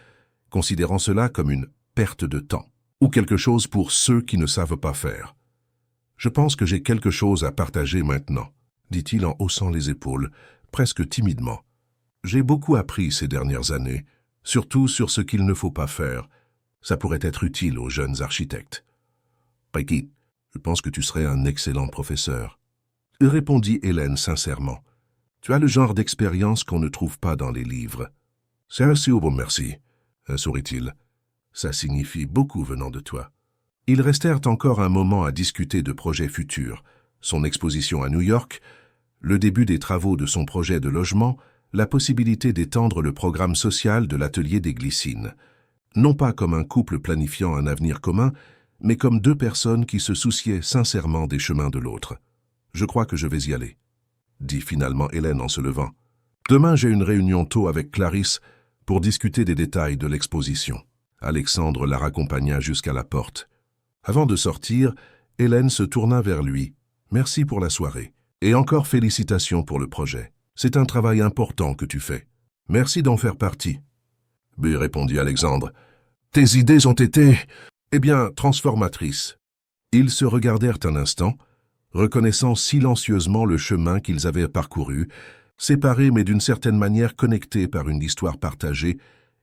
considérant cela comme une perte de temps, ou quelque chose pour ceux qui ne savent pas faire. « Je pense que j'ai quelque chose à partager maintenant, » dit-il en haussant les épaules, presque timidement. « J'ai beaucoup appris ces dernières années, surtout sur ce qu'il ne faut pas faire. Ça pourrait être utile aux jeunes architectes. »« Paquet, je pense que tu serais un excellent professeur. » répondit Hélène sincèrement. « Tu as le genre d'expérience qu'on ne trouve pas dans les livres. »« C'est assez bon, merci, » sourit-il. « Ça signifie beaucoup venant de toi. » Ils restèrent encore un moment à discuter de projets futurs, son exposition à New York, le début des travaux de son projet de logement, la possibilité d'étendre le programme social de l'atelier des glycines, non pas comme un couple planifiant un avenir commun, mais comme 2 personnes qui se souciaient sincèrement des chemins de l'autre. « Je crois que je vais y aller, » dit finalement Hélène en se levant. « Demain, j'ai une réunion tôt avec Clarisse pour discuter des détails de l'exposition. » Alexandre la raccompagna jusqu'à la porte. Avant de sortir, Hélène se tourna vers lui. « Merci pour la soirée. Et encore félicitations pour le projet. C'est un travail important que tu fais. Merci d'en faire partie. » lui répondit Alexandre. « Tes idées ont été, transformatrices. » Ils se regardèrent un instant, reconnaissant silencieusement le chemin qu'ils avaient parcouru, séparés mais d'une certaine manière connectés par une histoire partagée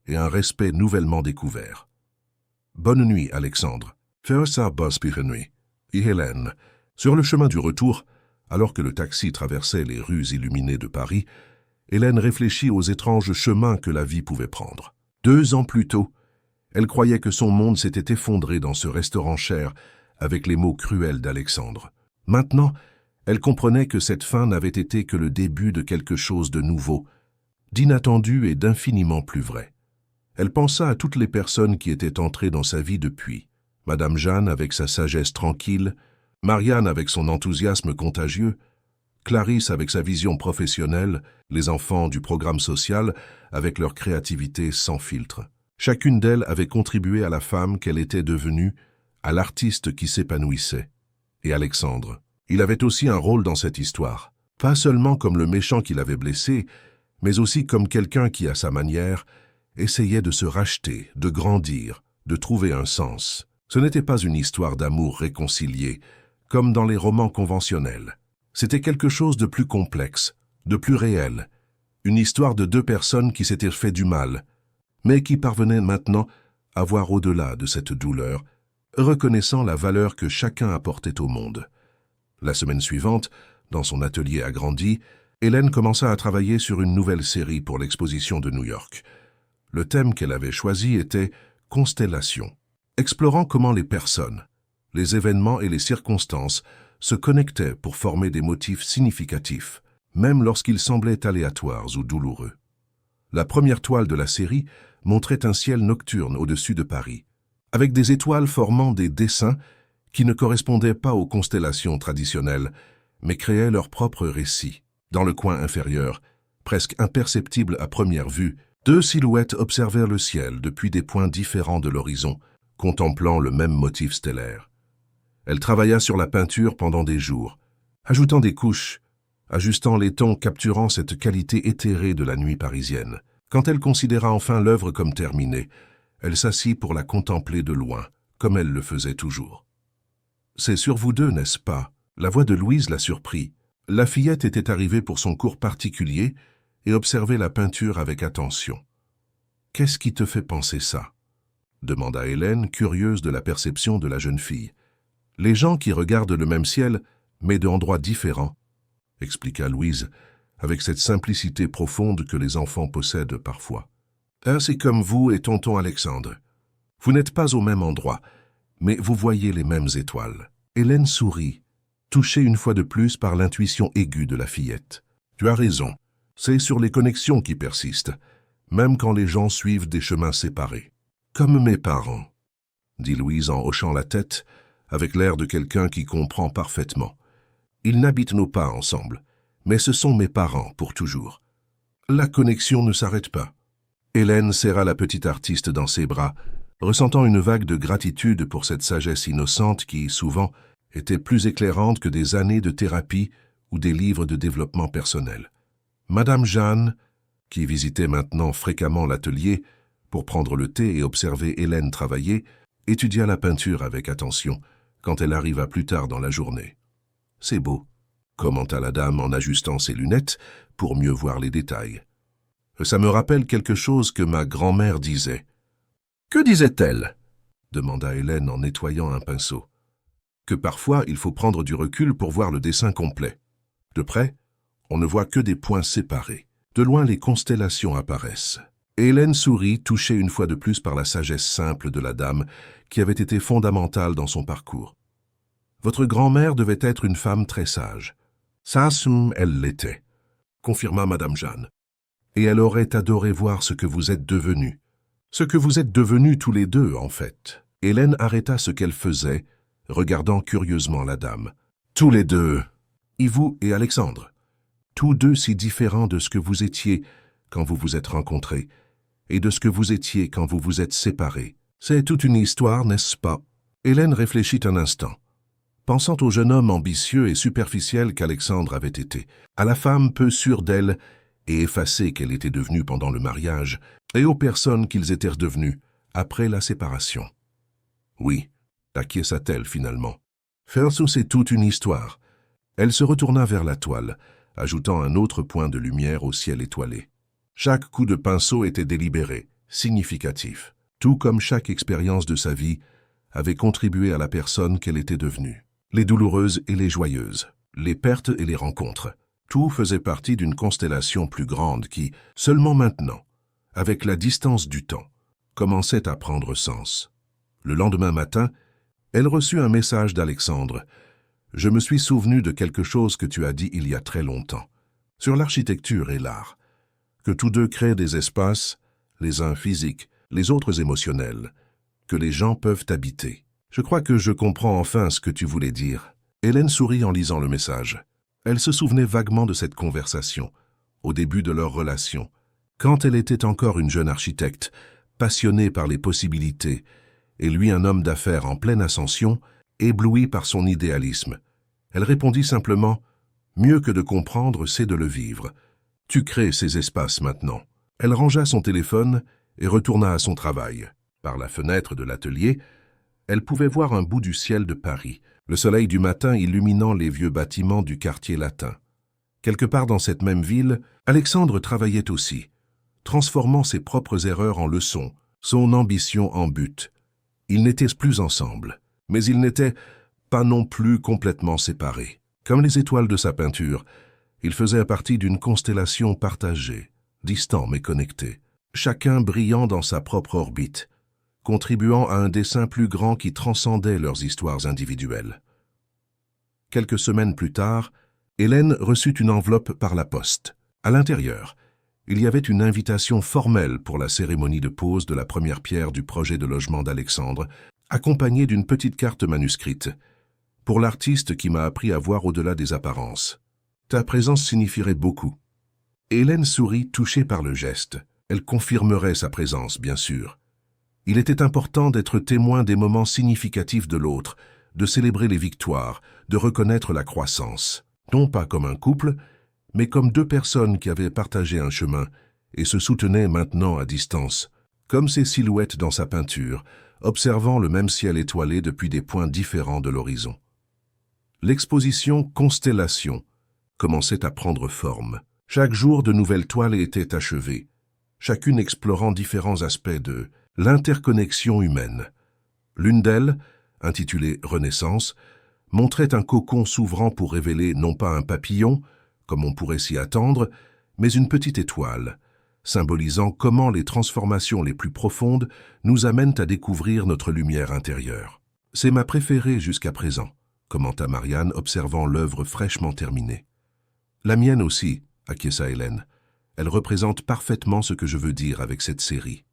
et un respect nouvellement découvert. « Bonne nuit, Alexandre. » Faire sa bosse nuit. Et Hélène, sur le chemin du retour, alors que le taxi traversait les rues illuminées de Paris, Hélène réfléchit aux étranges chemins que la vie pouvait prendre. 2 ans plus tôt, elle croyait que son monde s'était effondré dans ce restaurant cher avec les mots cruels d'Alexandre. Maintenant, elle comprenait que cette fin n'avait été que le début de quelque chose de nouveau, d'inattendu et d'infiniment plus vrai. Elle pensa à toutes les personnes qui étaient entrées dans sa vie depuis. Madame Jeanne avec sa sagesse tranquille, Marianne avec son enthousiasme contagieux, Clarisse avec sa vision professionnelle, les enfants du programme social avec leur créativité sans filtre. Chacune d'elles avait contribué à la femme qu'elle était devenue, à l'artiste qui s'épanouissait. Et Alexandre, il avait aussi un rôle dans cette histoire, pas seulement comme le méchant qui l'avait blessé, mais aussi comme quelqu'un qui, à sa manière, essayait de se racheter, de grandir, de trouver un sens. Ce n'était pas une histoire d'amour réconcilié, comme dans les romans conventionnels. C'était quelque chose de plus complexe, de plus réel, une histoire de deux personnes qui s'étaient fait du mal, mais qui parvenaient maintenant à voir au-delà de cette douleur, reconnaissant la valeur que chacun apportait au monde. La semaine suivante, dans son atelier agrandi, Hélène commença à travailler sur une nouvelle série pour l'exposition de New York. Le thème qu'elle avait choisi était « Constellation », explorant comment les personnes, les événements et les circonstances se connectaient pour former des motifs significatifs, même lorsqu'ils semblaient aléatoires ou douloureux. La première toile de la série montrait un ciel nocturne au-dessus de Paris, avec des étoiles formant des dessins qui ne correspondaient pas aux constellations traditionnelles, mais créaient leur propre récit. Dans le coin inférieur, presque imperceptible à première vue, deux silhouettes observèrent le ciel depuis des points différents de l'horizon, contemplant le même motif stellaire. Elle travailla sur la peinture pendant des jours, ajoutant des couches, ajustant les tons capturant cette qualité éthérée de la nuit parisienne. Quand elle considéra enfin l'œuvre comme terminée, elle s'assit pour la contempler de loin, comme elle le faisait toujours. « C'est sur vous deux, n'est-ce pas ?» La voix de Louise la surprit. La fillette était arrivée pour son cours particulier et observait la peinture avec attention. « Qu'est-ce qui te fait penser ça ?» demanda Hélène, curieuse de la perception de la jeune fille. « Les gens qui regardent le même ciel, mais d'endroits différents, » expliqua Louise, avec cette simplicité profonde que les enfants possèdent parfois. « C'est comme vous et tonton Alexandre. Vous n'êtes pas au même endroit, mais vous voyez les mêmes étoiles. » Hélène sourit, touchée une fois de plus par l'intuition aiguë de la fillette. « Tu as raison, c'est sur les connexions qui persistent, même quand les gens suivent des chemins séparés. »« Comme mes parents, » dit Louise en hochant la tête, avec l'air de quelqu'un qui comprend parfaitement. « Ils n'habitent nos pas ensemble, mais ce sont mes parents pour toujours. La connexion ne s'arrête pas. » Hélène serra la petite artiste dans ses bras, ressentant une vague de gratitude pour cette sagesse innocente qui, souvent, était plus éclairante que des années de thérapie ou des livres de développement personnel. Madame Jeanne, qui visitait maintenant fréquemment l'atelier pour prendre le thé et observer Hélène travailler, étudia la peinture avec attention quand elle arriva plus tard dans la journée. « C'est beau », commenta la dame en ajustant ses lunettes pour mieux voir les détails. « Ça me rappelle quelque chose que ma grand-mère disait. »« Que disait-elle » demanda Hélène en nettoyant un pinceau. « Que parfois il faut prendre du recul pour voir le dessin complet. De près, on ne voit que des points séparés. De loin, les constellations apparaissent. » Et Hélène sourit, touchée une fois de plus par la sagesse simple de la dame qui avait été fondamentale dans son parcours. « Votre grand-mère devait être une femme très sage. »« Ça, elle l'était, » confirma Madame Jeanne. « Et elle aurait adoré voir ce que vous êtes devenus. Ce que vous êtes devenus tous les deux, en fait. » Hélène arrêta ce qu'elle faisait, regardant curieusement la dame. « Tous les deux, Yvou et Alexandre. Tous deux si différents de ce que vous étiez quand vous vous êtes rencontrés, et de ce que vous étiez quand vous vous êtes séparés. C'est toute une histoire, n'est-ce pas ?» Hélène réfléchit un instant, pensant au jeune homme ambitieux et superficiel qu'Alexandre avait été, à la femme peu sûre d'elle et effacée qu'elle était devenue pendant le mariage, et aux personnes qu'ils étaient devenus après la séparation. « Oui, » acquiesça-t-elle finalement. « Ferso, c'est toute une histoire. » Elle se retourna vers la toile, ajoutant un autre point de lumière au ciel étoilé. Chaque coup de pinceau était délibéré, significatif, tout comme chaque expérience de sa vie avait contribué à la personne qu'elle était devenue. Les douloureuses et les joyeuses, les pertes et les rencontres, tout faisait partie d'une constellation plus grande qui, seulement maintenant, avec la distance du temps, commençait à prendre sens. Le lendemain matin, elle reçut un message d'Alexandre. « Je me suis souvenu de quelque chose que tu as dit il y a très longtemps, sur l'architecture et l'art, que tous deux créent des espaces, les uns physiques, les autres émotionnels, que les gens peuvent habiter. Je crois que je comprends enfin ce que tu voulais dire. » Hélène sourit en lisant le message. Elle se souvenait vaguement de cette conversation, au début de leur relation, quand elle était encore une jeune architecte, passionnée par les possibilités, et lui un homme d'affaires en pleine ascension, ébloui par son idéalisme. Elle répondit simplement « Mieux que de comprendre, c'est de le vivre. Tu crées ces espaces maintenant. Elle rangea son téléphone et retourna à son travail. Par la fenêtre de l'atelier, elle pouvait voir un bout du ciel de Paris, le soleil du matin illuminant les vieux bâtiments du quartier latin. Quelque part dans cette même ville, Alexandre travaillait aussi, transformant ses propres erreurs en leçons, son ambition en but. Ils n'étaient plus ensemble, mais ils n'étaient pas non plus complètement séparés. Comme les étoiles de sa peinture, ils faisaient partie d'une constellation partagée, distants mais connectés, chacun brillant dans sa propre orbite, contribuant à un dessin plus grand qui transcendait leurs histoires individuelles. Quelques semaines plus tard, Hélène reçut une enveloppe par la poste. À l'intérieur, il y avait une invitation formelle pour la cérémonie de pose de la première pierre du projet de logement d'Alexandre, accompagnée d'une petite carte manuscrite. Pour l'artiste qui m'a appris à voir au-delà des apparences. Ta présence signifierait beaucoup. Hélène sourit, touchée par le geste. Elle confirmerait sa présence, bien sûr. Il était important d'être témoin des moments significatifs de l'autre, de célébrer les victoires, de reconnaître la croissance. Non pas comme un couple, mais comme deux personnes qui avaient partagé un chemin et se soutenaient maintenant à distance, comme ces silhouettes dans sa peinture, observant le même ciel étoilé depuis des points différents de l'horizon. L'exposition Constellation commençait à prendre forme. Chaque jour, de nouvelles toiles étaient achevées, chacune explorant différents aspects de l'interconnexion humaine. L'une d'elles, intitulée Renaissance, montrait un cocon s'ouvrant pour révéler non pas un papillon, comme on pourrait s'y attendre, mais une petite étoile, symbolisant comment les transformations les plus profondes nous amènent à découvrir notre lumière intérieure. C'est ma préférée jusqu'à présent, commenta Marianne, observant l'œuvre fraîchement terminée. La mienne aussi, acquiesça Hélène. Elle représente parfaitement ce que je veux dire avec cette série.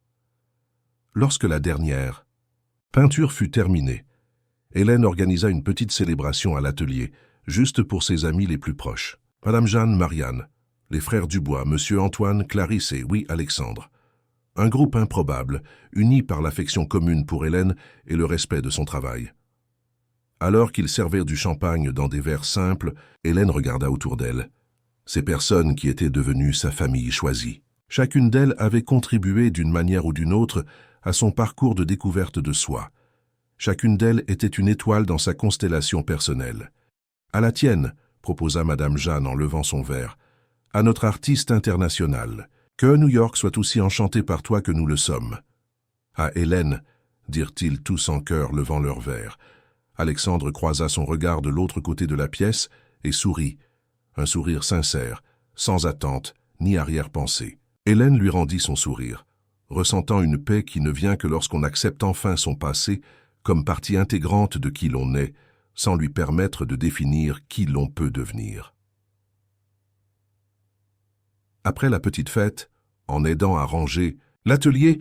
Lorsque la dernière peinture fut terminée, Hélène organisa une petite célébration à l'atelier, juste pour ses amis les plus proches. Madame Jeanne, Marianne, les frères Dubois, Monsieur Antoine, Clarisse et oui, Alexandre. Un groupe improbable, uni par l'affection commune pour Hélène et le respect de son travail. Alors qu'ils servaient du champagne dans des verres simples, Hélène regarda autour d'elle. Ces personnes qui étaient devenues sa famille choisie. Chacune d'elles avait contribué d'une manière ou d'une autre à son parcours de découverte de soi. Chacune d'elles était une étoile dans sa constellation personnelle. « À la tienne », proposa Madame Jeanne en levant son verre, « à notre artiste international. Que New York soit aussi enchanté par toi que nous le sommes. »« À Hélène », dirent-ils tous en chœur, levant leurs verres. Alexandre croisa son regard de l'autre côté de la pièce et sourit, un sourire sincère, sans attente ni arrière-pensée. Hélène lui rendit son sourire, ressentant une paix qui ne vient que lorsqu'on accepte enfin son passé comme partie intégrante de qui l'on est, sans lui permettre de définir qui l'on peut devenir. Après la petite fête, en aidant à ranger l'atelier,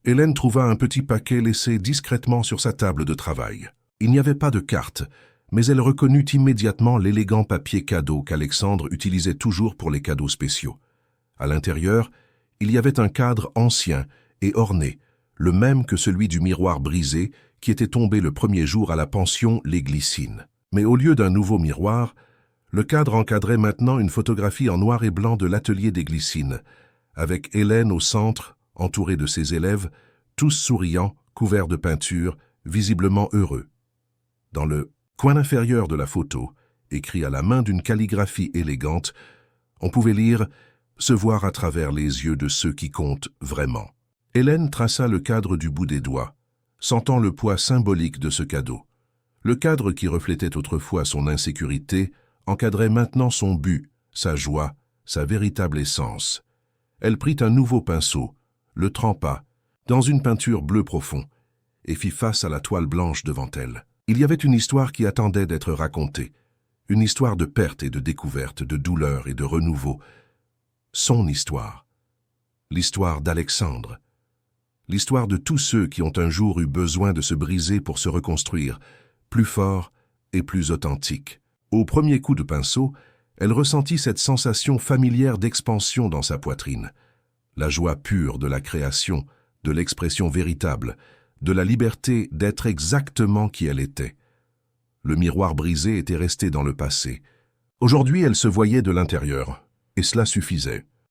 Hélène trouva un petit paquet laissé discrètement sur sa table de travail. Il n'y avait pas de carte, mais elle reconnut immédiatement l'élégant papier cadeau qu'Alexandre utilisait toujours pour les cadeaux spéciaux. À l'intérieur, il y avait un cadre ancien et orné, le même que celui du miroir brisé qui était tombé le premier jour à la pension Les Glycines. Mais au lieu d'un nouveau miroir, le cadre encadrait maintenant une photographie en noir et blanc de l'atelier des Glycines, avec Hélène au centre, entourée de ses élèves, tous souriants, couverts de peinture, visiblement heureux. Dans le coin inférieur de la photo, écrit à la main d'une calligraphie élégante, on pouvait lire « Se voir à travers les yeux de ceux qui comptent vraiment ». Hélène traça le cadre du bout des doigts, sentant le poids symbolique de ce cadeau. Le cadre qui reflétait autrefois son insécurité encadrait maintenant son but, sa joie, sa véritable essence. Elle prit un nouveau pinceau, le trempa, dans une peinture bleu profond, et fit face à la toile blanche devant elle. Il y avait une histoire qui attendait d'être racontée, une histoire de perte et de découverte, de douleur et de renouveau. Son histoire. L'histoire d'Alexandre. L'histoire de tous ceux qui ont un jour eu besoin de se briser pour se reconstruire, plus fort et plus authentique. Au premier coup de pinceau, elle ressentit cette sensation familière d'expansion dans sa poitrine. La joie pure de la création, de l'expression véritable, de la liberté d'être exactement qui elle était. Le miroir brisé était resté dans le passé. Aujourd'hui, elle se voyait de l'intérieur, et cela suffisait.